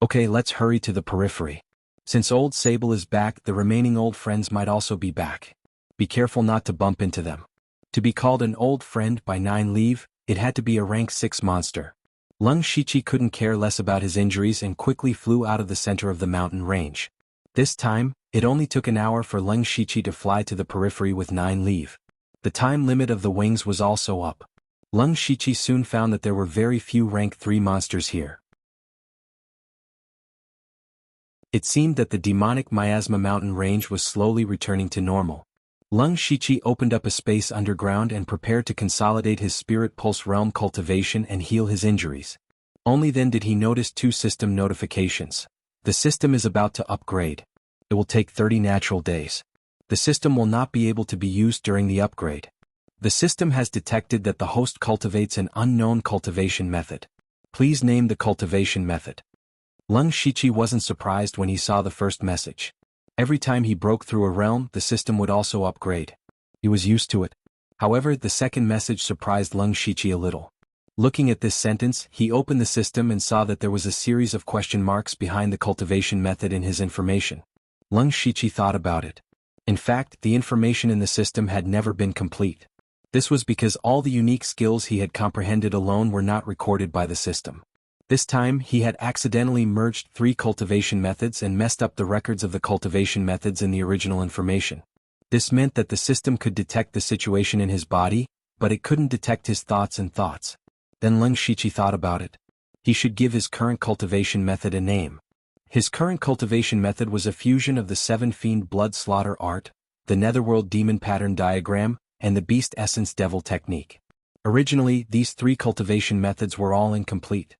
"Okay, let's hurry to the periphery. Since Old Sable is back, the remaining old friends might also be back. Be careful not to bump into them." To be called an old friend by Nine Leaf, it had to be a rank 6 monster. Leng Shiqi couldn't care less about his injuries and quickly flew out of the center of the mountain range. This time, it only took an hour for Leng Shiqi to fly to the periphery with Nine Leaf. The time limit of the wings was also up. Leng Shiqi soon found that there were very few rank 3 monsters here. It seemed that the demonic miasma mountain range was slowly returning to normal. Leng Shiqi opened up a space underground and prepared to consolidate his Spirit Pulse realm cultivation and heal his injuries. Only then did he notice 2 system notifications. The system is about to upgrade. It will take 30 natural days. The system will not be able to be used during the upgrade. The system has detected that the host cultivates an unknown cultivation method. Please name the cultivation method. Leng Shiqi wasn't surprised when he saw the first message. Every time he broke through a realm, the system would also upgrade. He was used to it. However, the second message surprised Leng Shiqi a little. Looking at this sentence, he opened the system and saw that there was a series of question marks behind the cultivation method in his information. Leng Shiqi thought about it. In fact, the information in the system had never been complete. This was because all the unique skills he had comprehended alone were not recorded by the system. This time, he had accidentally merged 3 cultivation methods and messed up the records of the cultivation methods in the original information. This meant that the system could detect the situation in his body, but it couldn't detect his thoughts and thoughts. Then Leng Shiqi thought about it. He should give his current cultivation method a name. His current cultivation method was a fusion of the 7 Fiend Blood Slaughter art, the Netherworld Demon Pattern Diagram, and the Beast Essence Devil Technique. Originally, these 3 cultivation methods were all incomplete.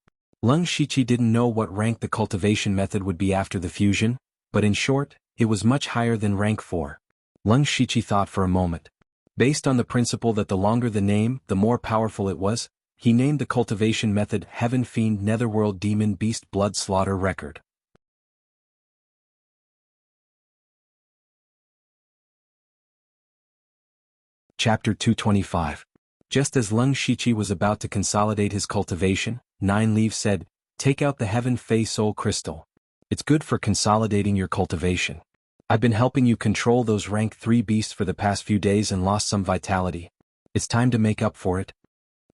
Leng Shiqi didn't know what rank the cultivation method would be after the fusion, but in short, it was much higher than rank 4. Lung Shiqi thought for a moment. Based on the principle that the longer the name, the more powerful it was, he named the cultivation method Heaven Fiend Netherworld Demon Beast Blood Slaughter Record. Chapter 225. Just as Lung Shiqi was about to consolidate his cultivation, Nine Leaves said, "Take out the Heaven Fei Soul Crystal. It's good for consolidating your cultivation. I've been helping you control those rank 3 beasts for the past few days and lost some vitality. It's time to make up for it."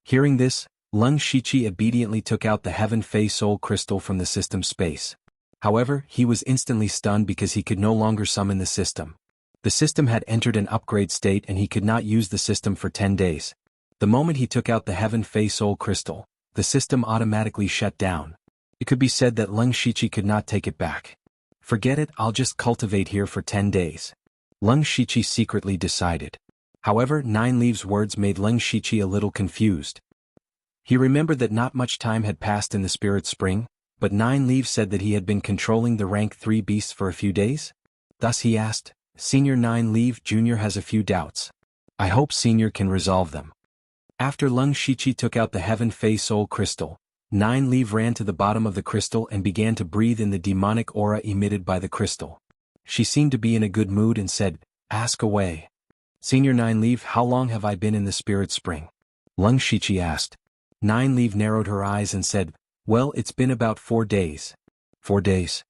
Hearing this, Lung Shiqi obediently took out the Heaven Fei Soul Crystal from the system space. However, he was instantly stunned because he could no longer summon the system. The system had entered an upgrade state and he could not use the system for 10 days. The moment he took out the Heaven Fei Soul Crystal, the system automatically shut down. It could be said that Lung Shiqi could not take it back. "Forget it, I'll just cultivate here for 10 days. Lung Shiqi secretly decided. However, Nine Leaves' words made Lung Shiqi a little confused. He remembered that not much time had passed in the Spirit Spring, but Nine Leaves said that he had been controlling the rank 3 beasts for a few days. Thus he asked, "Senior Nine Leaf Jr. has a few doubts. I hope Senior can resolve them." After Lung Shiqi took out the Heaven Fei Soul Crystal, Nine Leaf ran to the bottom of the crystal and began to breathe in the demonic aura emitted by the crystal. She seemed to be in a good mood and said, "Ask away." "Senior Nine Leaf, how long have I been in the Spirit Spring?" Lung Shiqi asked. Nine Leaf narrowed her eyes and said, "Well, it's been about 4 days. 4 days?"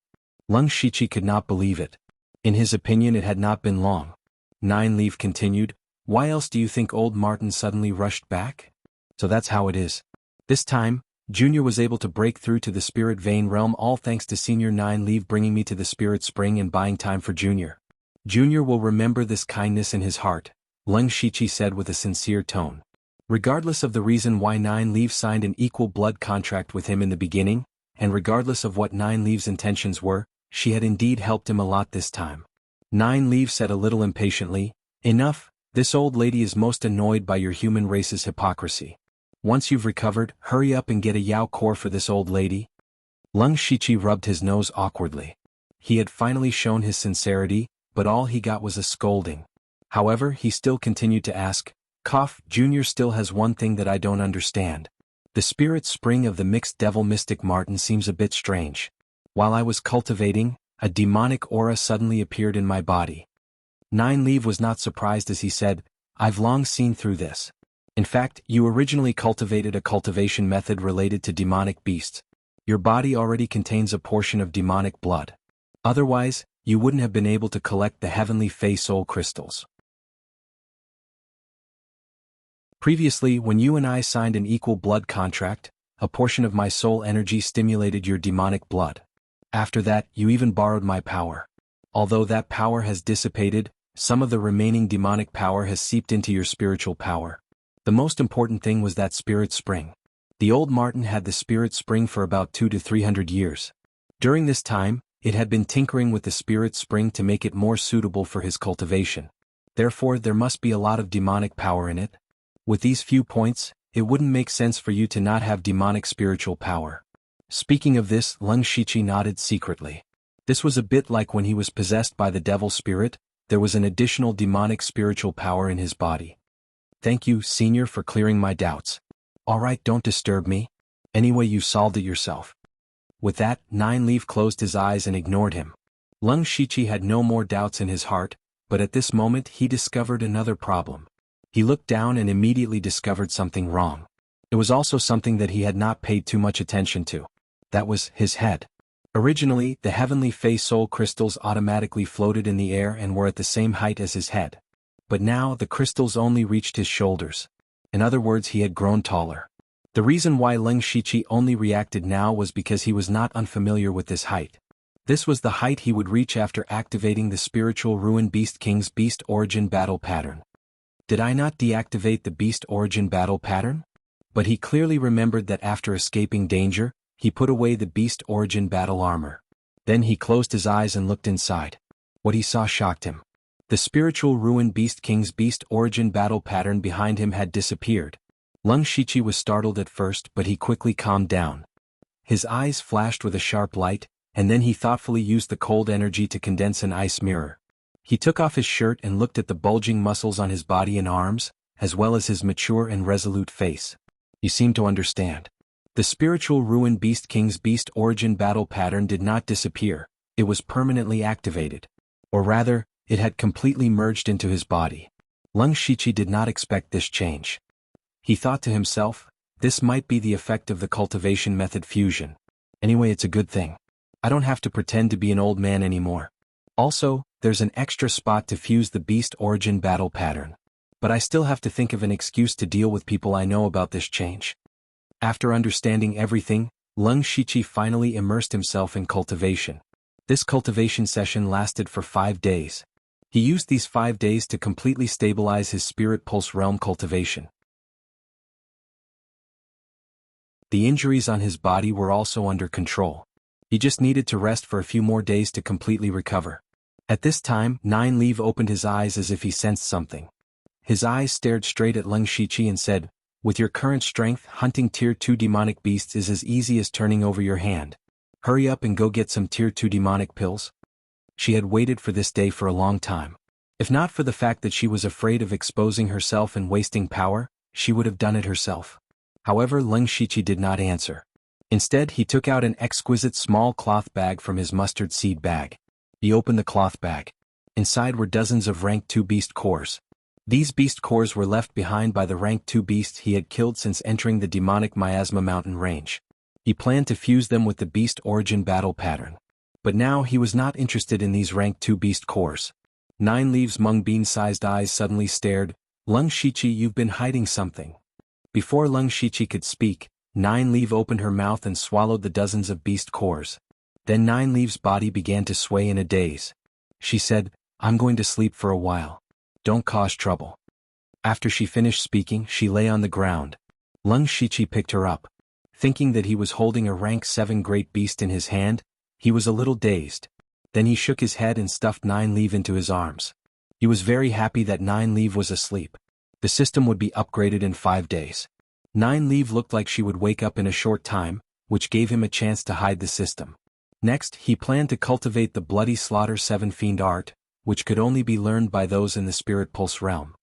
Lung Shiqi could not believe it. In his opinion it had not been long. Nine Leaf continued, "Why else do you think old Martin suddenly rushed back? So that's how it is. This time, Junior was able to break through to the Spirit Vein realm, all thanks to Senior Nine Leaf bringing me to the Spirit Spring and buying time for Junior. Junior will remember this kindness in his heart," Lung Shiqi said with a sincere tone. Regardless of the reason why Nine Leaves signed an equal blood contract with him in the beginning, and regardless of what Nine Leaves' intentions were, she had indeed helped him a lot this time. Nine Leaves said a little impatiently, "Enough, this old lady is most annoyed by your human race's hypocrisy. Once you've recovered, hurry up and get a Yao core for this old lady." Lung Shiqi rubbed his nose awkwardly. He had finally shown his sincerity, but all he got was a scolding. However, he still continued to ask, "Cough, Junior still has one thing that I don't understand. The Spirit Spring of the Mixed Devil Mystic Martin seems a bit strange. While I was cultivating, a demonic aura suddenly appeared in my body." Nine Leaf was not surprised as he said, "I've long seen through this. In fact, you originally cultivated a cultivation method related to demonic beasts. Your body already contains a portion of demonic blood. Otherwise, you wouldn't have been able to collect the Heavenly Fei Soul Crystals. Previously, when you and I signed an equal blood contract, a portion of my soul energy stimulated your demonic blood. After that, you even borrowed my power. Although that power has dissipated, some of the remaining demonic power has seeped into your spiritual power. The most important thing was that Spirit Spring. The old Martin had the Spirit Spring for about 200 to 300 years. During this time, it had been tinkering with the Spirit Spring to make it more suitable for his cultivation. Therefore, there must be a lot of demonic power in it. With these few points, it wouldn't make sense for you to not have demonic spiritual power." Speaking of this, Lung Shiqi nodded secretly. This was a bit like when he was possessed by the devil spirit, there was an additional demonic spiritual power in his body. "Thank you, Senior, for clearing my doubts. Alright, don't disturb me. Anyway, you solved it yourself." With that, Nine Leaf closed his eyes and ignored him. Lung Shiqi had no more doubts in his heart, but at this moment he discovered another problem. He looked down and immediately discovered something wrong. It was also something that he had not paid too much attention to. That was his head. Originally, the Heavenly Fei Soul Crystals automatically floated in the air and were at the same height as his head. But now the crystals only reached his shoulders. In other words, he had grown taller. The reason why Lung Shiqi only reacted now was because he was not unfamiliar with this height. This was the height he would reach after activating the Spiritual Ruin Beast King's Beast Origin Battle Pattern. Did I not deactivate the Beast Origin Battle Pattern? But he clearly remembered that after escaping danger, he put away the Beast Origin Battle Armor. Then he closed his eyes and looked inside. What he saw shocked him. The Spiritual Ruin Beast King's Beast Origin Battle Pattern behind him had disappeared. Lung Shiqi was startled at first, but he quickly calmed down. His eyes flashed with a sharp light, and then he thoughtfully used the cold energy to condense an ice mirror. He took off his shirt and looked at the bulging muscles on his body and arms, as well as his mature and resolute face. You seem to understand. The spiritual ruin Beast King's beast origin battle pattern did not disappear, it was permanently activated. Or rather, it had completely merged into his body. Lung Shiqi did not expect this change. He thought to himself, this might be the effect of the cultivation method fusion. Anyway, it's a good thing. I don't have to pretend to be an old man anymore. Also, there's an extra spot to fuse the beast origin battle pattern. But I still have to think of an excuse to deal with people I know about this change. After understanding everything, Lung Shiqi finally immersed himself in cultivation. This cultivation session lasted for 5 days. He used these 5 days to completely stabilize his spirit pulse realm cultivation. The injuries on his body were also under control. He just needed to rest for a few more days to completely recover. At this time, Nine Leaf opened his eyes as if he sensed something. His eyes stared straight at Lung Shiqi and said, "With your current strength, hunting Tier 2 demonic beasts is as easy as turning over your hand. Hurry up and go get some Tier 2 demonic pills." She had waited for this day for a long time. If not for the fact that she was afraid of exposing herself and wasting power, she would have done it herself. However, Lung Shiqi did not answer. Instead, he took out an exquisite small cloth bag from his mustard seed bag. He opened the cloth bag. Inside were dozens of rank 2 beast cores. These beast cores were left behind by the rank 2 beasts he had killed since entering the demonic Miasma mountain range. He planned to fuse them with the beast origin battle pattern. But now he was not interested in these rank 2 beast cores. Nine Leaves' mung bean-sized eyes suddenly stared, "Lung Shiqi, you've been hiding something." Before Lung Shiqi could speak, Nine Leaf opened her mouth and swallowed the dozens of beast cores. Then Nine Leaf's body began to sway in a daze. She said, "I'm going to sleep for a while. Don't cause trouble." After she finished speaking, she lay on the ground. Lung Shiqi picked her up. Thinking that he was holding a rank 7 great beast in his hand, he was a little dazed. Then he shook his head and stuffed Nine Leaf into his arms. He was very happy that Nine Leaf was asleep. The system would be upgraded in 5 days. Nine Leaf looked like she would wake up in a short time, which gave him a chance to hide the system. Next, he planned to cultivate the Bloody Slaughter 7 Fiend art, which could only be learned by those in the Spirit Pulse realm.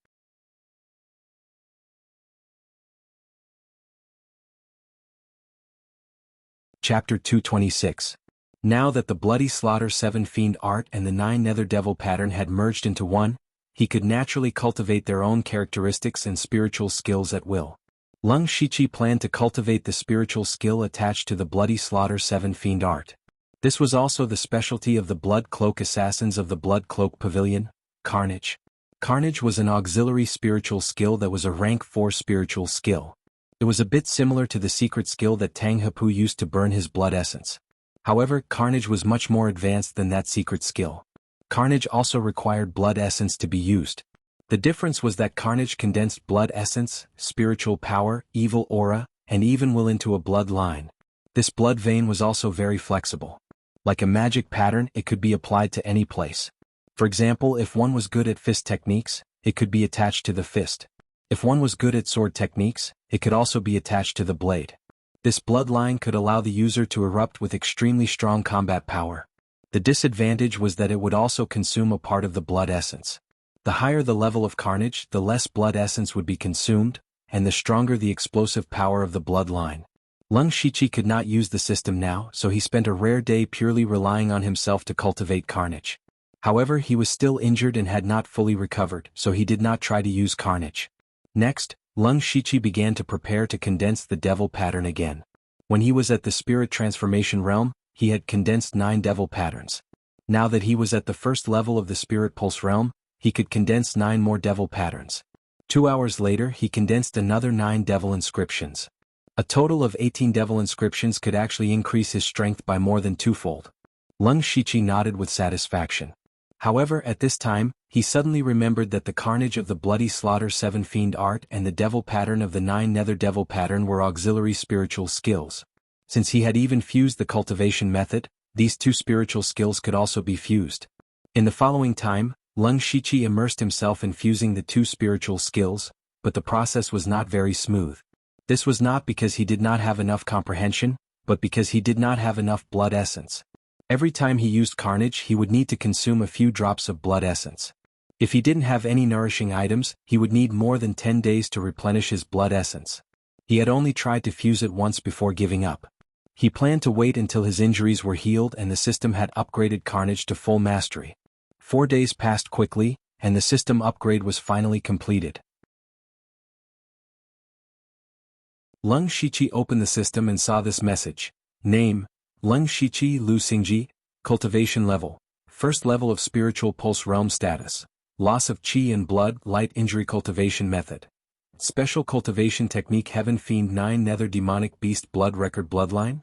Chapter 226. Now that the Bloody Slaughter 7 Fiend art and the 9 Nether Devil pattern had merged into one, he could naturally cultivate their own characteristics and spiritual skills at will. Lung Shiqi planned to cultivate the spiritual skill attached to the Bloody Slaughter 7 Fiend art. This was also the specialty of the Blood Cloak Assassins of the Blood Cloak Pavilion, Carnage. Carnage was an auxiliary spiritual skill that was a rank 4 spiritual skill. It was a bit similar to the secret skill that Tang Hepu used to burn his blood essence. However, Carnage was much more advanced than that secret skill. Carnage also required blood essence to be used. The difference was that Carnage condensed blood essence, spiritual power, evil aura, and even will into a blood line. This blood vein was also very flexible. Like a magic pattern, it could be applied to any place. For example, if one was good at fist techniques, it could be attached to the fist. If one was good at sword techniques, it could also be attached to the blade. This bloodline could allow the user to erupt with extremely strong combat power. The disadvantage was that it would also consume a part of the blood essence. The higher the level of Carnage, the less blood essence would be consumed, and the stronger the explosive power of the bloodline. Lung Shiqi could not use the system now, so he spent a rare day purely relying on himself to cultivate Carnage. However, he was still injured and had not fully recovered, so he did not try to use Carnage. Next, Lung Shiqi began to prepare to condense the devil pattern again. When he was at the spirit transformation realm, he had condensed 9 devil patterns. Now that he was at the first level of the spirit pulse realm, he could condense 9 more devil patterns. 2 hours later, he condensed another 9 devil inscriptions. A total of 18 devil inscriptions could actually increase his strength by more than 2-fold. Lung Shiqi nodded with satisfaction. However, at this time, he suddenly remembered that the Carnage of the Bloody Slaughter 7 Fiend art and the devil pattern of the 9 Nether Devil pattern were auxiliary spiritual skills. Since he had even fused the cultivation method, these 2 spiritual skills could also be fused. In the following time, Lung Shiqi immersed himself in fusing the 2 spiritual skills, but the process was not very smooth. This was not because he did not have enough comprehension, but because he did not have enough blood essence. Every time he used carnage he would need to consume a few drops of blood essence. If he didn't have any nourishing items, he would need more than 10 days to replenish his blood essence. He had only tried to fuse it once before giving up. He planned to wait until his injuries were healed and the system had upgraded carnage to full mastery. 4 days passed quickly, and the system upgrade was finally completed. Lung Shiqi opened the system and saw this message. Name: Lung Shiqi Lu Xingji. Cultivation level: First level of spiritual pulse realm status. Loss of Qi and blood, light injury cultivation method. Special cultivation technique Heaven Fiend 9 Nether Demonic Beast Blood Record Bloodline.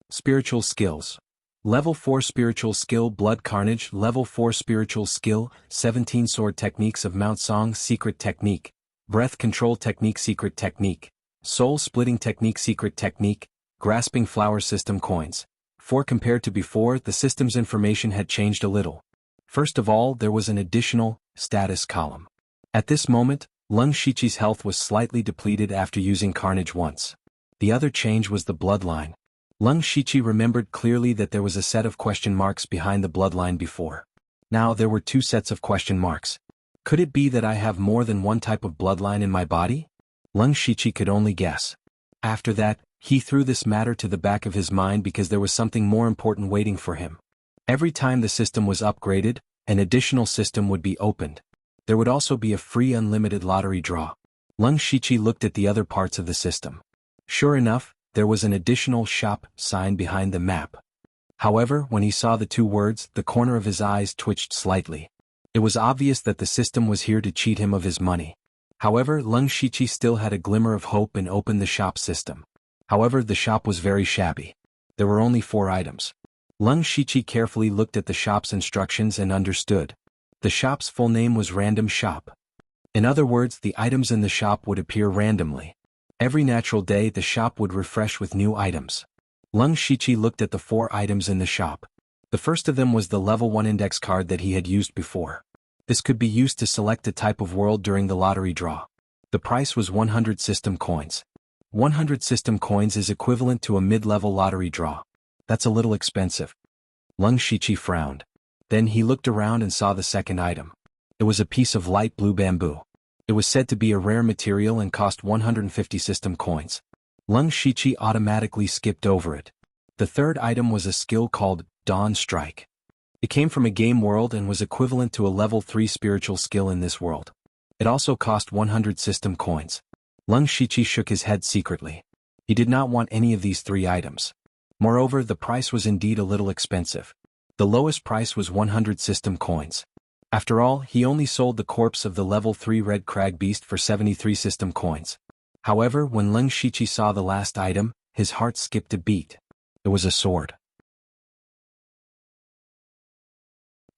Spiritual skills. Level 4 Spiritual Skill Blood Carnage. Level 4 Spiritual Skill 17 Sword Techniques of Mount Song Secret Technique. Breath Control Technique Secret Technique. Soul Splitting Technique Secret Technique. Grasping Flower System Coins. 4 Compared to before, the system's information had changed a little. First of all, there was an additional status column. At this moment, Lung Shiqi's health was slightly depleted after using carnage once. The other change was the bloodline. Lung Shiqi remembered clearly that there was a set of question marks behind the bloodline before. Now there were 2 sets of question marks. Could it be that I have more than one type of bloodline in my body? Lung Shiqi could only guess. After that, he threw this matter to the back of his mind because there was something more important waiting for him. Every time the system was upgraded, an additional system would be opened. There would also be a free unlimited lottery draw. Lung Shiqi looked at the other parts of the system. Sure enough, there was an additional shop sign behind the map. However, when he saw the 2 words, the corner of his eyes twitched slightly. It was obvious that the system was here to cheat him of his money. However, Lung Shiqi still had a glimmer of hope and opened the shop system. However, the shop was very shabby. There were only 4 items. Lung Shiqi carefully looked at the shop's instructions and understood. The shop's full name was Random Shop. In other words, the items in the shop would appear randomly. Every natural day the shop would refresh with new items. Lung Shiqi looked at the 4 items in the shop. The first of them was the level 1 index card that he had used before. This could be used to select a type of world during the lottery draw. The price was 100 system coins. 100 system coins is equivalent to a mid-level lottery draw. That's a little expensive. Lung Shiqi frowned. Then he looked around and saw the second item. It was a piece of light blue bamboo. It was said to be a rare material and cost 150 system coins. Lung Shiqi automatically skipped over it. The third item was a skill called Dawn Strike. It came from a game world and was equivalent to a level 3 spiritual skill in this world. It also cost 100 system coins. Lung Shiqi shook his head secretly. He did not want any of these 3 items. Moreover, the price was indeed a little expensive. The lowest price was 100 system coins. After all, he only sold the corpse of the level 3 red crag beast for 73 system coins. However, when Lung Shiqi saw the last item, his heart skipped a beat. It was a sword.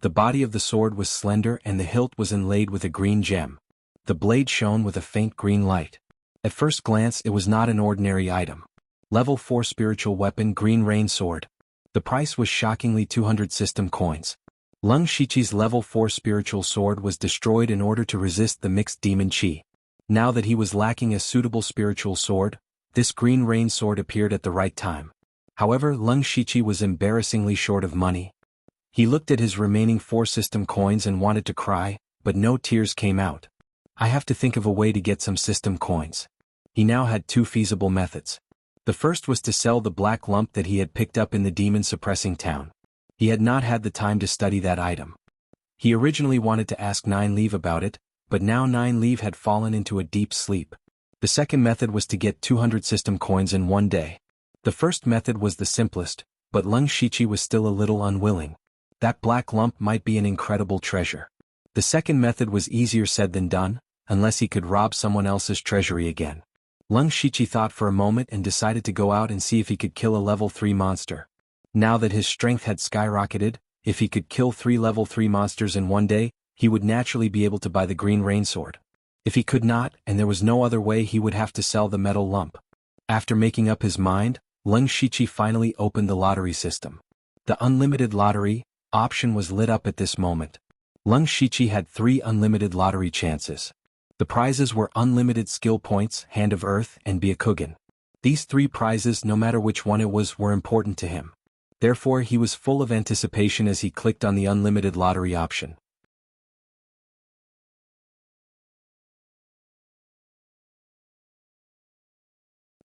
The body of the sword was slender and the hilt was inlaid with a green gem. The blade shone with a faint green light. At first glance it was not an ordinary item. Level 4 spiritual weapon Green Rain Sword. The price was shockingly 200 system coins. Lung Shiqi's level 4 spiritual sword was destroyed in order to resist the mixed demon chi. Now that he was lacking a suitable spiritual sword, this Green Rain Sword appeared at the right time. However, Lung Shiqi was embarrassingly short of money. He looked at his remaining 4 system coins and wanted to cry, but no tears came out. I have to think of a way to get some system coins. He now had 2 feasible methods. The first was to sell the black lump that he had picked up in the demon-suppressing town. He had not had the time to study that item. He originally wanted to ask Nine Leave about it, but now Nine Leave had fallen into a deep sleep. The second method was to get 200 system coins in one day. The first method was the simplest, but Lung Shiqi was still a little unwilling. That black lump might be an incredible treasure. The second method was easier said than done, unless he could rob someone else's treasury again. Lung Shiqi thought for a moment and decided to go out and see if he could kill a level 3 monster. Now that his strength had skyrocketed, if he could kill 3 level 3 monsters in one day, he would naturally be able to buy the Green Rain Sword. If he could not, and there was no other way, he would have to sell the metal lump. After making up his mind, Lung Shiqi finally opened the lottery system. The unlimited lottery option was lit up at this moment. Lung Shiqi had 3 unlimited lottery chances. The prizes were unlimited skill points, Hand of Earth, and Byakugan. These 3 prizes, no matter which one it was, were important to him. Therefore he was full of anticipation as he clicked on the unlimited lottery option.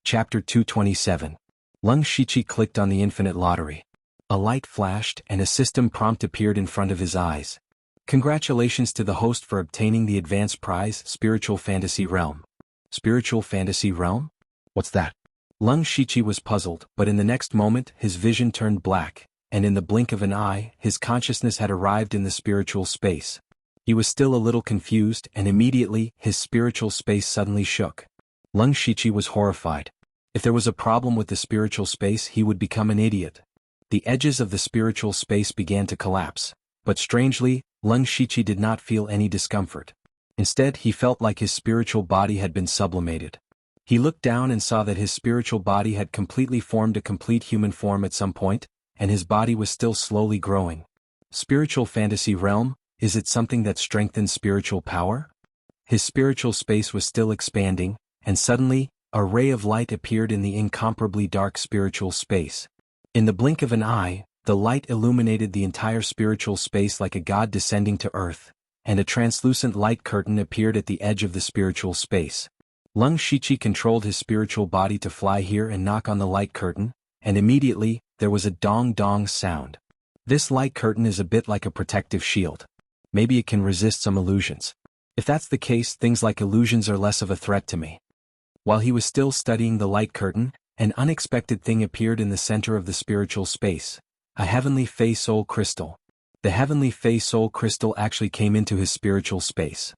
Chapter 227. Lung Shiqi clicked on the infinite lottery. A light flashed and a system prompt appeared in front of his eyes. Congratulations to the host for obtaining the advanced prize, Spiritual Fantasy Realm. Spiritual Fantasy Realm? What's that? Lung Shiqi was puzzled, but in the next moment his vision turned black, and in the blink of an eye his consciousness had arrived in the spiritual space. He was still a little confused, and immediately his spiritual space suddenly shook. Lung Shiqi was horrified. If there was a problem with the spiritual space, he would become an idiot. The edges of the spiritual space began to collapse, but strangely, Lung Shiqi did not feel any discomfort. Instead, he felt like his spiritual body had been sublimated. He looked down and saw that his spiritual body had completely formed a complete human form at some point, and his body was still slowly growing. Spiritual Fantasy Realm, is it something that strengthens spiritual power? His spiritual space was still expanding, and suddenly, a ray of light appeared in the incomparably dark spiritual space. In the blink of an eye, the light illuminated the entire spiritual space like a god descending to earth, and a translucent light curtain appeared at the edge of the spiritual space. Lung Shiqi controlled his spiritual body to fly here and knock on the light curtain, and immediately, there was a dong-dong sound. This light curtain is a bit like a protective shield. Maybe it can resist some illusions. If that's the case, things like illusions are less of a threat to me. While he was still studying the light curtain, an unexpected thing appeared in the center of the spiritual space. A heavenly Fey Soul Crystal. The heavenly Fey Soul Crystal actually came into his spiritual space.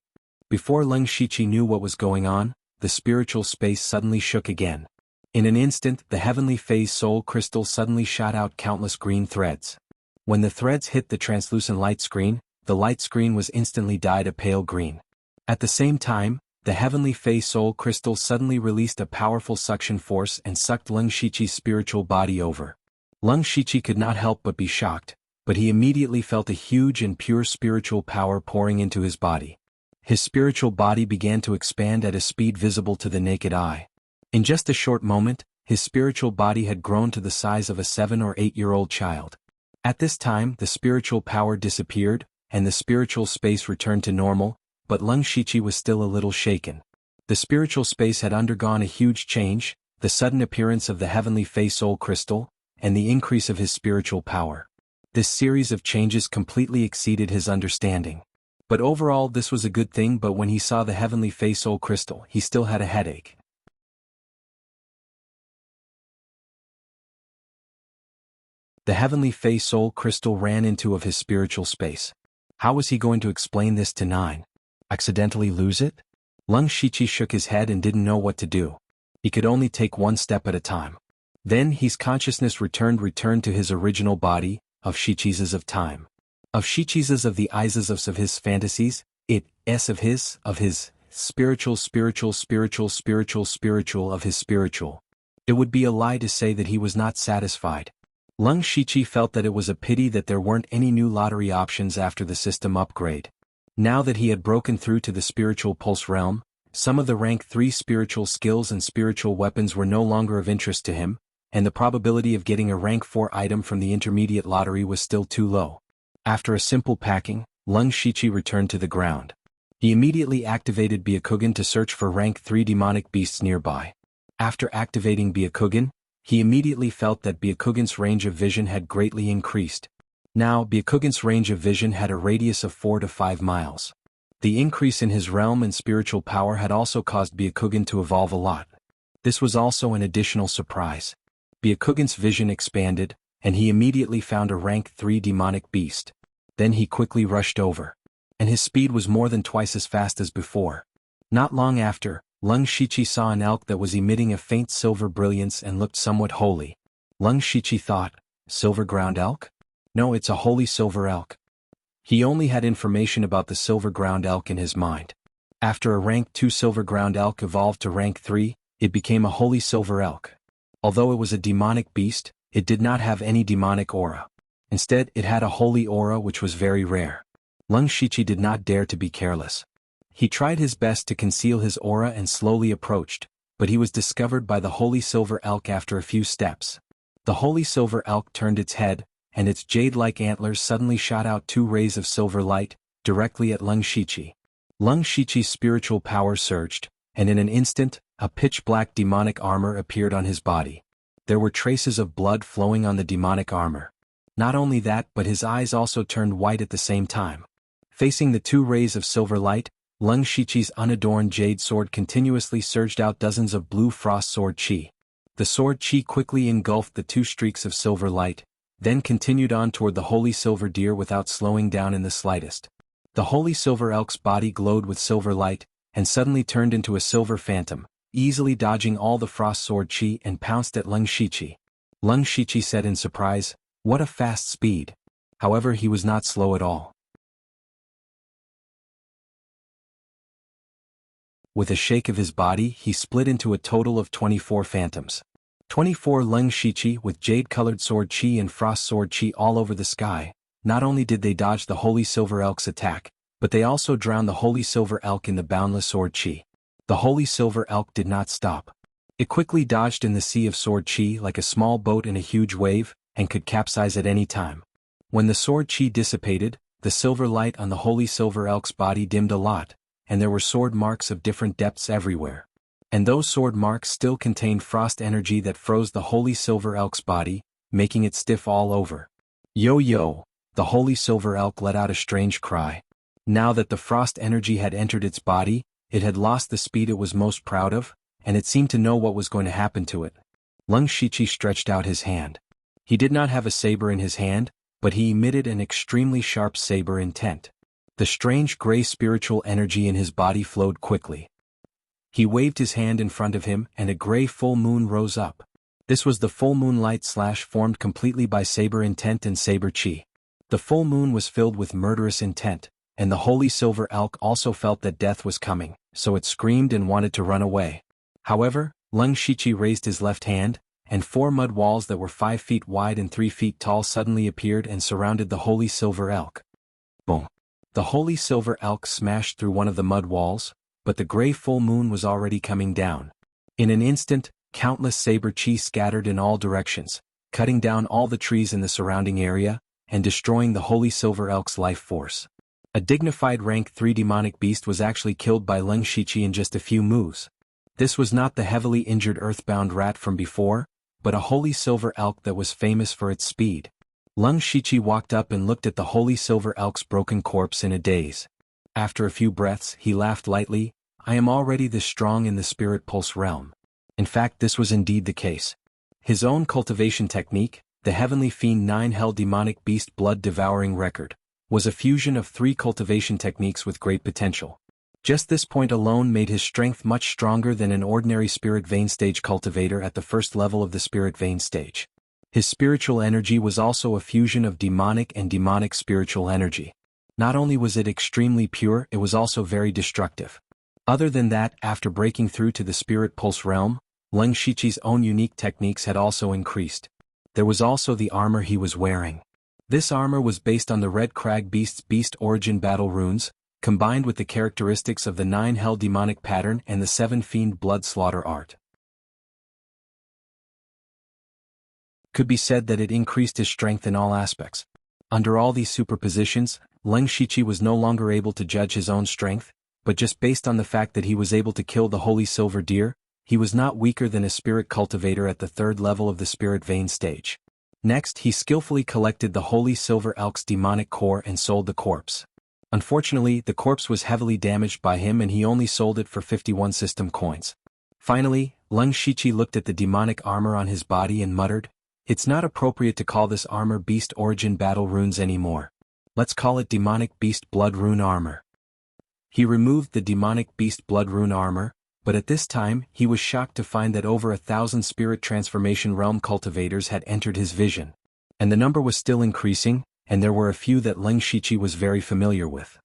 Before Lung Shiqi knew what was going on, the spiritual space suddenly shook again. In an instant, the heavenly Fey Soul Crystal suddenly shot out countless green threads. When the threads hit the translucent light screen, the light screen was instantly dyed a pale green. At the same time, the heavenly Fey Soul Crystal suddenly released a powerful suction force and sucked Lung Shiqi's spiritual body over. Lung Shiqi could not help but be shocked, but he immediately felt a huge and pure spiritual power pouring into his body. His spiritual body began to expand at a speed visible to the naked eye. In just a short moment, his spiritual body had grown to the size of a 7 or 8-year-old child. At this time, the spiritual power disappeared, and the spiritual space returned to normal, but Lung Shiqi was still a little shaken. The spiritual space had undergone a huge change, the sudden appearance of the heavenly Fey Soul Crystal, and the increase of his spiritual power. This series of changes completely exceeded his understanding. But overall this was a good thing, but when he saw the heavenly Fey Soul Crystal, he still had a headache. The heavenly Fey Soul Crystal ran into of his spiritual space. How was he going to explain this to 9? Accidentally lose it? Lung Shiqi shook his head and didn't know what to do. He could only take one step at a time. Then his consciousness returned to his original body, of Shichizes of time. Of Shichizes of the Ises of his fantasies, of his spiritual of his spiritual. It would be a lie to say that he was not satisfied. Lung Shiqi felt that it was a pity that there weren't any new lottery options after the system upgrade. Now that he had broken through to the spiritual pulse realm, some of the rank 3 spiritual skills and spiritual weapons were no longer of interest to him, and the probability of getting a rank 4 item from the intermediate lottery was still too low. After a simple packing, Lung Shiqi returned to the ground. He immediately activated Byakugan to search for rank 3 demonic beasts nearby. After activating Byakugan, he immediately felt that Byakugan's range of vision had greatly increased. Now, Byakugan's range of vision had a radius of 4 to 5 miles. The increase in his realm and spiritual power had also caused Byakugan to evolve a lot. This was also an additional surprise. Byakugan's vision expanded, and he immediately found a rank 3 demonic beast. Then he quickly rushed over. And his speed was more than twice as fast as before. Not long after, Lung Shiqi saw an elk that was emitting a faint silver brilliance and looked somewhat holy. Lung Shiqi thought, silver ground elk? No, it's a holy silver elk. He only had information about the silver ground elk in his mind. After a rank 2 silver ground elk evolved to rank 3, it became a holy silver elk. Although it was a demonic beast, it did not have any demonic aura. Instead, it had a holy aura which was very rare. Lung Shiqi did not dare to be careless. He tried his best to conceal his aura and slowly approached, but he was discovered by the holy silver elk after a few steps. The holy silver elk turned its head, and its jade-like antlers suddenly shot out 2 rays of silver light, directly at Lung Shiqi. Lung Shiqi's spiritual power surged, and in an instant, a pitch-black demonic armor appeared on his body. There were traces of blood flowing on the demonic armor. Not only that, but his eyes also turned white at the same time. Facing the 2 rays of silver light, Lung Shiqi's unadorned jade sword continuously surged out dozens of blue frost sword chi. The sword chi quickly engulfed the 2 streaks of silver light, then continued on toward the holy silver deer without slowing down in the slightest. The holy silver elk's body glowed with silver light, and suddenly turned into a silver phantom, easily dodging all the frost sword chi and pounced at Lung Shiqi. Lung Shiqi said in surprise, "What a fast speed." However, he was not slow at all. With a shake of his body, he split into a total of 24 phantoms. 24 Lung Shiqi with jade-colored sword chi and frost sword chi all over the sky. Not only did they dodge the holy silver elk's attack, but they also drowned the holy silver elk in the boundless sword chi. The holy silver elk did not stop. It quickly dodged in the sea of sword chi like a small boat in a huge wave, and could capsize at any time. When the sword chi dissipated, the silver light on the holy silver elk's body dimmed a lot, and there were sword marks of different depths everywhere. And those sword marks still contained frost energy that froze the holy silver elk's body, making it stiff all over. Yo! The holy silver elk let out a strange cry. Now that the frost energy had entered its body, it had lost the speed it was most proud of, and it seemed to know what was going to happen to it. Lung Shiqi stretched out his hand. He did not have a saber in his hand, but he emitted an extremely sharp saber intent. The strange gray spiritual energy in his body flowed quickly. He waved his hand in front of him and a gray full moon rose up. This was the full moon light formed completely by saber intent and saber chi. The full moon was filled with murderous intent, and the holy silver elk also felt that death was coming, so it screamed and wanted to run away. However, Lung Shiqi raised his left hand, and 4 mud walls that were 5 feet wide and 3 feet tall suddenly appeared and surrounded the holy silver elk. Boom! The holy silver elk smashed through one of the mud walls, but the gray full moon was already coming down. In an instant, countless saber chi scattered in all directions, cutting down all the trees in the surrounding area, and destroying the holy silver elk's life force. A dignified rank 3 demonic beast was actually killed by Lung Shiqi in just a few moves. This was not the heavily injured earthbound rat from before, but a holy silver elk that was famous for its speed. Lung Shiqi walked up and looked at the holy silver elk's broken corpse in a daze. After a few breaths, he laughed lightly. "I am already this strong in the spirit pulse realm." In fact, this was indeed the case. His own cultivation technique, the Heavenly Fiend 9 Hell Demonic Beast Blood Devouring Record, was a fusion of 3 cultivation techniques with great potential. Just this point alone made his strength much stronger than an ordinary spirit vein stage cultivator at the first level of the spirit vein stage. His spiritual energy was also a fusion of demonic and demonic spiritual energy. Not only was it extremely pure, it was also very destructive. Other than that, after breaking through to the spirit pulse realm, Lung Shiqi's own unique techniques had also increased. There was also the armor he was wearing. This armor was based on the Red Crag Beast's Beast Origin battle runes, combined with the characteristics of the 9 Hell Demonic pattern and the 7 Fiend Blood Slaughter art. Could be said that it increased his strength in all aspects. Under all these superpositions, Lung Shiqi was no longer able to judge his own strength, but just based on the fact that he was able to kill the holy silver deer, he was not weaker than a spirit cultivator at the 3rd level of the spirit vein stage. Next, he skillfully collected the holy silver elk's demonic core and sold the corpse. Unfortunately, the corpse was heavily damaged by him and he only sold it for 51 system coins. Finally, Lung Shiqi looked at the demonic armor on his body and muttered, "It's not appropriate to call this armor Beast Origin battle runes anymore. Let's call it Demonic Beast Blood Rune Armor." He removed the Demonic Beast Blood Rune Armor, but at this time, he was shocked to find that over 1,000 spirit transformation realm cultivators had entered his vision. And the number was still increasing, and there were a few that Lung Shiqi was very familiar with.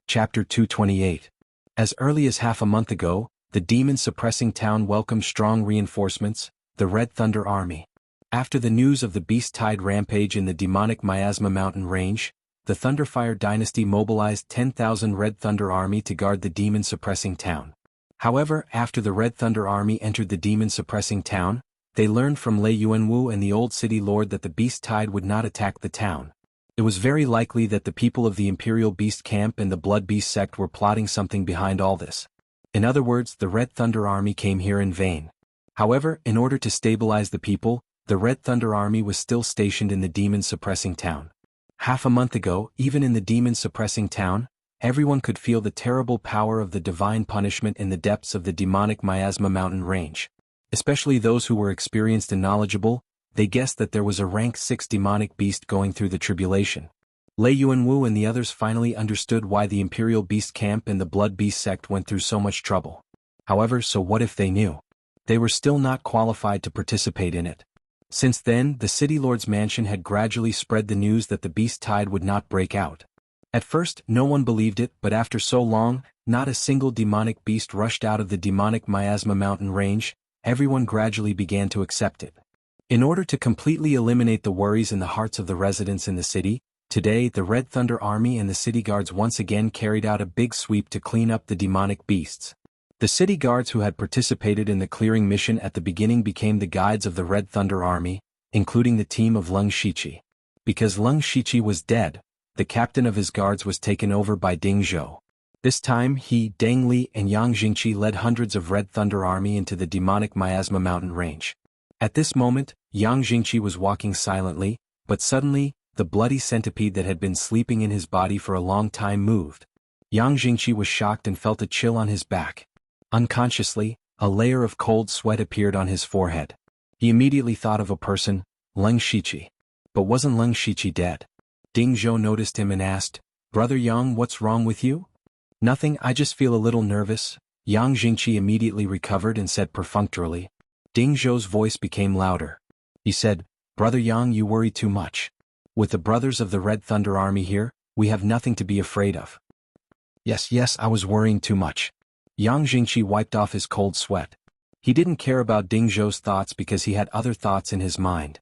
Chapter 228. As early as half a month ago, the demon-suppressing town welcomed strong reinforcements, the Red Thunder Army. After the news of the Beast Tide rampage in the demonic Miasma mountain range, the Thunderfire dynasty mobilized 10,000 Red Thunder Army to guard the demon-suppressing town. However, after the Red Thunder Army entered the demon-suppressing town, they learned from Lei Yuanwu and the old city lord that the Beast Tide would not attack the town. It was very likely that the people of the Imperial Beast Camp and the Blood Beast sect were plotting something behind all this. In other words, the Red Thunder Army came here in vain. However, in order to stabilize the people, the Red Thunder Army was still stationed in the demon-suppressing town. Half a month ago, even in the demon-suppressing town, everyone could feel the terrible power of the divine punishment in the depths of the demonic miasma mountain range. Especially those who were experienced and knowledgeable, they guessed that there was a rank 6 demonic beast going through the tribulation. Lei Yuanwu and the others finally understood why the Imperial Beast Camp and the Blood Beast sect went through so much trouble. However, so what if they knew? They were still not qualified to participate in it. Since then, the City Lord's mansion had gradually spread the news that the Beast Tide would not break out. At first, no one believed it, but after so long, not a single demonic beast rushed out of the demonic miasma mountain range. Everyone gradually began to accept it. In order to completely eliminate the worries in the hearts of the residents in the city, today the Red Thunder Army and the city guards once again carried out a big sweep to clean up the demonic beasts. The city guards who had participated in the clearing mission at the beginning became the guides of the Red Thunder Army, including the team of Leng Shiqi. Because Leng Shiqi was dead, the captain of his guards was taken over by Ding Zhou. This time he, Deng Li and Yang Jingqi led hundreds of Red Thunder Army into the demonic miasma mountain range. At this moment, Yang Jingqi was walking silently, but suddenly, the bloody centipede that had been sleeping in his body for a long time moved. Yang Jingqi was shocked and felt a chill on his back. Unconsciously, a layer of cold sweat appeared on his forehead. He immediately thought of a person, Leng Shiqi. But wasn't Leng Shiqi dead? Ding Zhou noticed him and asked, "Brother Yang, what's wrong with you?" "Nothing, I just feel a little nervous." Yang Jingqi immediately recovered and said perfunctorily. Ding Zhou's voice became louder. He said, "Brother Yang, you worry too much. With the brothers of the Red Thunder Army here, we have nothing to be afraid of." Yes, I was worrying too much." Yang Jingqi wiped off his cold sweat. He didn't care about Ding Zhou's thoughts because he had other thoughts in his mind.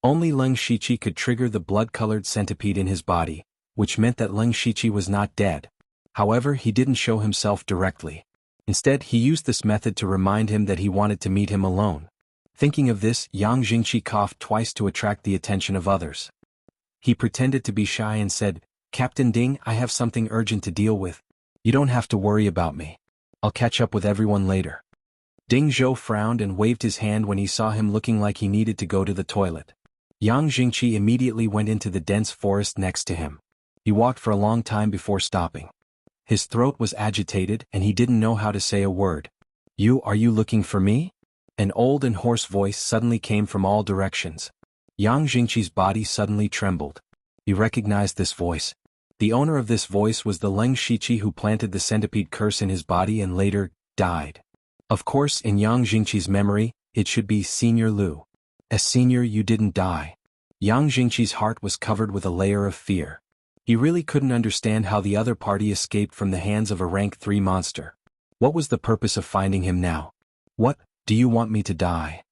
Only Leng Shiqi could trigger the blood-colored centipede in his body, which meant that Leng Shiqi was not dead. However, he didn't show himself directly. Instead, he used this method to remind him that he wanted to meet him alone. Thinking of this, Yang Jingqi coughed twice to attract the attention of others. He pretended to be shy and said, "Captain Ding, I have something urgent to deal with. You don't have to worry about me. I'll catch up with everyone later." Ding Zhou frowned and waved his hand when he saw him looking like he needed to go to the toilet. Yang Jingqi immediately went into the dense forest next to him. He walked for a long time before stopping. His throat was agitated and he didn't know how to say a word. Are you looking for me?" An old and hoarse voice suddenly came from all directions. Yang Jingqi's body suddenly trembled. He recognized this voice. The owner of this voice was the Leng Shiqi who planted the centipede curse in his body and later died. Of course, in Yang Jingqi's memory, it should be Senior Lu. "As Senior, you didn't die." Yang Jingqi's heart was covered with a layer of fear. He really couldn't understand how the other party escaped from the hands of a rank 3 monster. What was the purpose of finding him now? "What, do you want me to die?"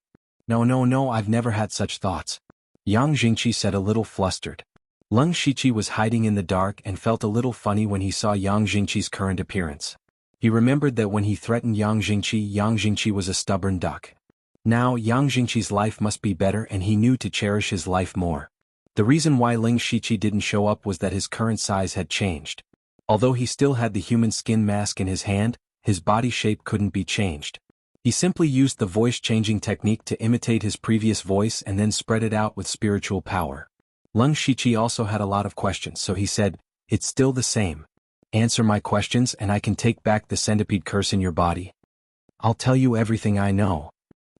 No, I've never had such thoughts." Yang Jingqi said a little flustered. Leng Shiqi was hiding in the dark and felt a little funny when he saw Yang Jingqi's current appearance. He remembered that when he threatened Yang Jingqi was a stubborn duck. Now Yang Jingqi's life must be better and he knew to cherish his life more. The reason why Leng Shiqi didn't show up was that his current size had changed. Although he still had the human skin mask in his hand, his body shape couldn't be changed. He simply used the voice-changing technique to imitate his previous voice and then spread it out with spiritual power. Leng Shiqi also had a lot of questions, so he said, "It's still the same. Answer my questions and I can take back the centipede curse in your body." "I'll tell you everything I know."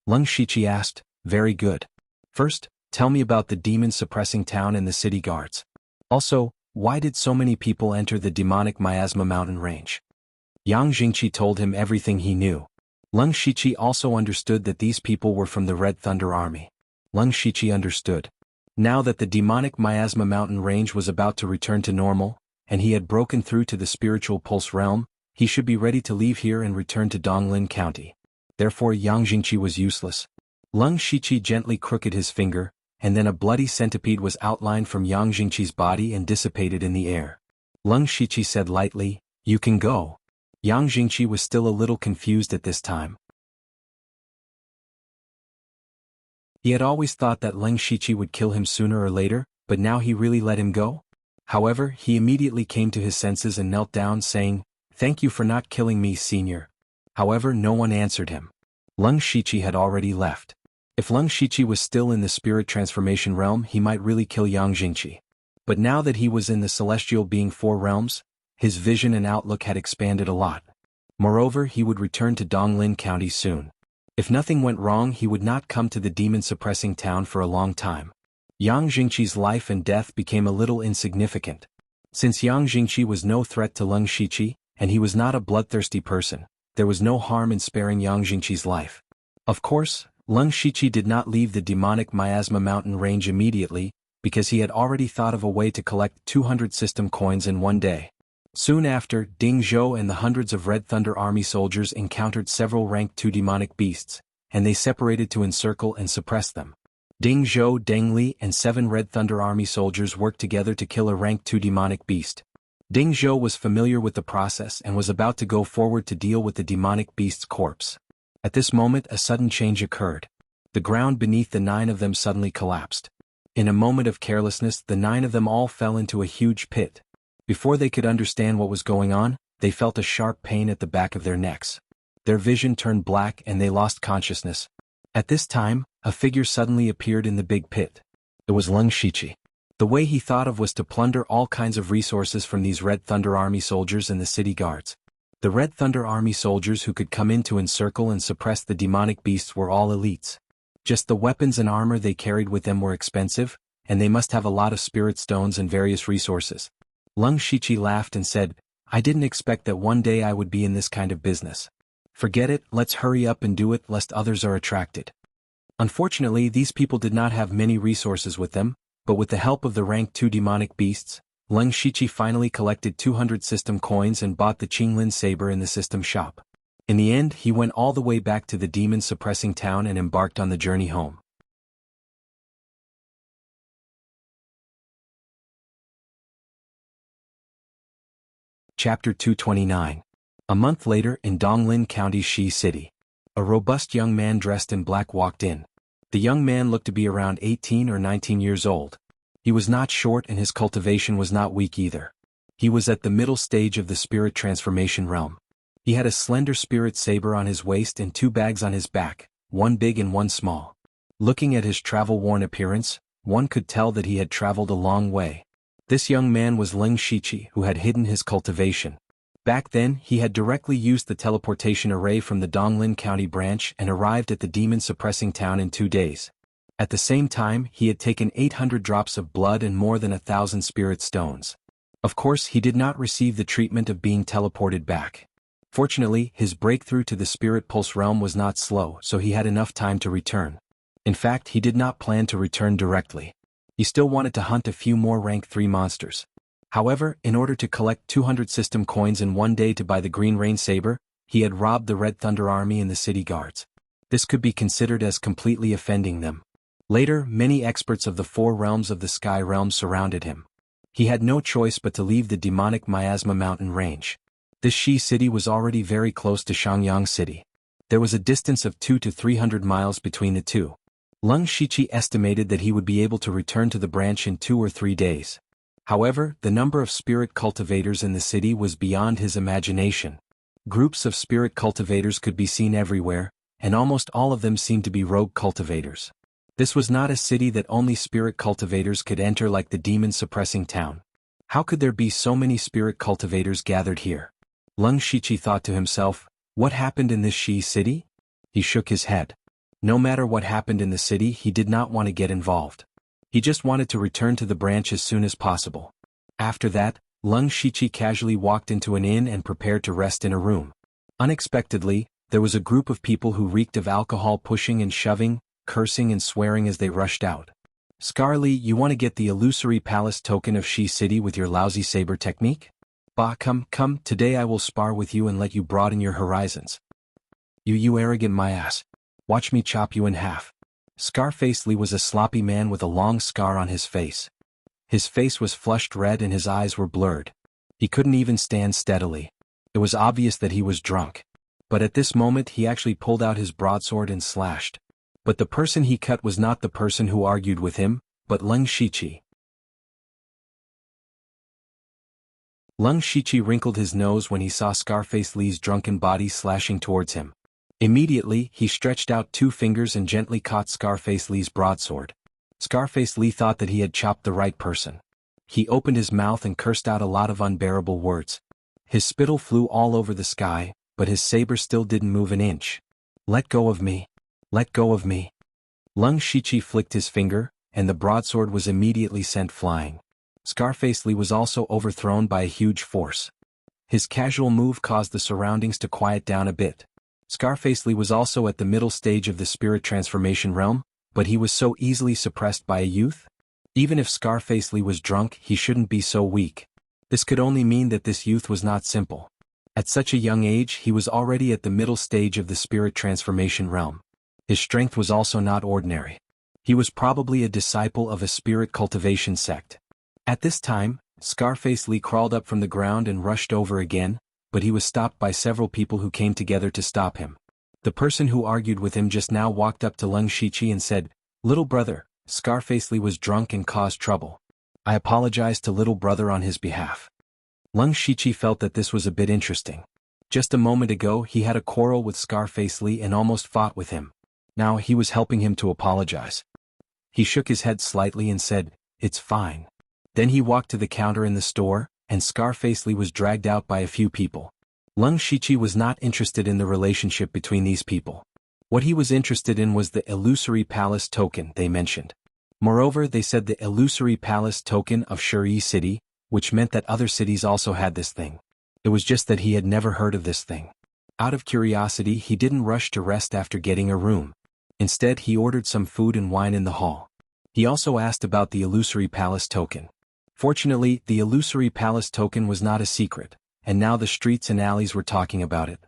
Leng Shiqi asked, "Very good. First, tell me about the demon-suppressing town and the city guards. Also, why did so many people enter the demonic miasma mountain range?" Yang Jingqi told him everything he knew. Leng Shiqi also understood that these people were from the Red Thunder Army. Leng Shiqi understood. Now that the demonic miasma mountain range was about to return to normal, and he had broken through to the spiritual pulse realm, he should be ready to leave here and return to Donglin County. Therefore Yang Jingqi was useless. Leng Shiqi gently crooked his finger, and then a bloody centipede was outlined from Yang Jingqi's body and dissipated in the air. Leng Shiqi said lightly, "You can go." Yang Jingqi was still a little confused at this time. He had always thought that Leng Shiqi would kill him sooner or later, but now he really let him go? However, he immediately came to his senses and knelt down saying, "Thank you for not killing me, senior." However, no one answered him. Leng Shiqi had already left. If Leng Shiqi was still in the spirit transformation realm, he might really kill Yang Jingqi. But now that he was in the celestial being 4 realms, his vision and outlook had expanded a lot. Moreover, he would return to Donglin County soon. If nothing went wrong, he would not come to the demon-suppressing town for a long time. Yang Jingqi's life and death became a little insignificant. Since Yang Jingqi was no threat to Leng Shiqi, and he was not a bloodthirsty person, there was no harm in sparing Yang Jingqi's life. Of course, Leng Shiqi did not leave the demonic Miasma mountain range immediately, because he had already thought of a way to collect 200 system coins in one day. Soon after, Ding Zhou and the hundreds of Red Thunder Army soldiers encountered several rank 2 demonic beasts, and they separated to encircle and suppress them. Ding Zhou, Deng Li, and 7 Red Thunder Army soldiers worked together to kill a rank 2 demonic beast. Ding Zhou was familiar with the process and was about to go forward to deal with the demonic beast's corpse. At this moment, a sudden change occurred. The ground beneath the 9 of them suddenly collapsed. In a moment of carelessness, the 9 of them all fell into a huge pit. Before they could understand what was going on, they felt a sharp pain at the back of their necks. Their vision turned black and they lost consciousness. At this time, a figure suddenly appeared in the big pit. It was Leng Shiqi. The way he thought of was to plunder all kinds of resources from these Red Thunder Army soldiers and the city guards. The Red Thunder Army soldiers who could come in to encircle and suppress the demonic beasts were all elites. Just the weapons and armor they carried with them were expensive, and they must have a lot of spirit stones and various resources. Leng Shiqi laughed and said, "I didn't expect that one day I would be in this kind of business. Forget it, let's hurry up and do it lest others are attracted." Unfortunately, these people did not have many resources with them, but with the help of the rank 2 demonic beasts, Leng Shiqi finally collected 200 system coins and bought the Qinglin saber in the system shop. In the end, he went all the way back to the demon-suppressing town and embarked on the journey home. Chapter 229. A month later in Donglin County, Shi City. A robust young man dressed in black walked in. The young man looked to be around 18 or 19 years old. He was not short and his cultivation was not weak either. He was at the middle stage of the spirit transformation realm. He had a slender spirit saber on his waist and 2 bags on his back, one big and one small. Looking at his travel-worn appearance, one could tell that he had traveled a long way. This young man was Leng Shiqi, who had hidden his cultivation. Back then, he had directly used the teleportation array from the Donglin County branch and arrived at the demon-suppressing town in 2 days. At the same time, he had taken 800 drops of blood and more than 1,000 spirit stones. Of course, he did not receive the treatment of being teleported back. Fortunately, his breakthrough to the spirit pulse realm was not slow, so he had enough time to return. In fact, he did not plan to return directly. He still wanted to hunt a few more rank 3 monsters. However, in order to collect 200 system coins in one day to buy the Green Rain Saber, he had robbed the Red Thunder Army and the city guards. This could be considered as completely offending them. Later, many experts of the 4 realms of the Sky Realm surrounded him. He had no choice but to leave the demonic Miasma mountain range. This Shi city was already very close to Shangyang City. There was a distance of 200 to 300 miles between the two. Leng Shiqi estimated that he would be able to return to the branch in 2 or 3 days. However, the number of spirit cultivators in the city was beyond his imagination. Groups of spirit cultivators could be seen everywhere, and almost all of them seemed to be rogue cultivators. This was not a city that only spirit cultivators could enter like the demon-suppressing town. How could there be so many spirit cultivators gathered here? Leng Shiqi thought to himself, what happened in this Shi city? He shook his head. No matter what happened in the city, he did not want to get involved. He just wanted to return to the branch as soon as possible. After that, Leng Shiqi casually walked into an inn and prepared to rest in a room. Unexpectedly, there was a group of people who reeked of alcohol pushing and shoving, cursing and swearing as they rushed out. Scarly, you want to get the illusory palace token of Shi City with your lousy saber technique? Bah, come, today I will spar with you and let you broaden your horizons. You arrogant my ass. Watch me chop you in half. Scarface Lee was a sloppy man with a long scar on his face. His face was flushed red and his eyes were blurred. He couldn't even stand steadily. It was obvious that he was drunk. But at this moment he actually pulled out his broadsword and slashed. But the person he cut was not the person who argued with him, but Lung Shiqi. Lung Shiqi wrinkled his nose when he saw Scarface Lee's drunken body slashing towards him. Immediately, he stretched out 2 fingers and gently caught Scarface Lee's broadsword. Scarface Lee thought that he had chopped the right person. He opened his mouth and cursed out a lot of unbearable words. His spittle flew all over the sky, but his saber still didn't move an inch. "Let go of me. Let go of me." Lung Shiqi flicked his finger, and the broadsword was immediately sent flying. Scarface Lee was also overthrown by a huge force. His casual move caused the surroundings to quiet down a bit. Scarface Lee was also at the middle stage of the spirit transformation realm, but he was so easily suppressed by a youth? Even if Scarface Lee was drunk, he shouldn't be so weak. This could only mean that this youth was not simple. At such a young age, he was already at the middle stage of the spirit transformation realm. His strength was also not ordinary. He was probably a disciple of a spirit cultivation sect. At this time, Scarface Lee crawled up from the ground and rushed over again, but he was stopped by several people who came together to stop him. The person who argued with him just now walked up to Lung Shiqi and said, "Little brother, Scarface Lee was drunk and caused trouble. I apologize to little brother on his behalf." Lung Shiqi felt that this was a bit interesting. Just a moment ago he had a quarrel with Scarface Lee and almost fought with him. Now he was helping him to apologize. He shook his head slightly and said, "It's fine." Then he walked to the counter in the store, and Scarface Lee was dragged out by a few people. Lung Shiqi was not interested in the relationship between these people. What he was interested in was the illusory palace token they mentioned. Moreover, they said the illusory palace token of Shuri City, which meant that other cities also had this thing. It was just that he had never heard of this thing. Out of curiosity, he didn't rush to rest after getting a room. Instead, he ordered some food and wine in the hall. He also asked about the illusory palace token. Fortunately, the illusory palace token was not a secret, and now the streets and alleys were talking about it.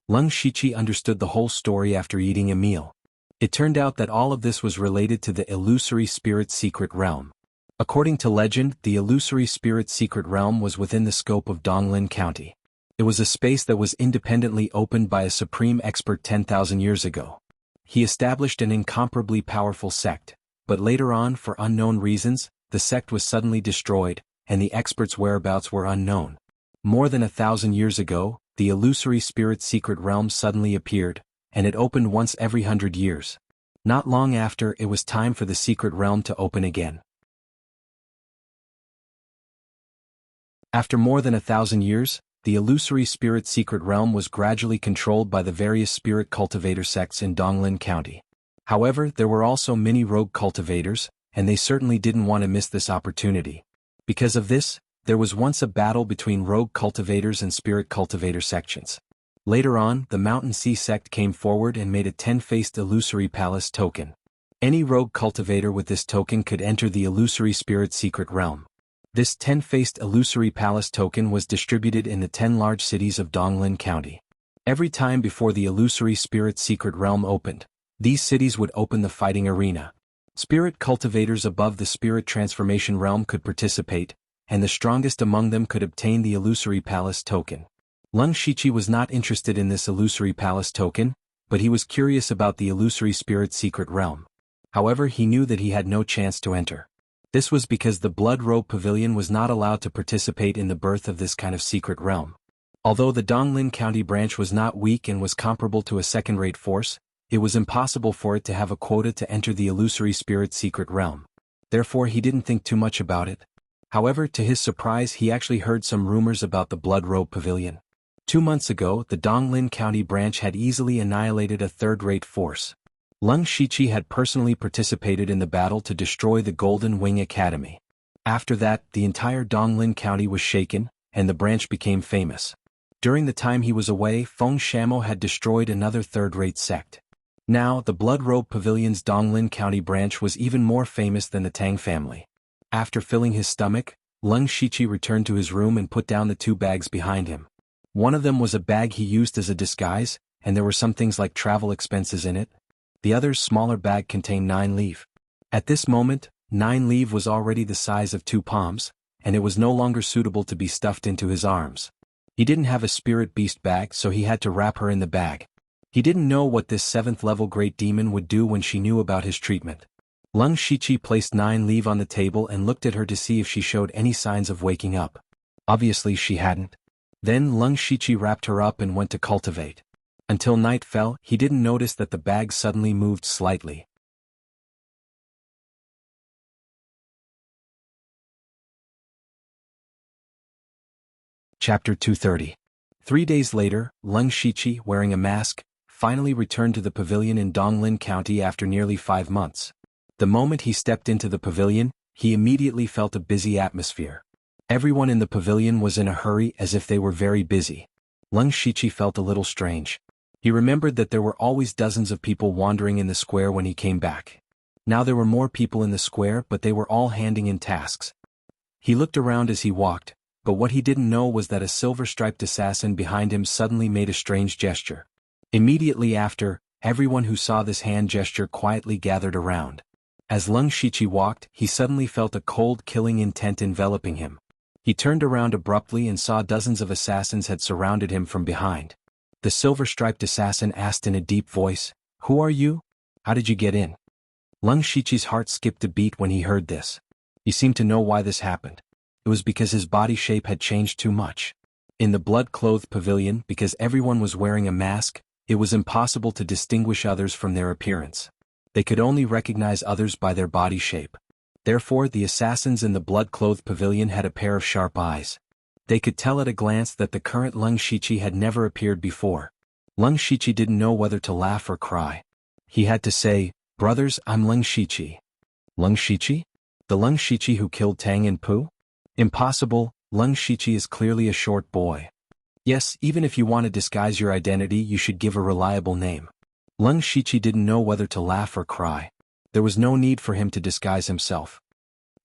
Lung Shiqi understood the whole story after eating a meal. It turned out that all of this was related to the illusory spirit secret realm. According to legend, the illusory spirit secret realm was within the scope of Donglin County. It was a space that was independently opened by a supreme expert 10,000 years ago. He established an incomparably powerful sect, but later on, for unknown reasons, the sect was suddenly destroyed, and the expert's whereabouts were unknown. More than 1,000 years ago, the illusory spirit secret realm suddenly appeared, and it opened once every 100 years. Not long after, it was time for the secret realm to open again. After more than 1,000 years, the illusory spirit secret realm was gradually controlled by the various spirit cultivator sects in Donglin County. However, there were also many rogue cultivators, and they certainly didn't want to miss this opportunity. Because of this, there was once a battle between rogue cultivators and spirit cultivator sections. Later on, the Mountain Sea sect came forward and made a 10-faced illusory palace token. Any rogue cultivator with this token could enter the illusory spirit secret realm. This 10-faced illusory palace token was distributed in the 10 large cities of Donglin County. Every time before the illusory spirit secret realm opened, these cities would open the fighting arena. Spirit cultivators above the spirit transformation realm could participate, and the strongest among them could obtain the illusory palace token. Lung Shiqi was not interested in this illusory palace token, but he was curious about the illusory spirit secret realm. However, he knew that he had no chance to enter. This was because the Blood Robe Pavilion was not allowed to participate in the birth of this kind of secret realm. Although the Donglin County branch was not weak and was comparable to a second-rate force, it was impossible for it to have a quota to enter the illusory spirit secret realm. Therefore, he didn't think too much about it. However, to his surprise, he actually heard some rumors about the Blood Robe Pavilion. 2 months ago, the Donglin County branch had easily annihilated a third-rate force. Lung Shiqi had personally participated in the battle to destroy the Golden Wing Academy. After that, the entire Donglin County was shaken, and the branch became famous. During the time he was away, Feng Shamo had destroyed another third-rate sect. Now, the Blood Robe Pavilion's Donglin County branch was even more famous than the Tang family. After filling his stomach, Lung Shiqi returned to his room and put down the 2 bags behind him. One of them was a bag he used as a disguise, and there were some things like travel expenses in it. The other's smaller bag contained 9 leaf. At this moment, 9 leaf was already the size of 2 palms, and it was no longer suitable to be stuffed into his arms. He didn't have a spirit beast bag, so he had to wrap her in the bag. He didn't know what this 7th level great demon would do when she knew about his treatment. Lung Shichi placed 9 leaf on the table and looked at her to see if she showed any signs of waking up. Obviously she hadn't. Then Lung Shichi wrapped her up and went to cultivate. Until night fell, he didn't notice that the bag suddenly moved slightly. Chapter 230. 3 days later, Lung Shichi, wearing a mask, finally returned to the pavilion in Donglin County after nearly 5 months. The moment he stepped into the pavilion, he immediately felt a busy atmosphere. Everyone in the pavilion was in a hurry, as if they were very busy. Lung Shichi felt a little strange. He remembered that there were always dozens of people wandering in the square when he came back. Now there were more people in the square, but they were all handing in tasks. He looked around as he walked, but what he didn't know was that a silver-striped assassin behind him suddenly made a strange gesture. Immediately after, everyone who saw this hand gesture quietly gathered around. As Lung Shichi walked, he suddenly felt a cold, killing intent enveloping him. He turned around abruptly and saw dozens of assassins had surrounded him from behind. The silver-striped assassin asked in a deep voice, "Who are you? How did you get in?" Lung Shichi's heart skipped a beat when he heard this. He seemed to know why this happened. It was because his body shape had changed too much. In the blood-clothed pavilion, because everyone was wearing a mask, it was impossible to distinguish others from their appearance. They could only recognize others by their body shape. Therefore, the assassins in the blood-clothed pavilion had a pair of sharp eyes. They could tell at a glance that the current Lung Shichi had never appeared before. Lung Shichi didn't know whether to laugh or cry. He had to say, "Brothers, I'm Lung Shichi." Lung Shichi? The Lung Shichi who killed Tang and Pu? Impossible. Lung Shichi is clearly a short boy. Yes, even if you want to disguise your identity, you should give a reliable name. Lung Shichi didn't know whether to laugh or cry. There was no need for him to disguise himself.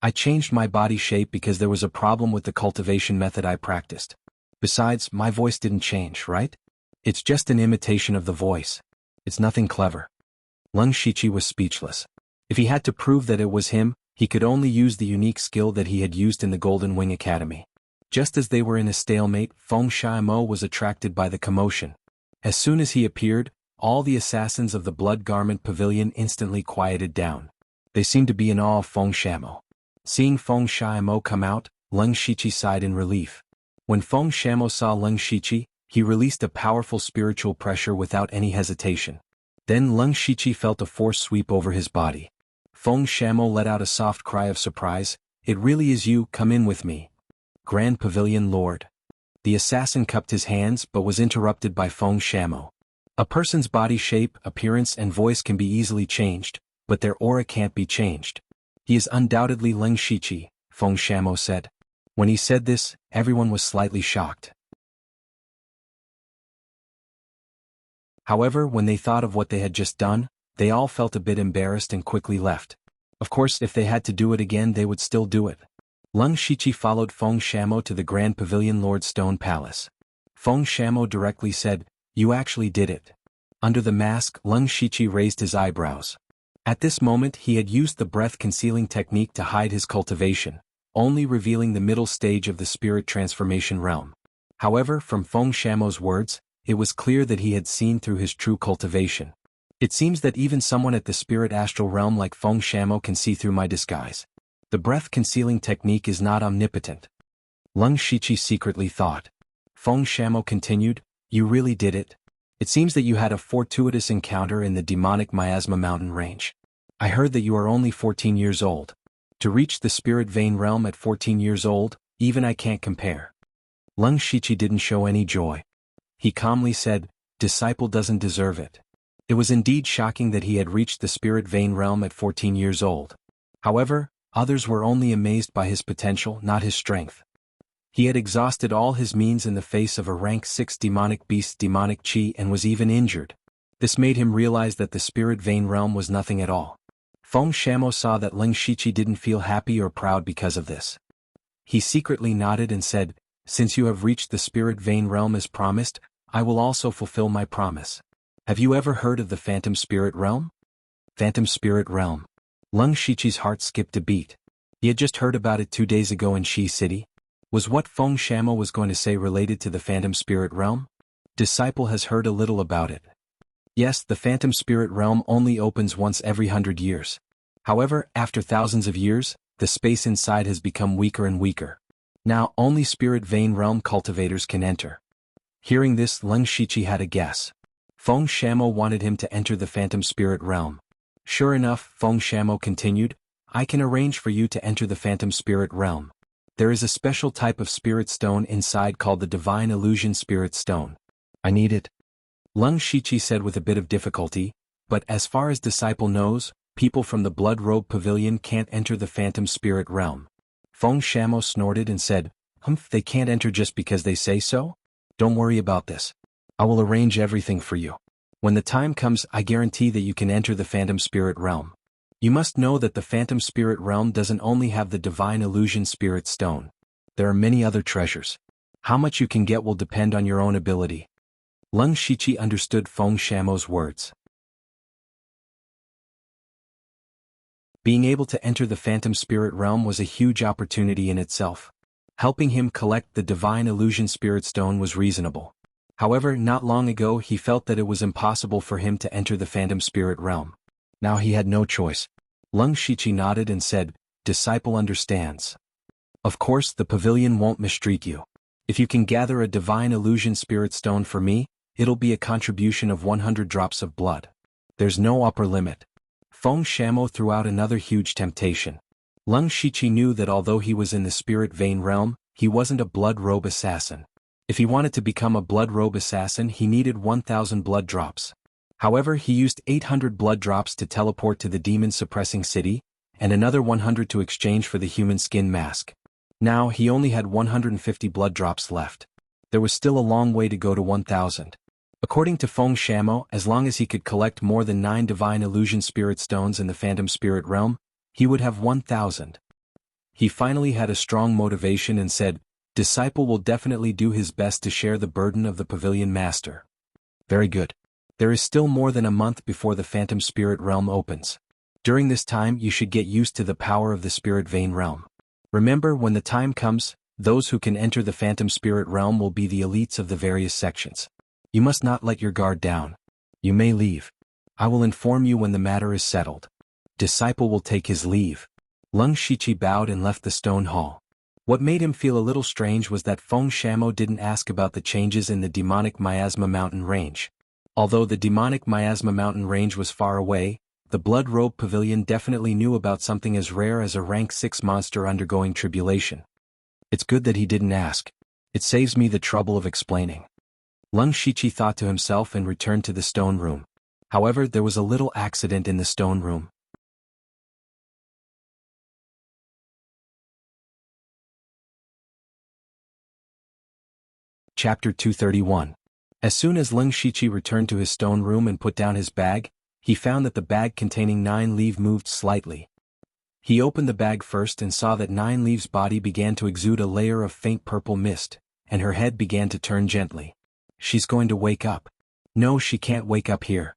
"I changed my body shape because there was a problem with the cultivation method I practiced. Besides, my voice didn't change, right? It's just an imitation of the voice. It's nothing clever." Lung Shichi was speechless. If he had to prove that it was him, he could only use the unique skill that he had used in the Golden Wing Academy. Just as they were in a stalemate, Feng Shiamo was attracted by the commotion. As soon as he appeared, all the assassins of the Blood Garment Pavilion instantly quieted down. They seemed to be in awe of Feng Shiamo. Seeing Feng Shiamo come out, Lung Shichi sighed in relief. When Feng Shiamo saw Lung Shichi, he released a powerful spiritual pressure without any hesitation. Then Lung Shichi felt a force sweep over his body. Feng Shiamo let out a soft cry of surprise. "It really is you, come in with me." "Grand Pavilion Lord." The assassin cupped his hands but was interrupted by Feng Shiamo. A person's body shape, appearance and voice can be easily changed, but their aura can't be changed. "He is undoubtedly Lung Shichi," Feng Shiamo said. When he said this, everyone was slightly shocked. However, when they thought of what they had just done, they all felt a bit embarrassed and quickly left. Of course, if they had to do it again, they would still do it. Lung Shichi followed Feng Shiamo to the Grand Pavilion Lord Stone Palace. Feng Shiamo directly said, "You actually did it." Under the mask, Lung Shichi raised his eyebrows. At this moment he had used the breath-concealing technique to hide his cultivation, only revealing the middle stage of the spirit transformation realm. However, from Feng Shiamo's words, it was clear that he had seen through his true cultivation. "It seems that even someone at the spirit astral realm like Feng Shiamo can see through my disguise. The breath-concealing technique is not omnipotent." Lung Shichi secretly thought. Feng Shiamo continued, "You really did it. It seems that you had a fortuitous encounter in the demonic miasma mountain range. I heard that you are only 14 years old. To reach the spirit vein realm at 14 years old, even I can't compare." Lung Shichi didn't show any joy. He calmly said, "Disciple doesn't deserve it." It was indeed shocking that he had reached the spirit vein realm at 14 years old. However, others were only amazed by his potential, not his strength. He had exhausted all his means in the face of a rank 6 demonic beast's demonic chi and was even injured. This made him realize that the spirit vein realm was nothing at all. Feng Shiamo saw that Lung Shichi didn't feel happy or proud because of this. He secretly nodded and said, "Since you have reached the spirit vein realm as promised, I will also fulfill my promise. Have you ever heard of the phantom spirit realm?" Phantom Spirit Realm. Lung Shiqi's heart skipped a beat. He had just heard about it 2 days ago in Shi City. Was what Feng Shamo was going to say related to the Phantom Spirit Realm? Disciple has heard a little about it. Yes, the Phantom Spirit Realm only opens once every 100 years. However, after thousands of years, the space inside has become weaker and weaker. Now, only Spirit Vein Realm cultivators can enter. Hearing this, Lung Shiqi had a guess. Feng Shamo wanted him to enter the Phantom Spirit Realm. Sure enough, Feng Shamo continued, I can arrange for you to enter the Phantom Spirit Realm. There is a special type of spirit stone inside called the Divine Illusion Spirit Stone. I need it. Lung Shiqi said with a bit of difficulty, but as far as Disciple knows, people from the Blood Robe Pavilion can't enter the Phantom Spirit Realm. Feng Shamo snorted and said, they can't enter just because they say so? Don't worry about this. I will arrange everything for you. When the time comes, I guarantee that you can enter the Phantom Spirit Realm. You must know that the Phantom Spirit Realm doesn't only have the Divine Illusion Spirit Stone. There are many other treasures. How much you can get will depend on your own ability. Lung Shiqi understood Feng Shamo's words. Being able to enter the Phantom Spirit Realm was a huge opportunity in itself. Helping him collect the Divine Illusion Spirit Stone was reasonable. However, not long ago he felt that it was impossible for him to enter the Phantom Spirit Realm. Now he had no choice. Lung Shiqi nodded and said, Disciple understands. Of course, the pavilion won't mistreat you. If you can gather a Divine Illusion Spirit Stone for me, it'll be a contribution of 100 drops of blood. There's no upper limit. Feng Shamo threw out another huge temptation. Lung Shiqi knew that although he was in the Spirit Vein Realm, he wasn't a blood robe assassin. If he wanted to become a blood robe assassin, he needed 1,000 blood drops. However, he used 800 blood drops to teleport to the demon-suppressing city, and another 100 to exchange for the human skin mask. Now, he only had 150 blood drops left. There was still a long way to go to 1,000. According to Feng Shamo, as long as he could collect more than 9 Divine Illusion Spirit Stones in the Phantom Spirit Realm, he would have 1,000. He finally had a strong motivation and said, Disciple will definitely do his best to share the burden of the Pavilion Master. Very good. There is still more than a month before the Phantom Spirit Realm opens. During this time you should get used to the power of the Spirit Vein Realm. Remember, when the time comes, those who can enter the Phantom Spirit Realm will be the elites of the various sections. You must not let your guard down. You may leave. I will inform you when the matter is settled. Disciple will take his leave. Lung Shiqi bowed and left the stone hall. What made him feel a little strange was that Feng Shamo didn't ask about the changes in the demonic Miasma Mountain range. Although the demonic Miasma Mountain range was far away, the Blood Robe Pavilion definitely knew about something as rare as a rank 6 monster undergoing tribulation. It's good that he didn't ask. It saves me the trouble of explaining. Lung Shiqi thought to himself and returned to the stone room. However, there was a little accident in the stone room. Chapter 231. As soon as Lung Shiqi returned to his stone room and put down his bag, he found that the bag containing 9 Leaf moved slightly. He opened the bag first and saw that 9 Leaf's body began to exude a layer of faint purple mist, and her head began to turn gently. She's going to wake up. No, she can't wake up here.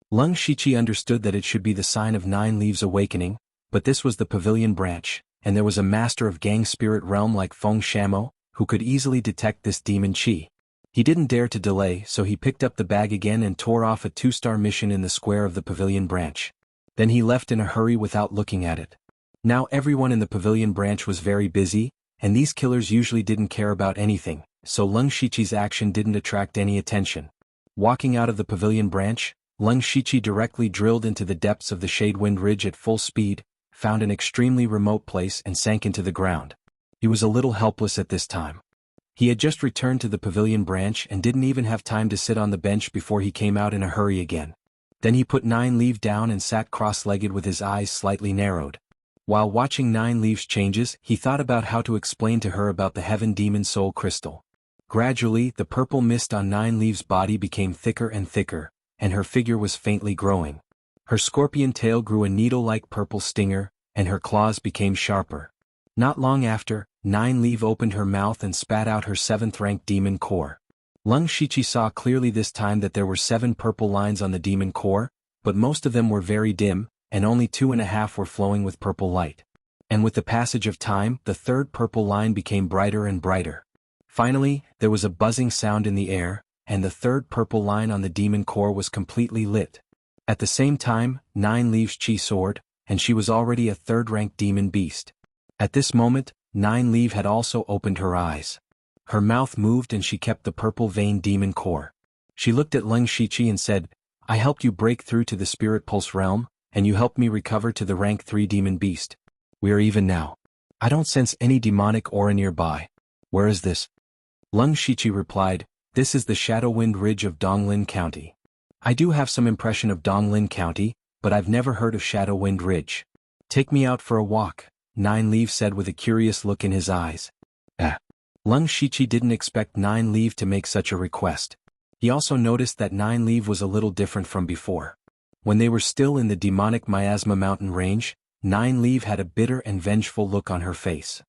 Lung Shiqi understood that it should be the sign of 9 Leaves awakening, but this was the pavilion branch, and there was a master of Gang Spirit Realm like Feng Shamo, who could easily detect this demon chi. He didn't dare to delay, so he picked up the bag again and tore off a 2-star mission in the square of the pavilion branch. Then he left in a hurry without looking at it. Now everyone in the pavilion branch was very busy, and these killers usually didn't care about anything, so Lung Shiqi's action didn't attract any attention. Walking out of the pavilion branch, Lung Shiqi directly drilled into the depths of the Shadewind Ridge at full speed, found an extremely remote place and sank into the ground. He was a little helpless at this time. He had just returned to the pavilion branch and didn't even have time to sit on the bench before he came out in a hurry again. Then he put 9 Leaf down and sat cross-legged with his eyes slightly narrowed. While watching 9 Leaf's changes, he thought about how to explain to her about the Heaven Demon Soul Crystal. Gradually, the purple mist on 9 Leaf's body became thicker and thicker, and her figure was faintly growing. Her scorpion tail grew a needle-like purple stinger, and her claws became sharper. Not long after, 9 Leaf opened her mouth and spat out her 7th-rank demon core. Lung Shiqi saw clearly this time that there were 7 purple lines on the demon core, but most of them were very dim, and only 2.5 were flowing with purple light. And with the passage of time, the third purple line became brighter and brighter. Finally, there was a buzzing sound in the air, and the third purple line on the demon core was completely lit. At the same time, 9 Leaves Chi soared, and she was already a third-ranked demon beast. At this moment, 9 Leaf had also opened her eyes. Her mouth moved and she kept the purple vein demon core. She looked at Leng Shiqi and said, "I helped you break through to the Spirit Pulse realm, and you helped me recover to the rank 3 demon beast. We are even now. I don't sense any demonic aura nearby. Where is this?" Leng Shiqi replied, "This is the Shadowwind Ridge of Donglin County. I do have some impression of Donglin County, but I've never heard of Shadowwind Ridge. Take me out for a walk," 9 Leaf said with a curious look in his eyes. Leng Shiqi didn't expect 9 Leaf to make such a request. He also noticed that 9 Leaf was a little different from before. When they were still in the demonic Miasma mountain range, 9 Leaf had a bitter and vengeful look on her face.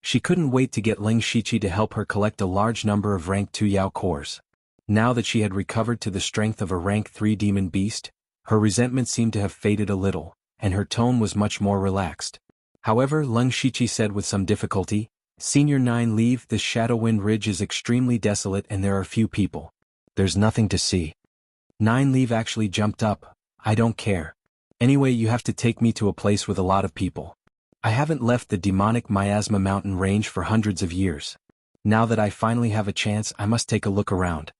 She couldn't wait to get Leng Shiqi to help her collect a large number of rank 2 Yao cores. Now that she had recovered to the strength of a rank 3 demon beast, her resentment seemed to have faded a little, and her tone was much more relaxed. However, Leng Shiqi said with some difficulty, "Senior 9 Leaf, this Shadowwind Ridge is extremely desolate and there are few people. There's nothing to see." 9 Leaf actually jumped up. "I don't care. Anyway, you have to take me to a place with a lot of people. I haven't left the demonic Miasma mountain range for hundreds of years. Now that I finally have a chance, I must take a look around."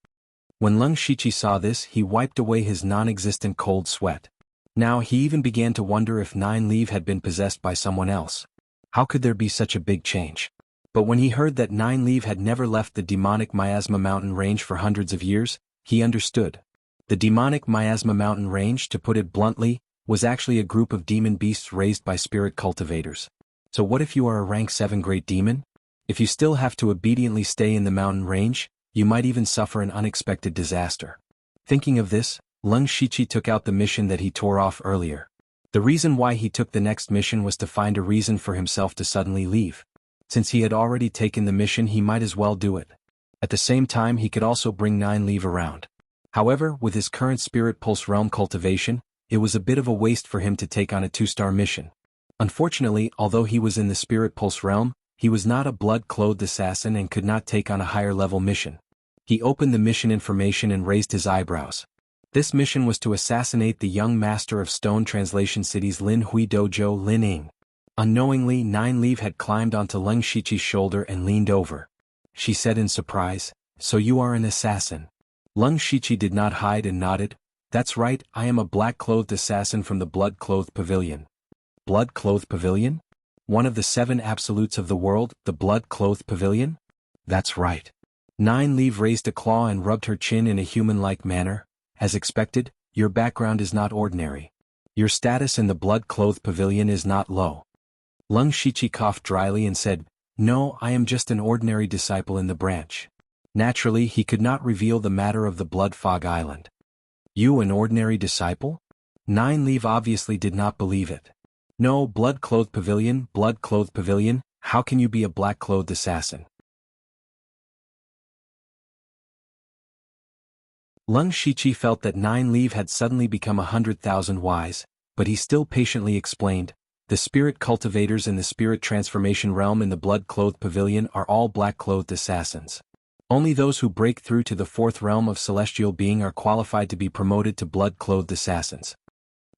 When Leng Shiqi saw this, he wiped away his non-existent cold sweat. Now he even began to wonder if 9 Leaf had been possessed by someone else. How could there be such a big change? But when he heard that 9 Leaf had never left the demonic Miasma mountain range for hundreds of years, he understood. The demonic Miasma mountain range, to put it bluntly, was actually a group of demon beasts raised by spirit cultivators. So what if you are a rank 7 great demon? If you still have to obediently stay in the mountain range, you might even suffer an unexpected disaster. Thinking of this, Leng Shiqi took out the mission that he tore off earlier. The reason why he took the next mission was to find a reason for himself to suddenly leave. Since he had already taken the mission, he might as well do it. At the same time, he could also bring 9 Leaf around. However, with his current Spirit Pulse realm cultivation, it was a bit of a waste for him to take on a 2-star mission. Unfortunately, although he was in the Spirit Pulse realm, he was not a blood-clothed assassin and could not take on a higher-level mission. He opened the mission information and raised his eyebrows. This mission was to assassinate the young master of Stone Translation City's Lin Hui Dojo, Lin Ying. Unknowingly, 9 Leaf had climbed onto Leng Shiqi's shoulder and leaned over. She said in surprise, "So you are an assassin." Leng Shiqi did not hide and nodded. "That's right, I am a black-clothed assassin from the Blood-Clothed Pavilion." Blood-Clothed Pavilion? One of the 7 absolutes of the world, the Blood-Clothed Pavilion? That's right. 9 Leaf raised a claw and rubbed her chin in a human-like manner. "As expected, your background is not ordinary. Your status in the Blood-Clothed Pavilion is not low." Leng Shiqi coughed dryly and said, "No, I am just an ordinary disciple in the branch." Naturally, he could not reveal the matter of the Blood Fog Island. "You an ordinary disciple?" 9 Leaf obviously did not believe it. "No, Blood-Clothed Pavilion, Blood-Clothed Pavilion, how can you be a black-clothed assassin?" Leng Shiqi felt that 9 Leaf had suddenly become 100,000 wise, but he still patiently explained, "The spirit cultivators in the spirit transformation realm in the Blood-Clothed Pavilion are all black-clothed assassins. Only those who break through to the 4th realm of celestial being are qualified to be promoted to blood-clothed assassins."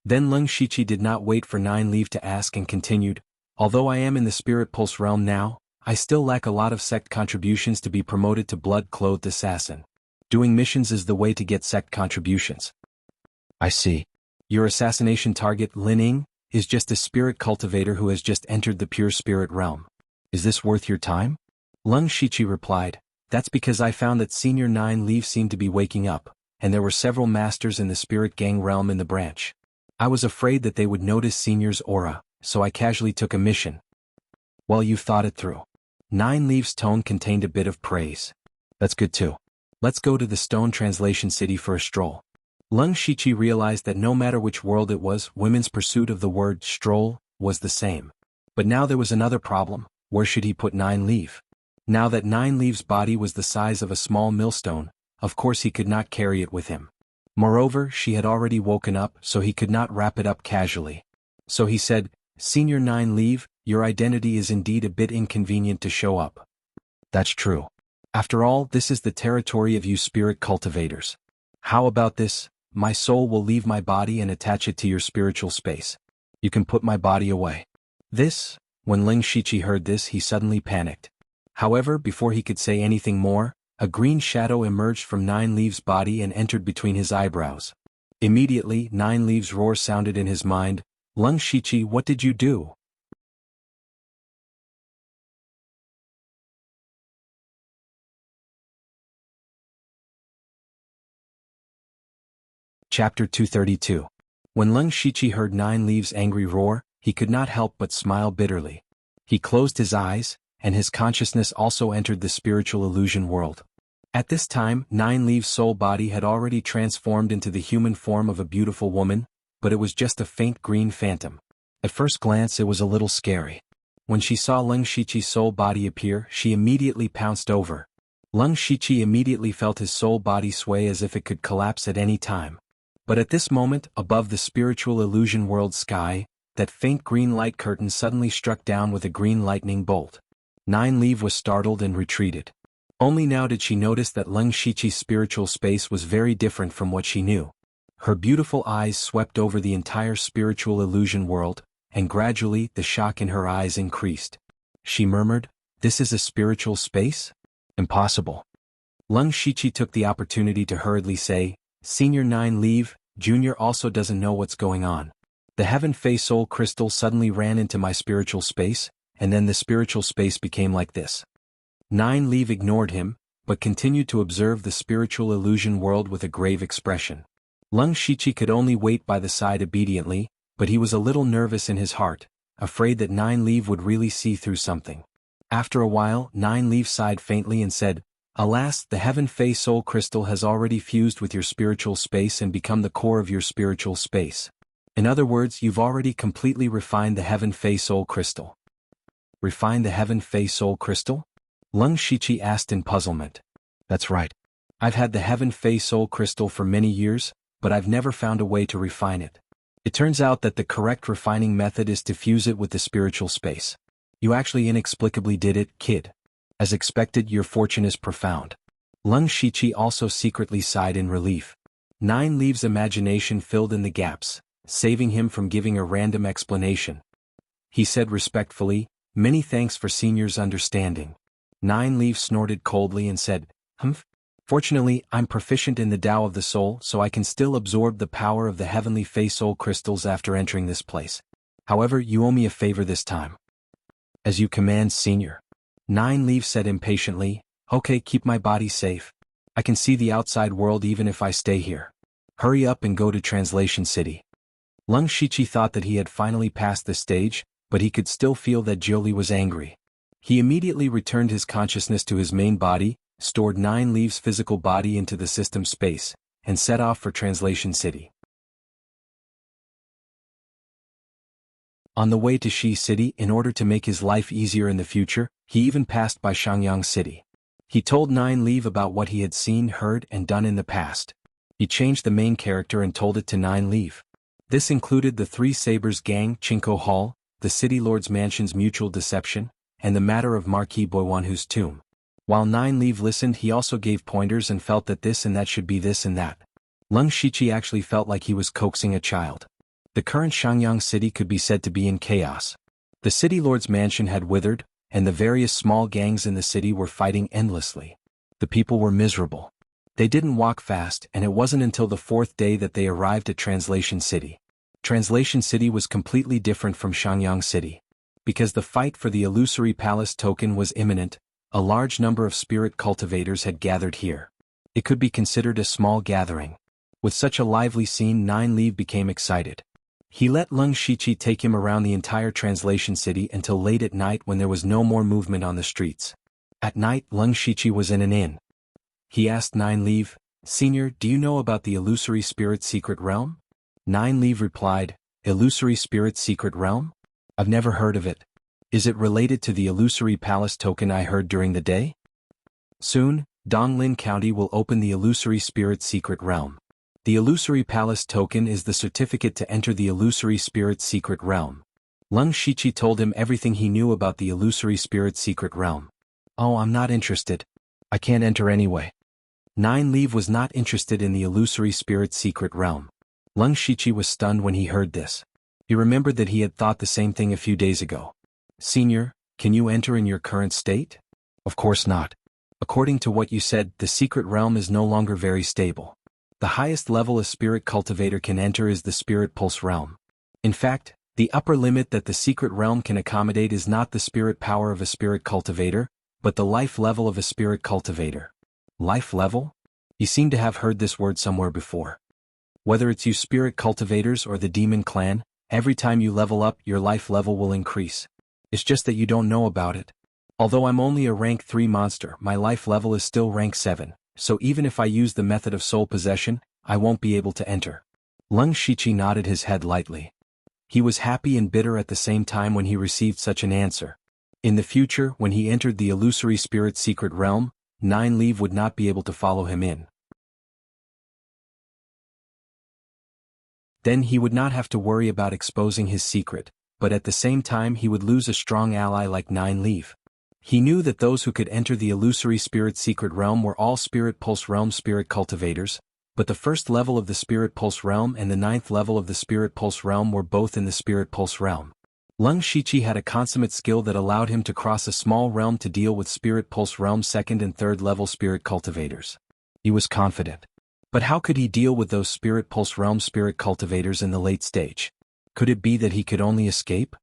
Then Leng Shiqi did not wait for 9 Leaf to ask and continued, "Although I am in the Spirit Pulse realm now, I still lack a lot of sect contributions to be promoted to blood-clothed assassin. Doing missions is the way to get sect contributions." "I see. Your assassination target, Lin Ying, is just a spirit cultivator who has just entered the pure spirit realm. Is this worth your time?" Leng Shiqi replied, "That's because I found that Senior 9 Leaf seemed to be waking up, and there were several masters in the spirit gang realm in the branch. I was afraid that they would notice Senior's aura, so I casually took a mission." "Well, you've thought it through." 9 Leaf's tone contained a bit of praise. "That's good too. Let's go to the Stone Translation City for a stroll." Leng Shiqi realized that no matter which world it was, women's pursuit of the word stroll was the same. But now there was another problem: where should he put 9 Leaf? Now that 9 Leaf's body was the size of a small millstone, of course he could not carry it with him. Moreover, she had already woken up, so he could not wrap it up casually. So he said, "Senior 9 Leave, your identity is indeed a bit inconvenient to show up." "That's true. After all, this is the territory of you spirit cultivators. How about this? My soul will leave my body and attach it to your spiritual space. You can put my body away." When Ling Shiqi heard this, he suddenly panicked. However, before he could say anything more, a green shadow emerged from 9 Leaves' body and entered between his eyebrows. Immediately, 9 Leaves' roar sounded in his mind, "Ling Shiqi, what did you do?" Chapter 232. When Ling Shiqi heard 9 Leaves' angry roar, he could not help but smile bitterly. He closed his eyes, and his consciousness also entered the spiritual illusion world. At this time, 9 Leaves' soul body had already transformed into the human form of a beautiful woman, but it was just a faint green phantom. At first glance it was a little scary. When she saw Ling Shiqi's soul body appear, she immediately pounced over. Ling Shiqi immediately felt his soul body sway as if it could collapse at any time. But at this moment, above the spiritual illusion world sky, that faint green light curtain suddenly struck down with a green lightning bolt. 9 Leave was startled and retreated. Only now did she notice that Ling Shiqi's spiritual space was very different from what she knew. Her beautiful eyes swept over the entire spiritual illusion world, and gradually the shock in her eyes increased. She murmured, "This is a spiritual space? Impossible." Ling Shiqi took the opportunity to hurriedly say, "Senior 9 Leave, Junior also doesn't know what's going on. The Heaven Fei Soul Crystal suddenly ran into my spiritual space, and then the spiritual space became like this." 9 Leave ignored him, but continued to observe the spiritual illusion world with a grave expression. Ling Shiqi could only wait by the side obediently, but he was a little nervous in his heart, afraid that 9 Leave would really see through something. After a while, 9 Leave sighed faintly and said, "Alas, the Heaven Fei Soul Crystal has already fused with your spiritual space and become the core of your spiritual space. In other words, you've already completely refined the Heaven Fei Soul Crystal." "Refined the Heaven Fei Soul Crystal?" Ling Shiqi asked in puzzlement. "That's right. I've had the Heaven Fei Soul Crystal for many years, but I've never found a way to refine it. It turns out that the correct refining method is to fuse it with the spiritual space. You actually inexplicably did it, kid. As expected, your fortune is profound." Ling Shiqi also secretly sighed in relief. 9 Leaves' imagination filled in the gaps, saving him from giving a random explanation. He said respectfully, "Many thanks for Senior's understanding." 9 Leaves snorted coldly and said, "Humph. Fortunately, I'm proficient in the Tao of the Soul, so I can still absorb the power of the Heavenly Fei Soul Crystals after entering this place. However, you owe me a favor this time." "As you command, Senior." 9 Leaves said impatiently, "Okay, keep my body safe. I can see the outside world even if I stay here. Hurry up and go to Translation City." Ling Shiqi thought that he had finally passed the stage, but he could still feel that Jiuli was angry. He immediately returned his consciousness to his main body, stored 9 Leaves' physical body into the system space, and set off for Translation City. On the way to Shi City, in order to make his life easier in the future, he even passed by Shangyang City. He told 9 Leave about what he had seen, heard, and done in the past. He changed the main character and told it to 9 Leave. This included the Three Sabres gang, Chinko Hall, the City Lord's Mansion's mutual deception, and the matter of Marquis Boiwanhu's tomb. While 9 Leave listened, he also gave pointers and felt that this and that should be this and that. Ling Shiqi actually felt like he was coaxing a child. The current Shangyang City could be said to be in chaos. The City Lord's Mansion had withered, and the various small gangs in the city were fighting endlessly. The people were miserable. They didn't walk fast, and it wasn't until the 4th day that they arrived at Translation City. Translation City was completely different from Shangyang City. Because the fight for the illusory palace token was imminent, a large number of spirit cultivators had gathered here. It could be considered a small gathering. With such a lively scene, 9 Leave became excited. He let Ling Shiqi take him around the entire Translation City until late at night when there was no more movement on the streets. At night, Ling Shiqi was in an inn. He asked 9 Leave, "Senior, do you know about the illusory spirit secret realm?" 9 Leave replied, "Illusory spirit secret realm? I've never heard of it. Is it related to the illusory palace token I heard during the day?" Soon, Donglin County will open the Illusory Spirit Secret Realm. The Illusory Palace token is the certificate to enter the Illusory Spirit Secret Realm. Lung Shichi told him everything he knew about the Illusory Spirit Secret Realm. Oh, I'm not interested. I can't enter anyway. Nine Leaf was not interested in the Illusory Spirit Secret Realm. Lung Shichi was stunned when he heard this. He remembered that he had thought the same thing a few days ago. Senior, can you enter in your current state? Of course not. According to what you said, the secret realm is no longer very stable. The highest level a spirit cultivator can enter is the Spirit Pulse realm. In fact, the upper limit that the secret realm can accommodate is not the spirit power of a spirit cultivator, but the life level of a spirit cultivator. Life level? You seem to have heard this word somewhere before. Whether it's you spirit cultivators or the demon clan, every time you level up, your life level will increase. It's just that you don't know about it. Although I'm only a rank 3 monster, my life level is still rank 7, so even if I use the method of soul possession, I won't be able to enter. Lung Shichi nodded his head lightly. He was happy and bitter at the same time when he received such an answer. In the future, when he entered the Illusory Spirit Secret Realm, Nine Leaf would not be able to follow him in. Then he would not have to worry about exposing his secret, but at the same time he would lose a strong ally like Nine Leaf. He knew that those who could enter the Illusory Spirit Secret Realm were all Spirit Pulse Realm spirit cultivators, but the first level of the Spirit Pulse Realm and the 9th level of the Spirit Pulse Realm were both in the Spirit Pulse Realm. Lung Shichi had a consummate skill that allowed him to cross a small realm to deal with Spirit Pulse Realm 2nd and 3rd level spirit cultivators. He was confident. But how could he deal with those Spirit Pulse Realm spirit cultivators in the late stage? Could it be that he could only escape?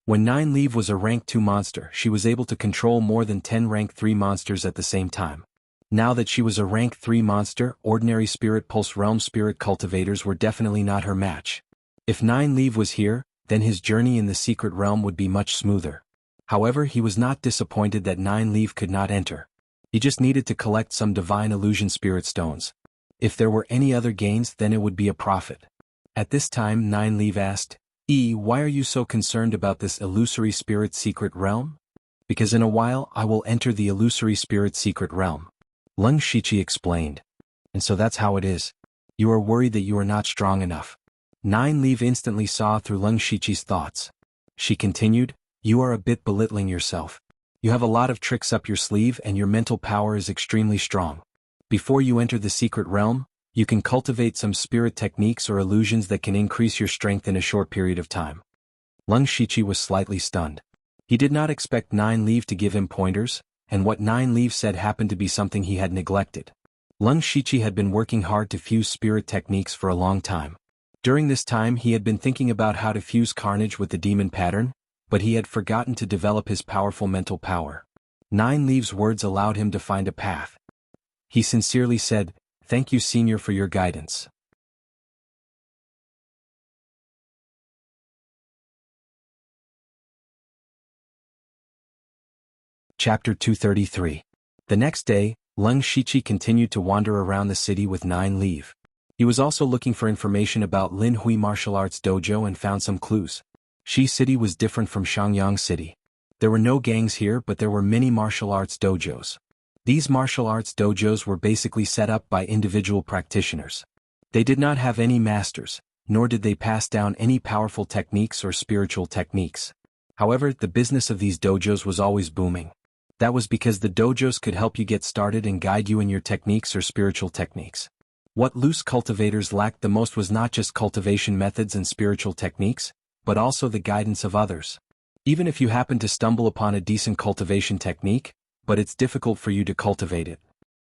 When Nine Leaf was a rank 2 monster, she was able to control more than 10 rank 3 monsters at the same time. Now that she was a rank 3 monster, ordinary Spirit Pulse Realm spirit cultivators were definitely not her match. If Nine Leaf was here, then his journey in the secret realm would be much smoother. However, he was not disappointed that Nine Leaf could not enter. He just needed to collect some Divine Illusion Spirit Stones. If there were any other gains, then it would be a profit. At this time, Nine Leaf asked, why are you so concerned about this Illusory Spirit Secret Realm? Because in a while I will enter the Illusory Spirit Secret Realm. Lung Shichi explained. And so that's how it is. You are worried that you are not strong enough. Nine Leaf instantly saw through Lung Shichi's thoughts. She continued, you are a bit belittling yourself. You have a lot of tricks up your sleeve and your mental power is extremely strong. Before you enter the secret realm, you can cultivate some spirit techniques or illusions that can increase your strength in a short period of time. Lung Shichi was slightly stunned. He did not expect Nine Leaf to give him pointers, and what Nine Leaf said happened to be something he had neglected. Lung Shichi had been working hard to fuse spirit techniques for a long time. During this time he had been thinking about how to fuse carnage with the demon pattern, but he had forgotten to develop his powerful mental power. Nine Leaf's words allowed him to find a path. He sincerely said, thank you, Senior, for your guidance. Chapter 233. The next day, Lung Shichi continued to wander around the city with Nine Leaf. He was also looking for information about Lin Hui Martial Arts Dojo and found some clues. Shi City was different from Shangyang City. There were no gangs here, but there were many martial arts dojos. These martial arts dojos were basically set up by individual practitioners. They did not have any masters, nor did they pass down any powerful techniques or spiritual techniques. However, the business of these dojos was always booming. That was because the dojos could help you get started and guide you in your techniques or spiritual techniques. What loose cultivators lacked the most was not just cultivation methods and spiritual techniques, but also the guidance of others. Even if you happen to stumble upon a decent cultivation technique, but it's difficult for you to cultivate it,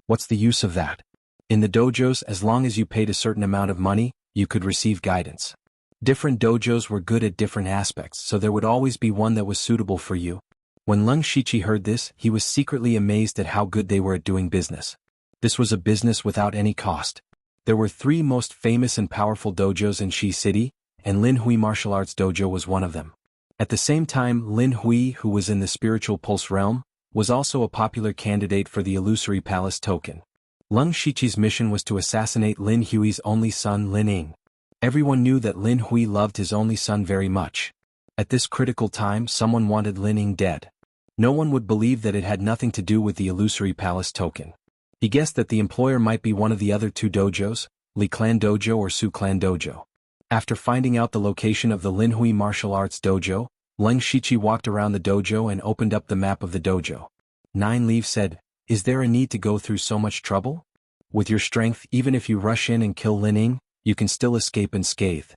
what's the use of that? In the dojos, as long as you paid a certain amount of money, you could receive guidance. Different dojos were good at different aspects, so there would always be one that was suitable for you. When Lung Shichi heard this, he was secretly amazed at how good they were at doing business. This was a business without any cost. There were 3 most famous and powerful dojos in Shi City, and Lin Hui Martial Arts Dojo was one of them. At the same time, Lin Hui, who was in the Spiritual Pulse realm, was also a popular candidate for the Illusory Palace token. Lung Shichi's mission was to assassinate Lin Hui's only son Lin Ying. Everyone knew that Lin Hui loved his only son very much. At this critical time, someone wanted Lin Ying dead. No one would believe that it had nothing to do with the Illusory Palace token. He guessed that the employer might be one of the other two dojos, Li Clan Dojo or Su Clan Dojo. After finding out the location of the Linhui Martial Arts Dojo, Leng Shichi walked around the dojo and opened up the map of the dojo. Nine Leaves said, "Is there a need to go through so much trouble? With your strength, even if you rush in and kill Lin Ying, you can still escape unscathed."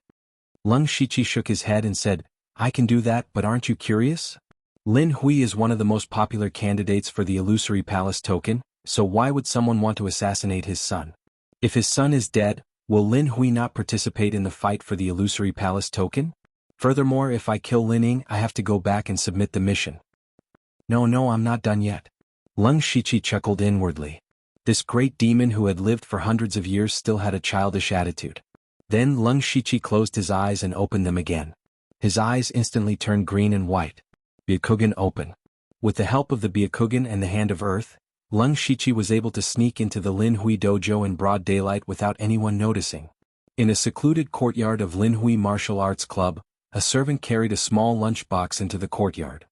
Leng Shichi shook his head and said, "I can do that, but aren't you curious? Lin Hui is one of the most popular candidates for the Illusory Palace token, so why would someone want to assassinate his son? If his son is dead, will Lin Hui not participate in the fight for the Illusory Palace token? Furthermore, if I kill Lin Ying, I have to go back and submit the mission." No, I'm not done yet." Leng Shichi chuckled inwardly. This great demon who had lived for hundreds of years still had a childish attitude. Then Leng Shichi closed his eyes and opened them again. His eyes instantly turned green and white. Byakugan open. With the help of the Byakugan and the Hand of Earth, Leng Shichi was able to sneak into the Lin Hui dojo in broad daylight without anyone noticing. In a secluded courtyard of Lin Hui Martial Arts Club, a servant carried a small lunchbox into the courtyard.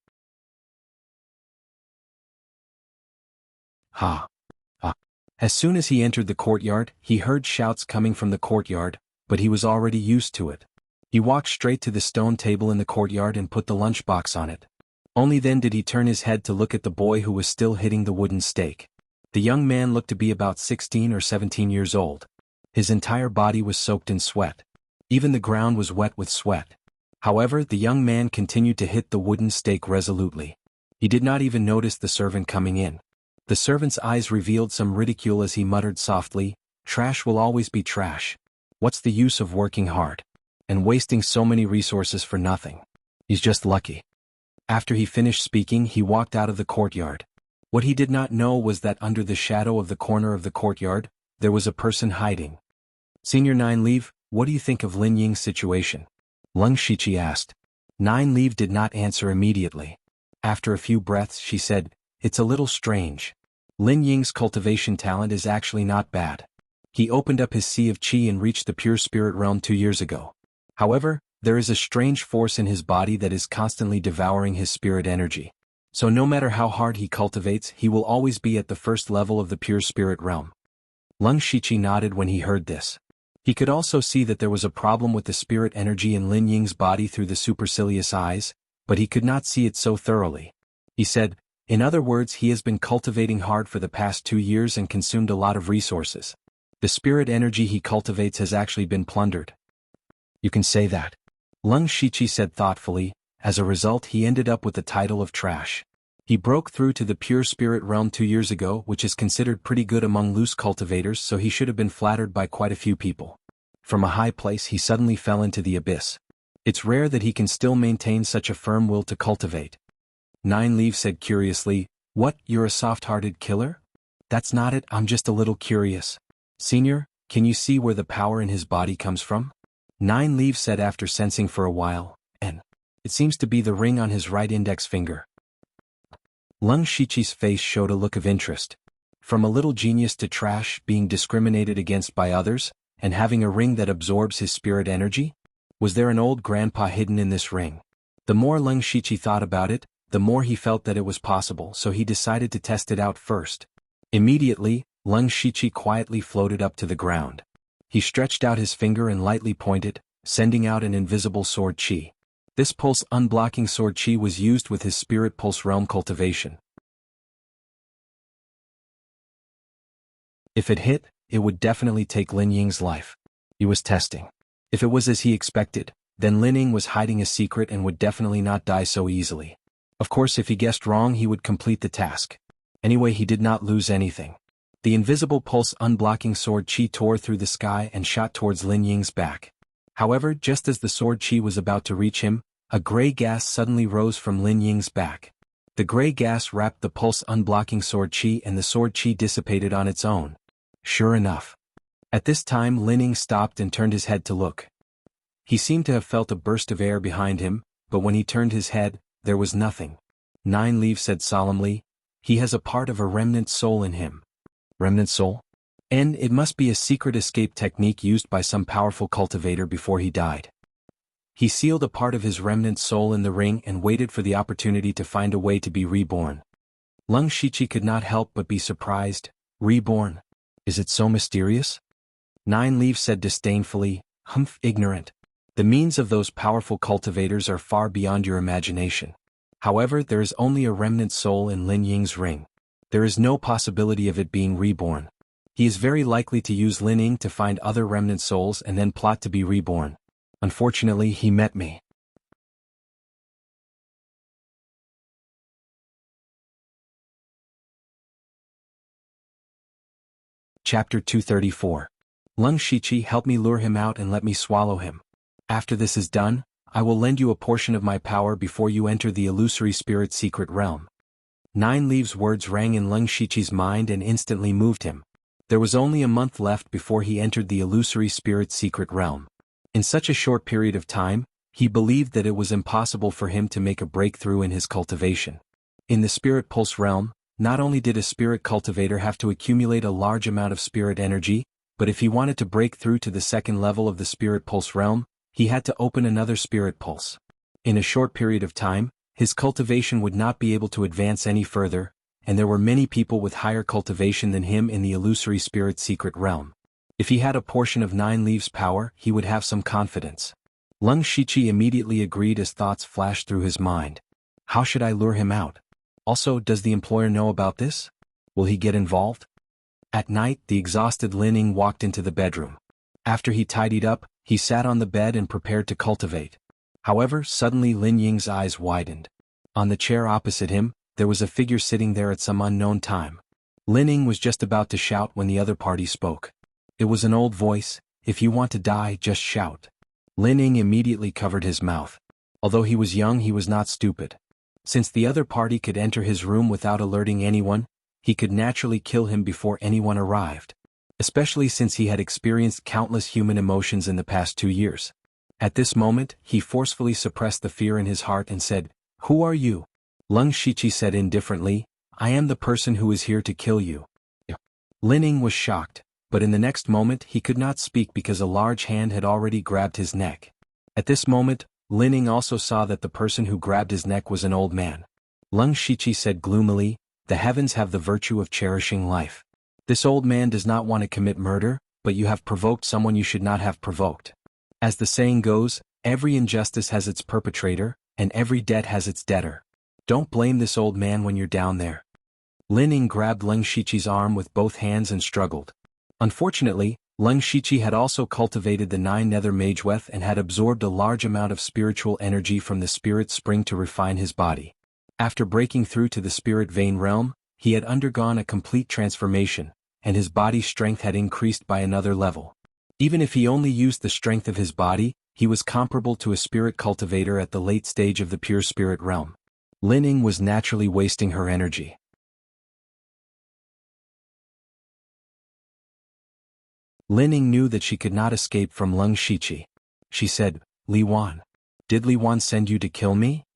As soon as he entered the courtyard, he heard shouts coming from the courtyard, but he was already used to it. He walked straight to the stone table in the courtyard and put the lunchbox on it. Only then did he turn his head to look at the boy who was still hitting the wooden stake. The young man looked to be about 16 or 17 years old. His entire body was soaked in sweat. Even the ground was wet with sweat. However, the young man continued to hit the wooden stake resolutely. He did not even notice the servant coming in. The servant's eyes revealed some ridicule as he muttered softly, "Trash will always be trash. What's the use of working hard and wasting so many resources for nothing? He's just lucky." After he finished speaking, he walked out of the courtyard. What he did not know was that under the shadow of the corner of the courtyard, there was a person hiding. "Senior Nine Leaf, what do you think of Lin Ying's situation?" Leng Shichi asked. Nine Leaf did not answer immediately. After a few breaths, she said, "It's a little strange. Lin Ying's cultivation talent is actually not bad. He opened up his sea of qi and reached the pure spirit realm 2 years ago. However, there is a strange force in his body that is constantly devouring his spirit energy. So no matter how hard he cultivates, he will always be at the first level of the pure spirit realm." Leng Shichi nodded when he heard this. He could also see that there was a problem with the spirit energy in Lin Ying's body through the supercilious eyes, but he could not see it so thoroughly. He said, "In other words, he has been cultivating hard for the past 2 years and consumed a lot of resources. The spirit energy he cultivates has actually been plundered." "You can say that," Leng Shichi said thoughtfully. As a result, he ended up with the title of trash. He broke through to the pure spirit realm 2 years ago, which is considered pretty good among loose cultivators, so he should have been flattered by quite a few people. From a high place he suddenly fell into the abyss. It's rare that he can still maintain such a firm will to cultivate. Nine Leaves said curiously, "What, you're a soft-hearted killer?" "That's not it, I'm just a little curious. Senior, can you see where the power in his body comes from?" Nine Leaves said after sensing for a while, "And it seems to be the ring on his right index finger." Leng Shichi's face showed a look of interest. From a little genius to trash, being discriminated against by others, and having a ring that absorbs his spirit energy? Was there an old grandpa hidden in this ring? The more Leng Shichi thought about it, the more he felt that it was possible, so he decided to test it out first. Immediately, Leng Shichi quietly floated up to the ground. He stretched out his finger and lightly pointed, sending out an invisible sword qi. This pulse unblocking sword qi was used with his spirit pulse realm cultivation. If it hit, it would definitely take Lin Ying's life. He was testing. If it was as he expected, then Lin Ying was hiding a secret and would definitely not die so easily. Of course, if he guessed wrong, he would complete the task. Anyway, he did not lose anything. The invisible pulse unblocking sword qi tore through the sky and shot towards Lin Ying's back. However, just as the sword qi was about to reach him, a gray gas suddenly rose from Lin Ying's back. The gray gas wrapped the pulse unblocking sword qi and the sword qi dissipated on its own. Sure enough. At this time Lin Ying stopped and turned his head to look. He seemed to have felt a burst of air behind him, but when he turned his head, there was nothing. Nine Leaves said solemnly, "He has a part of a remnant soul in him." Remnant soul? And it must be a secret escape technique used by some powerful cultivator before he died. He sealed a part of his remnant soul in the ring and waited for the opportunity to find a way to be reborn. Leng Shichi could not help but be surprised. Reborn. Is it so mysterious? Nine Leaves said disdainfully, humph, ignorant. The means of those powerful cultivators are far beyond your imagination. However, there is only a remnant soul in Lin Ying's ring. There is no possibility of it being reborn. He is very likely to use Lin Ying to find other remnant souls and then plot to be reborn. Unfortunately, he met me. Chapter 234. Lung Shiqi, help me lure him out and let me swallow him. After this is done, I will lend you a portion of my power before you enter the illusory spirit secret realm. Nine Leaves' words rang in Lung Shiqi's mind and instantly moved him. There was only a month left before he entered the illusory spirit secret realm. In such a short period of time, he believed that it was impossible for him to make a breakthrough in his cultivation. In the spirit pulse realm, not only did a spirit cultivator have to accumulate a large amount of spirit energy, but if he wanted to break through to the second level of the spirit pulse realm, he had to open another spirit pulse. In a short period of time, his cultivation would not be able to advance any further, and there were many people with higher cultivation than him in the illusory spirit secret realm. If he had a portion of Nine Leaves' power, he would have some confidence. Lung Shiqi immediately agreed as thoughts flashed through his mind. How should I lure him out? Also, does the employer know about this? Will he get involved? At night, the exhausted Lin Ying walked into the bedroom. After he tidied up, he sat on the bed and prepared to cultivate. However, suddenly Lin Ying's eyes widened. On the chair opposite him, there was a figure sitting there at some unknown time. Lin Ying was just about to shout when the other party spoke. It was an old voice. If you want to die, just shout. Lin Ying immediately covered his mouth. Although he was young, he was not stupid. Since the other party could enter his room without alerting anyone, he could naturally kill him before anyone arrived. Especially since he had experienced countless human emotions in the past 2 years. At this moment, he forcefully suppressed the fear in his heart and said, Who are you? Lung Shiqi said indifferently, I am the person who is here to kill you. Lin Ying was shocked, but in the next moment he could not speak because a large hand had already grabbed his neck. At this moment, Lin Ying also saw that the person who grabbed his neck was an old man. Lung Shiqi said gloomily, The heavens have the virtue of cherishing life. This old man does not want to commit murder, but you have provoked someone you should not have provoked. As the saying goes, every injustice has its perpetrator, and every debt has its debtor. Don't blame this old man when you're down there. Lin Ying grabbed Lung Shiqi's arm with both hands and struggled. Unfortunately, Lung Shiqi had also cultivated the 9 nether mageweth and had absorbed a large amount of spiritual energy from the spirit spring to refine his body. After breaking through to the spirit vein realm, he had undergone a complete transformation, and his body's strength had increased by another level. Even if he only used the strength of his body, he was comparable to a spirit cultivator at the late stage of the pure spirit realm. Lin Ying was naturally wasting her energy. Lin Ying knew that she could not escape from Lung Shiqi. She said, Li Wan. Did Li Wan send you to kill me?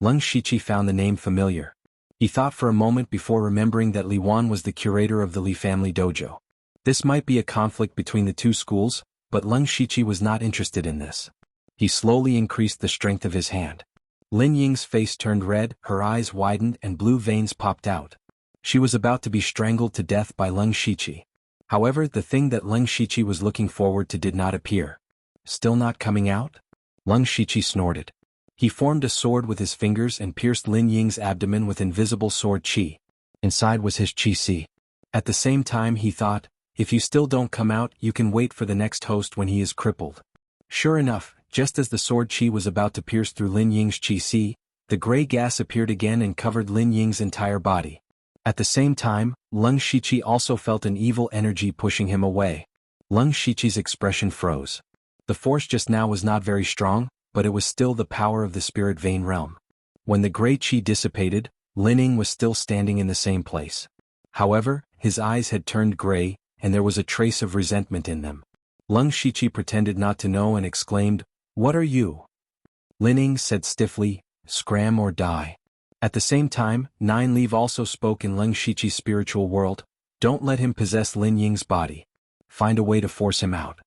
Lung Shiqi found the name familiar. He thought for a moment before remembering that Li Wan was the curator of the Li family dojo. This might be a conflict between the two schools, but Lung Shiqi was not interested in this. He slowly increased the strength of his hand. Lin Ying's face turned red, her eyes widened and blue veins popped out. She was about to be strangled to death by Lung Shiqi. However, the thing that Lung Shiqi was looking forward to did not appear. Still not coming out? Lung Shiqi snorted. He formed a sword with his fingers and pierced Lin Ying's abdomen with invisible sword qi. Inside was his qi si. At the same time he thought, if you still don't come out, you can wait for the next host when he is crippled. Sure enough, just as the sword qi was about to pierce through Lin Ying's qi si, the gray gas appeared again and covered Lin Ying's entire body. At the same time, Lung Shiqi also felt an evil energy pushing him away. Lung Shiqi's expression froze. The force just now was not very strong, but it was still the power of the spirit vein realm. When the gray qi dissipated, Lin Ying was still standing in the same place. However, his eyes had turned gray, and there was a trace of resentment in them. Lung Shiqi pretended not to know and exclaimed, What are you? Lin Ying said stiffly, Scram or die. At the same time, Nine Leaf also spoke in Lung Shiqi's spiritual world, Don't let him possess Lin Ying's body. Find a way to force him out.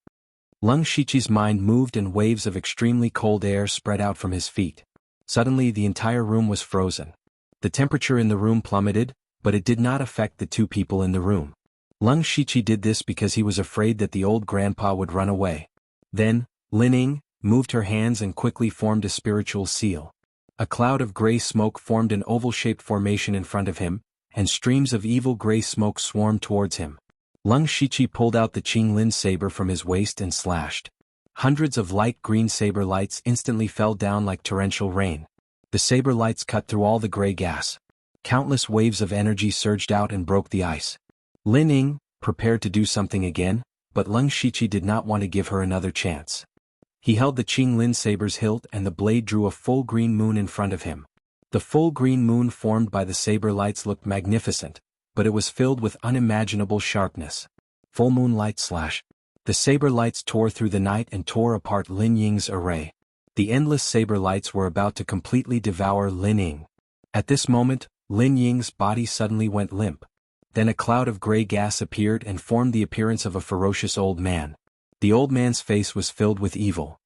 Lung Shiqi's mind moved and waves of extremely cold air spread out from his feet. Suddenly the entire room was frozen. The temperature in the room plummeted, but it did not affect the two people in the room. Lung Shiqi did this because he was afraid that the old grandpa would run away. Then, Lining moved her hands and quickly formed a spiritual seal. A cloud of gray smoke formed an oval-shaped formation in front of him, and streams of evil gray smoke swarmed towards him. Lung Shiqi pulled out the Qing Lin saber from his waist and slashed. Hundreds of light green saber lights instantly fell down like torrential rain. The saber lights cut through all the gray gas. Countless waves of energy surged out and broke the ice. Lin Ying prepared to do something again, but Lung Shiqi did not want to give her another chance. He held the Qing Lin saber's hilt and the blade drew a full green moon in front of him. The full green moon formed by the saber lights looked magnificent, but it was filled with unimaginable sharpness. Full moon light slash. The saber lights tore through the night and tore apart Lin Ying's array. The endless saber lights were about to completely devour Lin Ying. At this moment, Lin Ying's body suddenly went limp. Then a cloud of gray gas appeared and formed the appearance of a ferocious old man. The old man's face was filled with evil.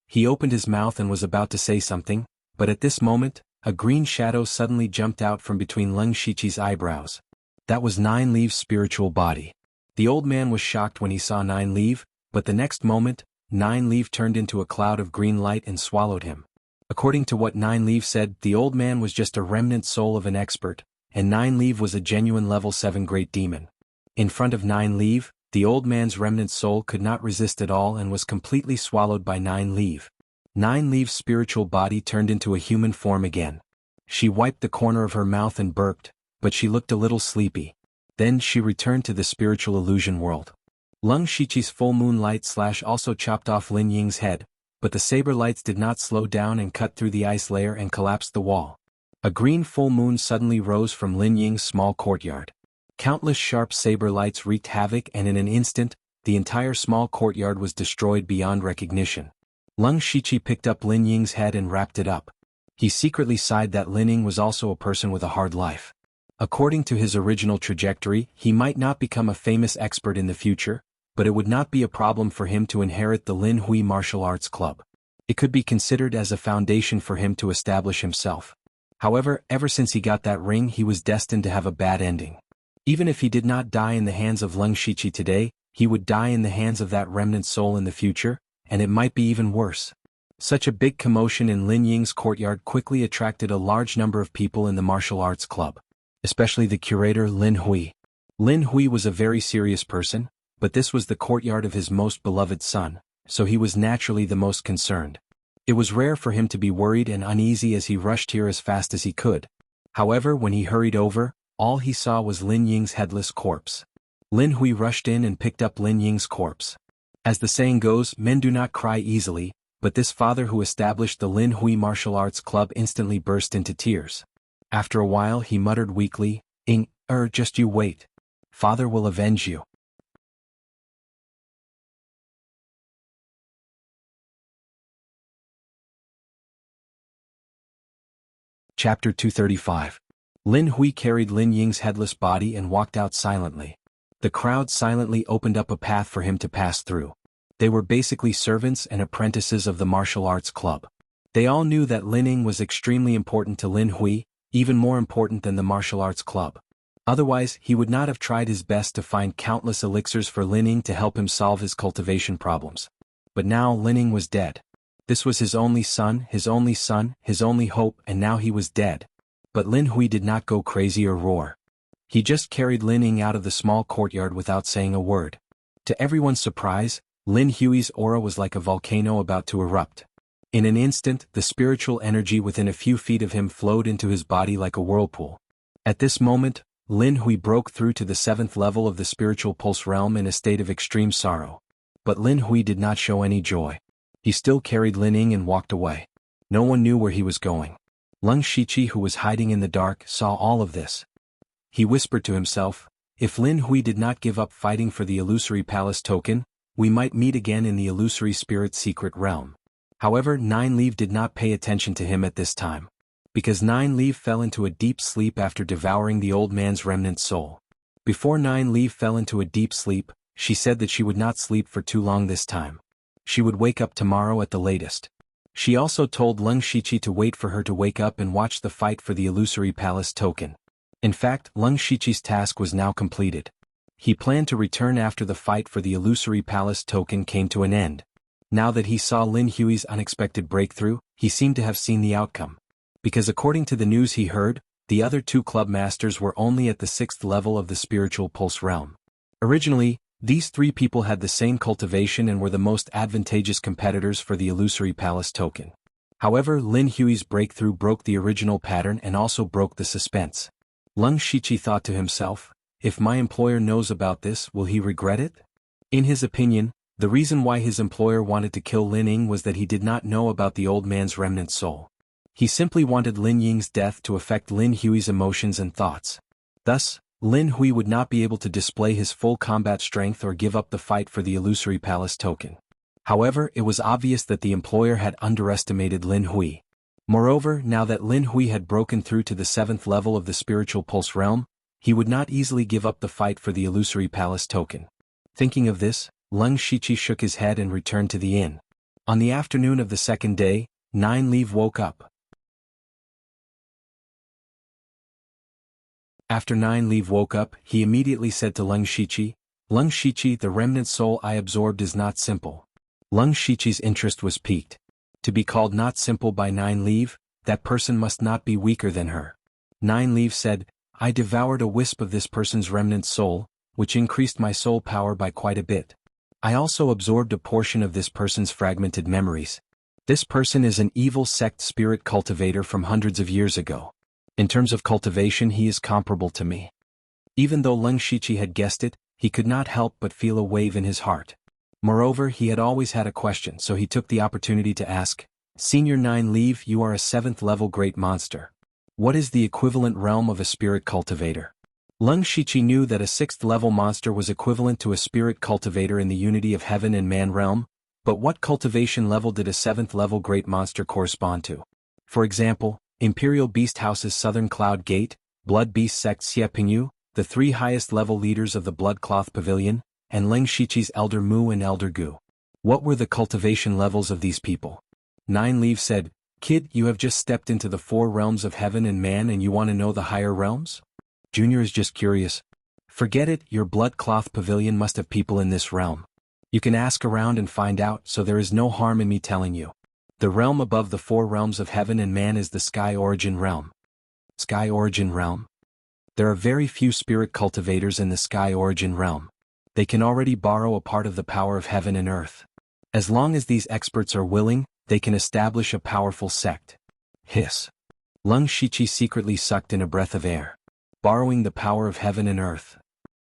He opened his mouth and was about to say something, but at this moment, a green shadow suddenly jumped out from between Lung Shiqi's eyebrows. That was Nine Leaves' spiritual body. The old man was shocked when he saw Nine Leaf, but the next moment, Nine Leaf turned into a cloud of green light and swallowed him. According to what Nine Leaf said, the old man was just a remnant soul of an expert, and Nine Leaf was a genuine level 7 great demon. In front of Nine Leaf, the old man's remnant soul could not resist at all and was completely swallowed by Nine Leaf. Nine Leaf's spiritual body turned into a human form again. She wiped the corner of her mouth and burped, but she looked a little sleepy. Then she returned to the spiritual illusion world. Lung Shiqi's full moon light slash also chopped off Lin Ying's head, but the saber lights did not slow down and cut through the ice layer and collapsed the wall. A green full moon suddenly rose from Lin Ying's small courtyard. Countless sharp saber lights wreaked havoc and in an instant, the entire small courtyard was destroyed beyond recognition. Lung Shiqi picked up Lin Ying's head and wrapped it up. He secretly sighed that Lin Ying was also a person with a hard life. According to his original trajectory, he might not become a famous expert in the future, but it would not be a problem for him to inherit the Lin Hui Martial Arts Club. It could be considered as a foundation for him to establish himself. However, ever since he got that ring he was destined to have a bad ending. Even if he did not die in the hands of Lung Shiqi today, he would die in the hands of that remnant soul in the future, and it might be even worse. Such a big commotion in Lin Ying's courtyard quickly attracted a large number of people in the martial arts club, especially the curator Lin Hui. Lin Hui was a very serious person, but this was the courtyard of his most beloved son, so he was naturally the most concerned. It was rare for him to be worried and uneasy as he rushed here as fast as he could. However, when he hurried over, all he saw was Lin Ying's headless corpse. Lin Hui rushed in and picked up Lin Ying's corpse. As the saying goes, men do not cry easily, but this father who established the Lin Hui Martial Arts Club instantly burst into tears. After a while he muttered weakly, just you wait. Father will avenge you. Chapter 235. Lin Hui carried Lin Ying's headless body and walked out silently. The crowd silently opened up a path for him to pass through. They were basically servants and apprentices of the martial arts club. They all knew that Lin Ying was extremely important to Lin Hui, even more important than the martial arts club. Otherwise, he would not have tried his best to find countless elixirs for Lin Ying to help him solve his cultivation problems. But now Lin Ying was dead. This was his only son, his only hope, and now he was dead. But Lin Hui did not go crazy or roar. He just carried Lin Ying out of the small courtyard without saying a word. To everyone's surprise, Lin Hui's aura was like a volcano about to erupt. In an instant, the spiritual energy within a few feet of him flowed into his body like a whirlpool. At this moment, Lin Hui broke through to the 7th level of the spiritual pulse realm in a state of extreme sorrow. But Lin Hui did not show any joy. He still carried Lin Ying and walked away. No one knew where he was going. Lung Shiqi, who was hiding in the dark, saw all of this. He whispered to himself, if Lin Hui did not give up fighting for the illusory palace token, we might meet again in the illusory spirit secret realm. However, Nine Leaf did not pay attention to him at this time. Because Nine Leaf fell into a deep sleep after devouring the old man's remnant soul. Before Nine Leaf fell into a deep sleep, she said that she would not sleep for too long this time. She would wake up tomorrow at the latest. She also told Lung Shiqi to wait for her to wake up and watch the fight for the illusory palace token. In fact, Lung Shiqi's task was now completed. He planned to return after the fight for the illusory palace token came to an end. Now that he saw Lin Hui's unexpected breakthrough, he seemed to have seen the outcome. Because according to the news he heard, the other two club masters were only at the 6th level of the spiritual pulse realm. Originally, these three people had the same cultivation and were the most advantageous competitors for the illusory palace token. However, Lin Hui's breakthrough broke the original pattern and also broke the suspense. Lung Shiqi thought to himself, if my employer knows about this, will he regret it? In his opinion, the reason why his employer wanted to kill Lin Ying was that he did not know about the old man's remnant soul. He simply wanted Lin Ying's death to affect Lin Hui's emotions and thoughts. Thus, Lin Hui would not be able to display his full combat strength or give up the fight for the illusory palace token. However, it was obvious that the employer had underestimated Lin Hui. Moreover, now that Lin Hui had broken through to the 7th level of the spiritual pulse realm, he would not easily give up the fight for the illusory palace token. Thinking of this, Lung Shiqi shook his head and returned to the inn. On the afternoon of the second day, Nine Leave woke up. After Nine Leave woke up, he immediately said to Lung Shiqi, "Lung Shiqi, the remnant soul I absorbed is not simple." Lung Shiqi's interest was piqued. To be called not simple by Nine Leave, that person must not be weaker than her. Nine Leave said, "I devoured a wisp of this person's remnant soul, which increased my soul power by quite a bit. I also absorbed a portion of this person's fragmented memories. This person is an evil sect spirit cultivator from hundreds of years ago. In terms of cultivation, he is comparable to me." Even though Lung Shiqi had guessed it, he could not help but feel a wave in his heart. Moreover, he had always had a question, so he took the opportunity to ask, "Senior Nine Leave, you are a 7th level great monster. What is the equivalent realm of a spirit cultivator?" Lung Shiqi knew that a 6th level monster was equivalent to a spirit cultivator in the unity of heaven and man realm, but what cultivation level did a 7th level great monster correspond to? For example, Imperial Beast House's Southern Cloud Gate, Blood Beast Sect Xie Pingyu, the 3 highest level leaders of the Blood Cloth Pavilion, and Leng Shiqi's Elder Mu and Elder Gu. What were the cultivation levels of these people? Nine Leave said, "Kid, you have just stepped into the 4 realms of heaven and man and you want to know the higher realms?" Junior is just curious. "Forget it, your Blood Cloth Pavilion must have people in this realm. You can ask around and find out, so there is no harm in me telling you. The realm above the 4 realms of heaven and man is the Sky Origin Realm." Sky Origin Realm? There are very few spirit cultivators in the Sky Origin Realm. They can already borrow a part of the power of heaven and earth. As long as these experts are willing, they can establish a powerful sect. Hiss. Lung Shiqi secretly sucked in a breath of air. Borrowing the power of heaven and earth.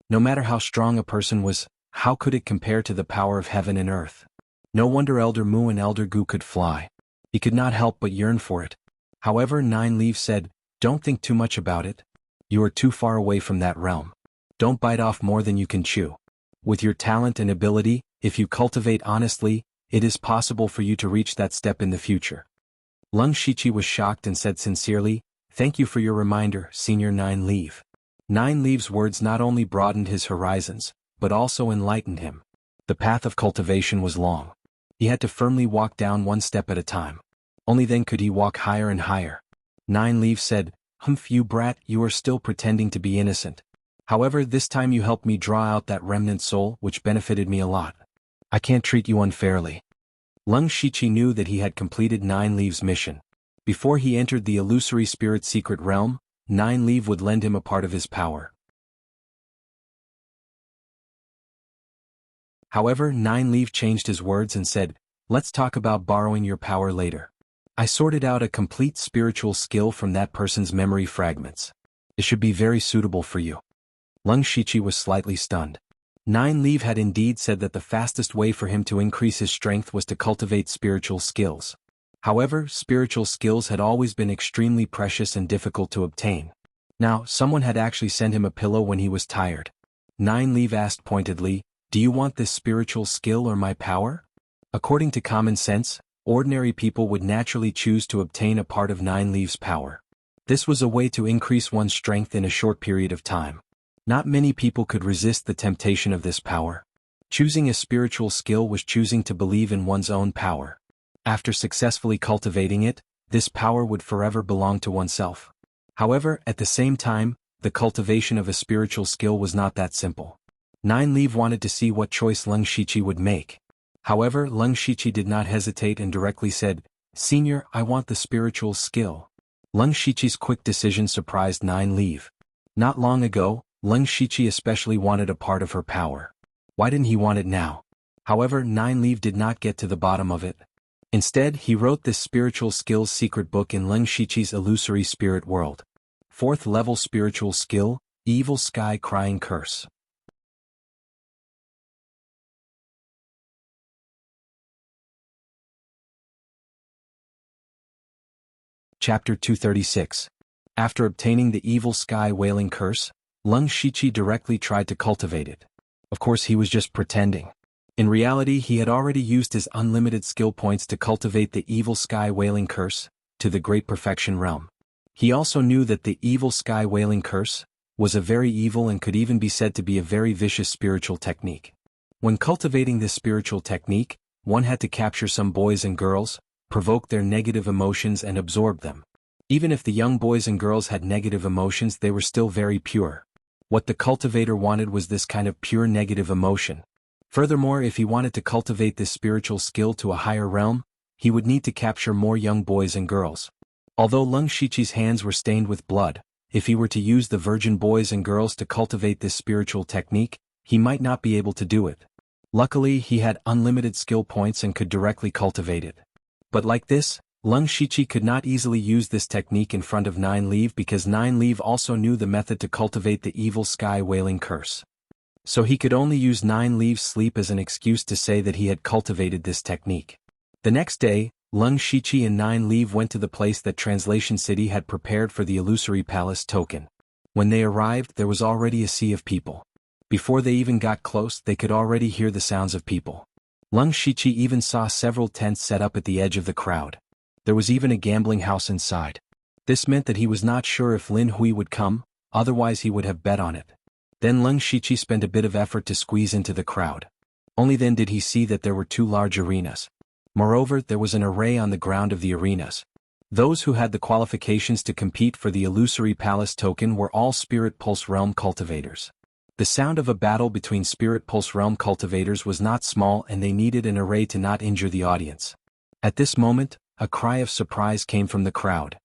No matter how strong a person was, how could it compare to the power of heaven and earth? No wonder Elder Mu and Elder Gu could fly. He could not help but yearn for it. However, Nine Leave said, "Don't think too much about it. You are too far away from that realm. Don't bite off more than you can chew. With your talent and ability, if you cultivate honestly, it is possible for you to reach that step in the future." Lung Shiqi was shocked and said sincerely, "Thank you for your reminder, Senior Nine Leave." Nine Leave's words not only broadened his horizons, but also enlightened him. The path of cultivation was long. He had to firmly walk down one step at a time. Only then could he walk higher and higher. Nine Leave said, "Humph, you brat, you are still pretending to be innocent. However, this time you helped me draw out that remnant soul, which benefited me a lot. I can't treat you unfairly." Lung Shiqi knew that he had completed Nine Leave's mission. Before he entered the illusory spirit secret realm, Nine Leave would lend him a part of his power. However, Nine Leave changed his words and said, "Let's talk about borrowing your power later. I sorted out a complete spiritual skill from that person's memory fragments. It should be very suitable for you." Lung Shiqi was slightly stunned. Nine Leave had indeed said that the fastest way for him to increase his strength was to cultivate spiritual skills. However, spiritual skills had always been extremely precious and difficult to obtain. Now, someone had actually sent him a pillow when he was tired. Nine Leave asked pointedly, "Do you want this spiritual skill or my power?" According to common sense, ordinary people would naturally choose to obtain a part of Nine Leave's power. This was a way to increase one's strength in a short period of time. Not many people could resist the temptation of this power. Choosing a spiritual skill was choosing to believe in one's own power. After successfully cultivating it, this power would forever belong to oneself. However, at the same time, the cultivation of a spiritual skill was not that simple. Nine Leaf wanted to see what choice Leng Shiqi would make. However, Leng Shiqi did not hesitate and directly said, "Senior, I want the spiritual skill." Leng Shiqi's quick decision surprised Nine Leaf. Not long ago, Leng Shiqi especially wanted a part of her power. Why didn't he want it now? However, Nine Leaf did not get to the bottom of it. Instead, he wrote this spiritual skills secret book in Leng Shiqi's illusory spirit world. 4th level spiritual skill, Evil Sky Crying Curse. Chapter 236. After obtaining the Evil Sky Wailing Curse, Leng Shiqi directly tried to cultivate it. Of course, he was just pretending. In reality, he had already used his unlimited skill points to cultivate the Evil Sky Wailing Curse to the Great Perfection Realm. He also knew that the Evil Sky Wailing Curse was a very evil and could even be said to be a very vicious spiritual technique. When cultivating this spiritual technique, one had to capture some boys and girls, provoke their negative emotions and absorb them. Even if the young boys and girls had negative emotions, they were still very pure. What the cultivator wanted was this kind of pure negative emotion. Furthermore, if he wanted to cultivate this spiritual skill to a higher realm, he would need to capture more young boys and girls. Although Leng Shiqi's hands were stained with blood, if he were to use the virgin boys and girls to cultivate this spiritual technique, he might not be able to do it. Luckily, he had unlimited skill points and could directly cultivate it. But like this, Leng Shiqi could not easily use this technique in front of Nine Leaf because Nine Leaf also knew the method to cultivate the Evil Sky Wailing Curse. So he could only use Nine Leaf's sleep as an excuse to say that he had cultivated this technique. The next day, Leng Shiqi and Nine Leaf went to the place that Translation City had prepared for the Illusory Palace token. When they arrived, there was already a sea of people. Before they even got close, they could already hear the sounds of people. Leng Shiqi even saw several tents set up at the edge of the crowd. There was even a gambling house inside. This meant that he was not sure if Lin Hui would come, otherwise he would have bet on it. Then Leng Shiqi spent a bit of effort to squeeze into the crowd. Only then did he see that there were 2 large arenas. Moreover, there was an array on the ground of the arenas. Those who had the qualifications to compete for the Illusory Palace token were all Spirit Pulse Realm cultivators. The sound of a battle between Spirit Pulse Realm cultivators was not small and they needed an array to not injure the audience. At this moment, a cry of surprise came from the crowd.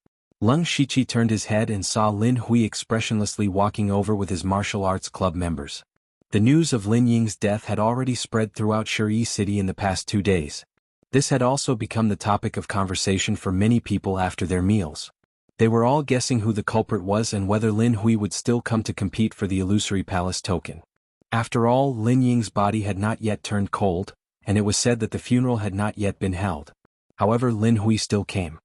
Leng Shiqi turned his head and saw Lin Hui expressionlessly walking over with his martial arts club members. The news of Lin Ying's death had already spread throughout Shiyi City in the past 2 days. This had also become the topic of conversation for many people after their meals. They were all guessing who the culprit was and whether Lin Hui would still come to compete for the Illusory Palace token. After all, Lin Ying's body had not yet turned cold, and it was said that the funeral had not yet been held. However, Lin Hui still came.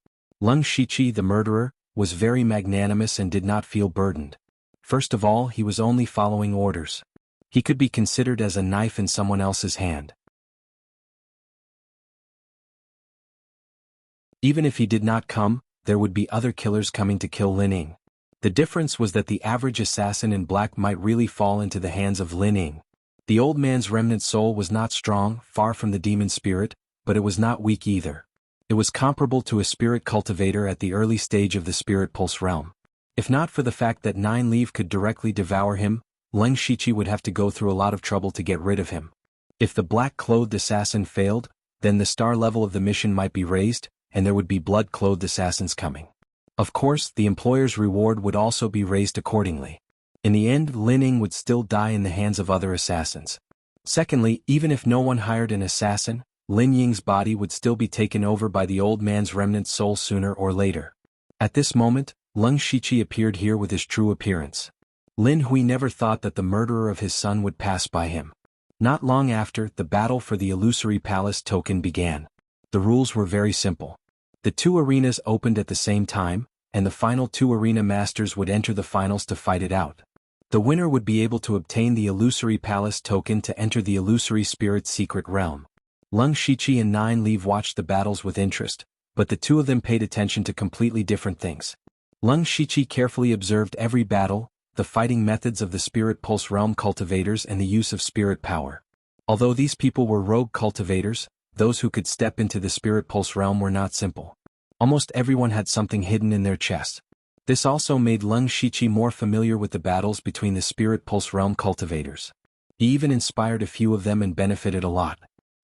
Leng Shiqi, the murderer, was very magnanimous and did not feel burdened. First of all, he was only following orders. He could be considered as a knife in someone else's hand. Even if he did not come, there would be other killers coming to kill Lin Ying. The difference was that the average assassin in black might really fall into the hands of Lin Ying. The old man's remnant soul was not strong, far from the demon spirit, but it was not weak either. It was comparable to a spirit cultivator at the early stage of the Spirit Pulse realm. If not for the fact that Nine Leaf could directly devour him, Leng Shiqi would have to go through a lot of trouble to get rid of him. If the black-clothed assassin failed, then the star level of the mission might be raised, and there would be blood-clothed assassins coming. Of course, the employer's reward would also be raised accordingly. In the end, Lin Ying would still die in the hands of other assassins. Secondly, even if no one hired an assassin, Lin Ying's body would still be taken over by the old man's remnant soul sooner or later. At this moment, Leng Shiqi appeared here with his true appearance. Lin Hui never thought that the murderer of his son would pass by him. Not long after, the battle for the Illusory Palace token began. The rules were very simple. The 2 arenas opened at the same time, and the final 2 arena masters would enter the finals to fight it out. The winner would be able to obtain the Illusory Palace token to enter the Illusory Spirit's secret realm. Leng Shiqi and Nine Leaf watched the battles with interest, but the 2 of them paid attention to completely different things. Leng Shiqi carefully observed every battle, the fighting methods of the Spirit Pulse realm cultivators and the use of spirit power. Although these people were rogue cultivators, those who could step into the Spirit Pulse realm were not simple. Almost everyone had something hidden in their chest. This also made Lung Shiqi more familiar with the battles between the Spirit Pulse Realm cultivators. He even inspired a few of them and benefited a lot.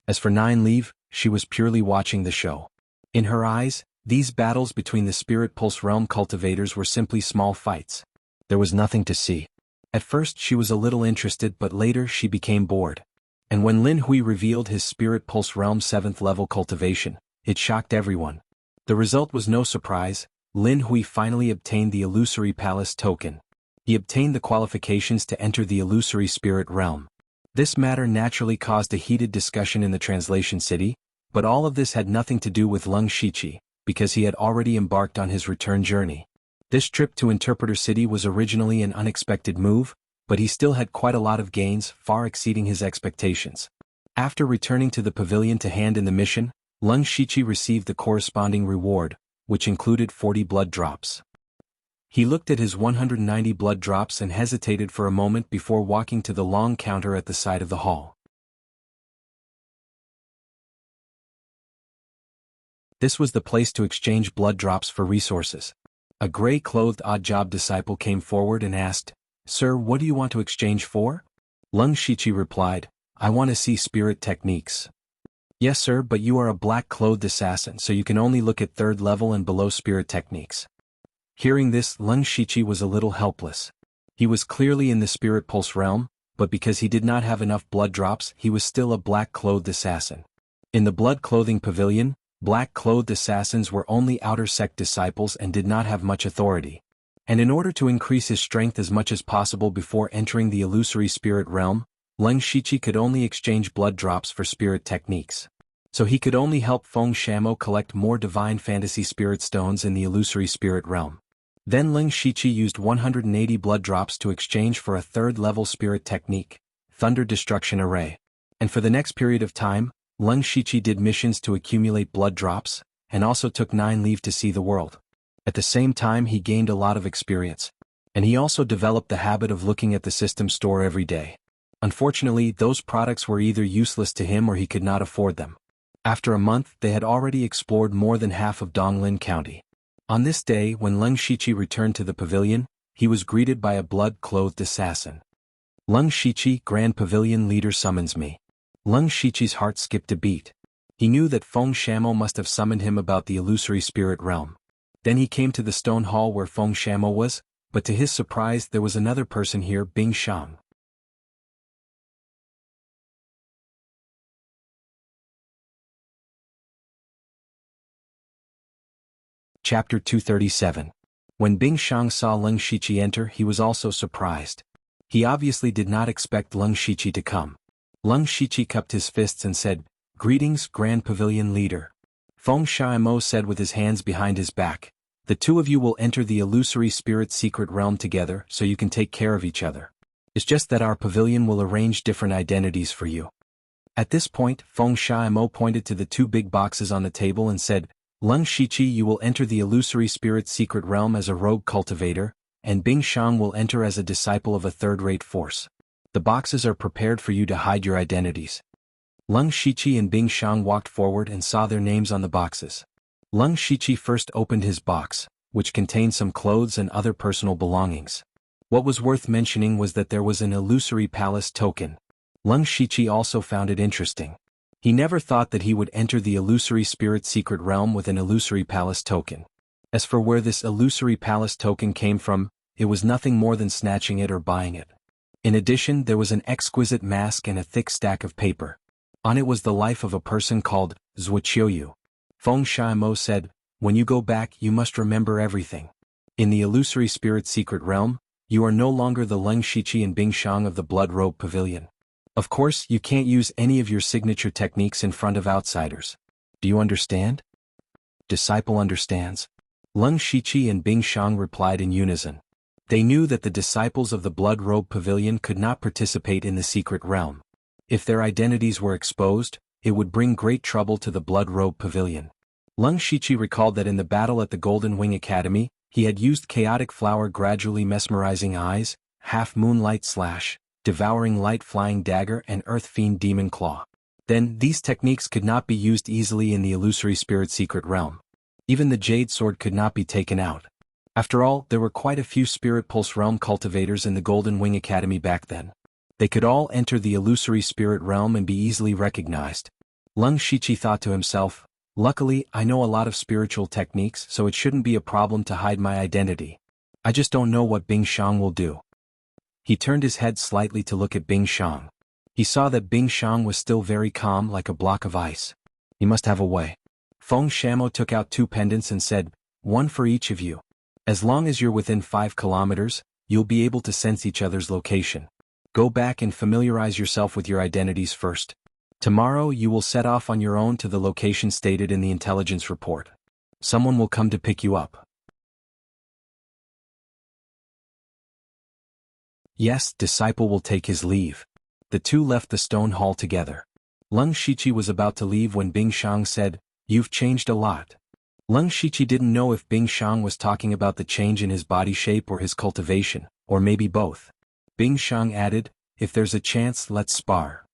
As for Nine Leaf, she was purely watching the show. In her eyes, these battles between the Spirit Pulse Realm cultivators were simply small fights. There was nothing to see. At first she was a little interested, but later she became bored. And when Lin Hui revealed his Spirit Pulse Realm 7th level cultivation, it shocked everyone. The result was no surprise. Lin Hui finally obtained the Illusory Palace token. He obtained the qualifications to enter the Illusory Spirit Realm. This matter naturally caused a heated discussion in the translation city, but all of this had nothing to do with Lung Shiqi, because he had already embarked on his return journey. This trip to Interpreter City was originally an unexpected move, but he still had quite a lot of gains, far exceeding his expectations. After returning to the pavilion to hand in the mission, Lung Shiqi received the corresponding reward, which included 40 blood drops. He looked at his 190 blood drops and hesitated for a moment before walking to the long counter at the side of the hall. This was the place to exchange blood drops for resources. A gray-clothed odd-job disciple came forward and asked, "Sir, what do you want to exchange for?" Lung Shiqi replied, "I want to see spirit techniques." "Yes sir, but you are a black-clothed assassin, so you can only look at 3rd level and below spirit techniques." Hearing this, Lung Shiqi was a little helpless. He was clearly in the Spirit Pulse realm, but because he did not have enough blood drops, he was still a black-clothed assassin. In the blood-clothing pavilion, black-clothed assassins were only outer sect disciples and did not have much authority. And in order to increase his strength as much as possible before entering the illusory spirit realm, Lung Shiqi could only exchange blood drops for spirit techniques. So he could only help Feng Shamo collect more divine fantasy spirit stones in the illusory spirit realm. Then Lung Shiqi used 180 blood drops to exchange for a 3rd level spirit technique, Thunder Destruction Array. And for the next period of time, Lung Shiqi did missions to accumulate blood drops, and also took 9 leave to see the world. At the same time he gained a lot of experience. And he also developed the habit of looking at the system store every day. Unfortunately, those products were either useless to him or he could not afford them. After a month, they had already explored more than half of Donglin County. On this day, when Lung Shiqi returned to the pavilion, he was greeted by a blood-clothed assassin. "Lung Shiqi, Grand Pavilion Leader summons me." Lung Shiqi's heart skipped a beat. He knew that Feng Shamo must have summoned him about the illusory spirit realm. Then he came to the stone hall where Feng Shamo was, but to his surprise there was another person here, Bing Shang. Chapter 237. When Bing Shang saw Lung Shiqi enter, he was also surprised. He obviously did not expect Lung Shiqi to come. Lung Shiqi cupped his fists and said, "Greetings, Grand Pavilion Leader." Feng Shamo said with his hands behind his back, "The two of you will enter the illusory spirit secret realm together so you can take care of each other. It's just that our pavilion will arrange different identities for you." At this point, Feng Shamo pointed to the 2 big boxes on the table and said, "Lung Shiqi, you will enter the illusory spirit secret realm as a rogue cultivator, and Bing Shang will enter as a disciple of a 3rd-rate force. The boxes are prepared for you to hide your identities." Lung Shiqi and Bing Shang walked forward and saw their names on the boxes. Lung Shiqi first opened his box, which contained some clothes and other personal belongings. What was worth mentioning was that there was an illusory palace token. Lung Shiqi also found it interesting. He never thought that he would enter the illusory spirit secret realm with an illusory palace token. As for where this illusory palace token came from, it was nothing more than snatching it or buying it. In addition, there was an exquisite mask and a thick stack of paper. On it was the life of a person called Zhuqiuyu. Feng Shamo said, "When you go back, you must remember everything. In the illusory spirit secret realm, you are no longer the Lung Shiqi and Bing Shang of the Blood Robe Pavilion. Of course, you can't use any of your signature techniques in front of outsiders. Do you understand?" Disciple understands. Lung Shiqi and Bing Shang replied in unison. They knew that the disciples of the Blood Robe Pavilion could not participate in the secret realm. If their identities were exposed, it would bring great trouble to the Blood Robe Pavilion. Lung Shiqi recalled that in the battle at the Golden Wing Academy, he had used Chaotic Flower Gradually Mesmerizing Eyes, Half Moonlight Slash, Devouring Light Flying Dagger and Earth Fiend Demon Claw. Then, these techniques could not be used easily in the illusory spirit secret realm. Even the Jade Sword could not be taken out. After all, there were quite a few Spirit Pulse Realm cultivators in the Golden Wing Academy back then. They could all enter the illusory spirit realm and be easily recognized. Lung Shiqi thought to himself, luckily, I know a lot of spiritual techniques, so it shouldn't be a problem to hide my identity. I just don't know what Bing Shang will do. He turned his head slightly to look at Bing Shang. He saw that Bing Shang was still very calm like a block of ice. He must have a way. Feng Shamo took out 2 pendants and said, one for each of you. As long as you're within 5 kilometers, you'll be able to sense each other's location. Go back and familiarize yourself with your identities first. Tomorrow you will set off on your own to the location stated in the intelligence report. Someone will come to pick you up. Yes, disciple will take his leave. The two left the stone hall together. Lung Shiqi was about to leave when Bing Shang said, "You've changed a lot." Lung Shiqi didn't know if Bing Shang was talking about the change in his body shape or his cultivation, or maybe both. Bing Shang added, "If there's a chance, let's spar."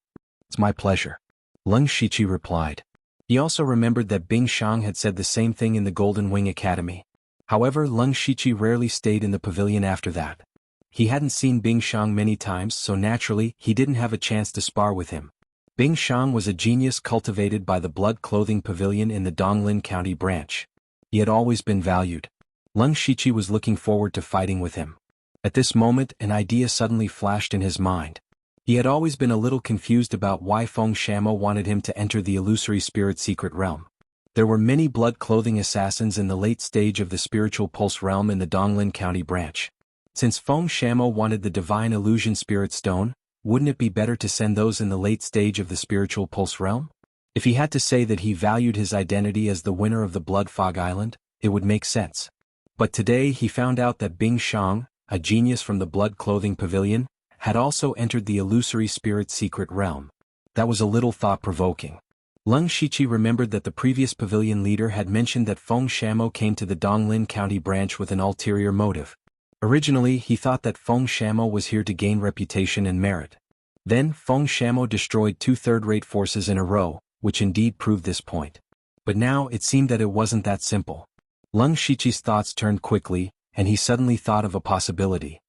"It's my pleasure," Lung Shiqi replied. He also remembered that Bing Shang had said the same thing in the Golden Wing Academy. However, Lung Shiqi rarely stayed in the pavilion after that. He hadn't seen Bing Shang many times, so naturally, he didn't have a chance to spar with him. Bing Shang was a genius cultivated by the Blood Clothing Pavilion in the Donglin County branch. He had always been valued. Lung Shiqi was looking forward to fighting with him. At this moment, an idea suddenly flashed in his mind. He had always been a little confused about why Feng Shamo wanted him to enter the illusory spirit secret realm. There were many blood clothing assassins in the late stage of the spiritual pulse realm in the Donglin County branch. Since Feng Shamo wanted the divine illusion spirit stone, wouldn't it be better to send those in the late stage of the spiritual pulse realm? If he had to say that he valued his identity as the winner of the Blood Fog Island, it would make sense. But today he found out that Bing Shang, a genius from the Blood Clothing Pavilion, had also entered the illusory spirit secret realm. That was a little thought-provoking. Lung Shiqi remembered that the previous pavilion leader had mentioned that Feng Shamo came to the Donglin County branch with an ulterior motive. Originally, he thought that Feng Shamo was here to gain reputation and merit. Then, Feng Shamo destroyed 2 third-rate forces in a row, which indeed proved this point. But now, it seemed that it wasn't that simple. Lung Shiqi's thoughts turned quickly, and he suddenly thought of a possibility.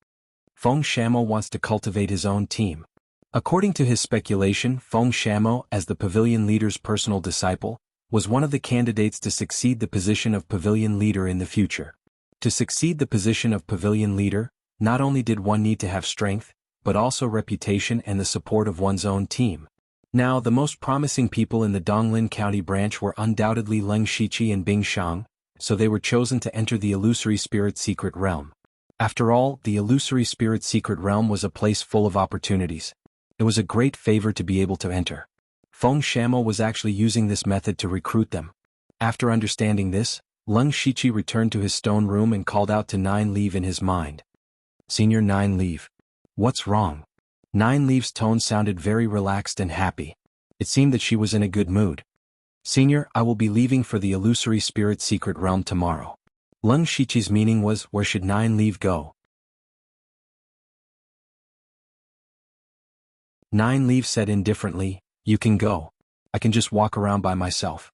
Feng Shamo wants to cultivate his own team. According to his speculation, Feng Shamo, as the pavilion leader's personal disciple, was one of the candidates to succeed the position of pavilion leader in the future. To succeed the position of pavilion leader, not only did one need to have strength, but also reputation and the support of one's own team. Now, the most promising people in the Donglin County branch were undoubtedly Lung Shiqi and Bing Shang, so they were chosen to enter the illusory spirit secret realm. After all, the illusory spirit secret realm was a place full of opportunities. It was a great favor to be able to enter. Feng Shamo was actually using this method to recruit them. After understanding this, Lung Shiqi returned to his stone room and called out to Nine Leaf in his mind. "Senior Nine Leaf. What's wrong?" Nine Leaf's tone sounded very relaxed and happy. It seemed that she was in a good mood. "Senior, I will be leaving for the illusory spirit secret realm tomorrow." Lung Shiqi's meaning was, where should Nine Leaf go? Nine Leaf said indifferently, "You can go. I can just walk around by myself."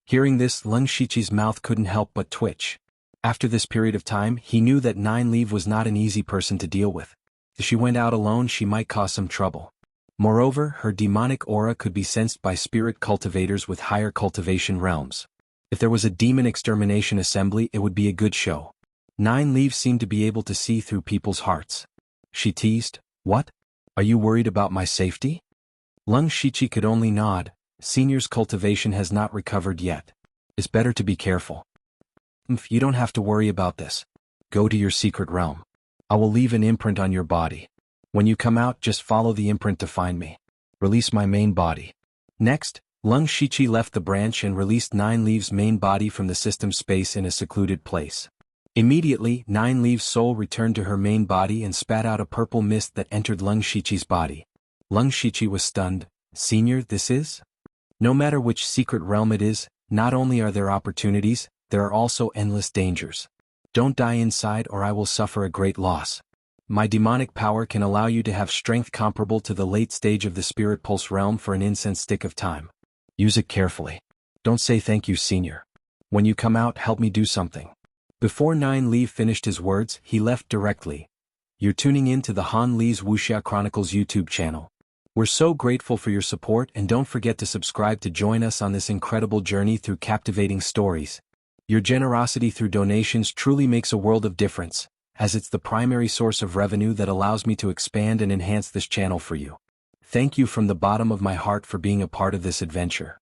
Hearing this, Lung Shiqi's mouth couldn't help but twitch. After this period of time, he knew that Nine Leaf was not an easy person to deal with. If she went out alone, she might cause some trouble. Moreover, her demonic aura could be sensed by spirit cultivators with higher cultivation realms. If there was a demon extermination assembly, it would be a good show. Nine Leaf seemed to be able to see through people's hearts. She teased, "What? Are you worried about my safety?" Lung Shiqi could only nod. Senior's cultivation has not recovered yet. It's better to be careful. You don't have to worry about this. Go to your secret realm. I will leave an imprint on your body. When you come out, just follow the imprint to find me. Release my main body. Next, Lung Shiqi left the branch and released Nine Leaf's main body from the system space in a secluded place. Immediately, Nine Leaf's soul returned to her main body and spat out a purple mist that entered Lung Shiqi's body. Lung Shiqi was stunned. "Senior, this is?" No matter which secret realm it is, not only are there opportunities, there are also endless dangers. Don't die inside or I will suffer a great loss. My demonic power can allow you to have strength comparable to the late stage of the spirit pulse realm for an incense stick of time. Use it carefully. Don't say thank you, Senior. When you come out, help me do something. Before Nine Li finished his words, he left directly. You're tuning in to the Han Li's Wuxia Chronicles YouTube channel. We're so grateful for your support, and don't forget to subscribe to join us on this incredible journey through captivating stories. Your generosity through donations truly makes a world of difference, as it's the primary source of revenue that allows me to expand and enhance this channel for you. Thank you from the bottom of my heart for being a part of this adventure.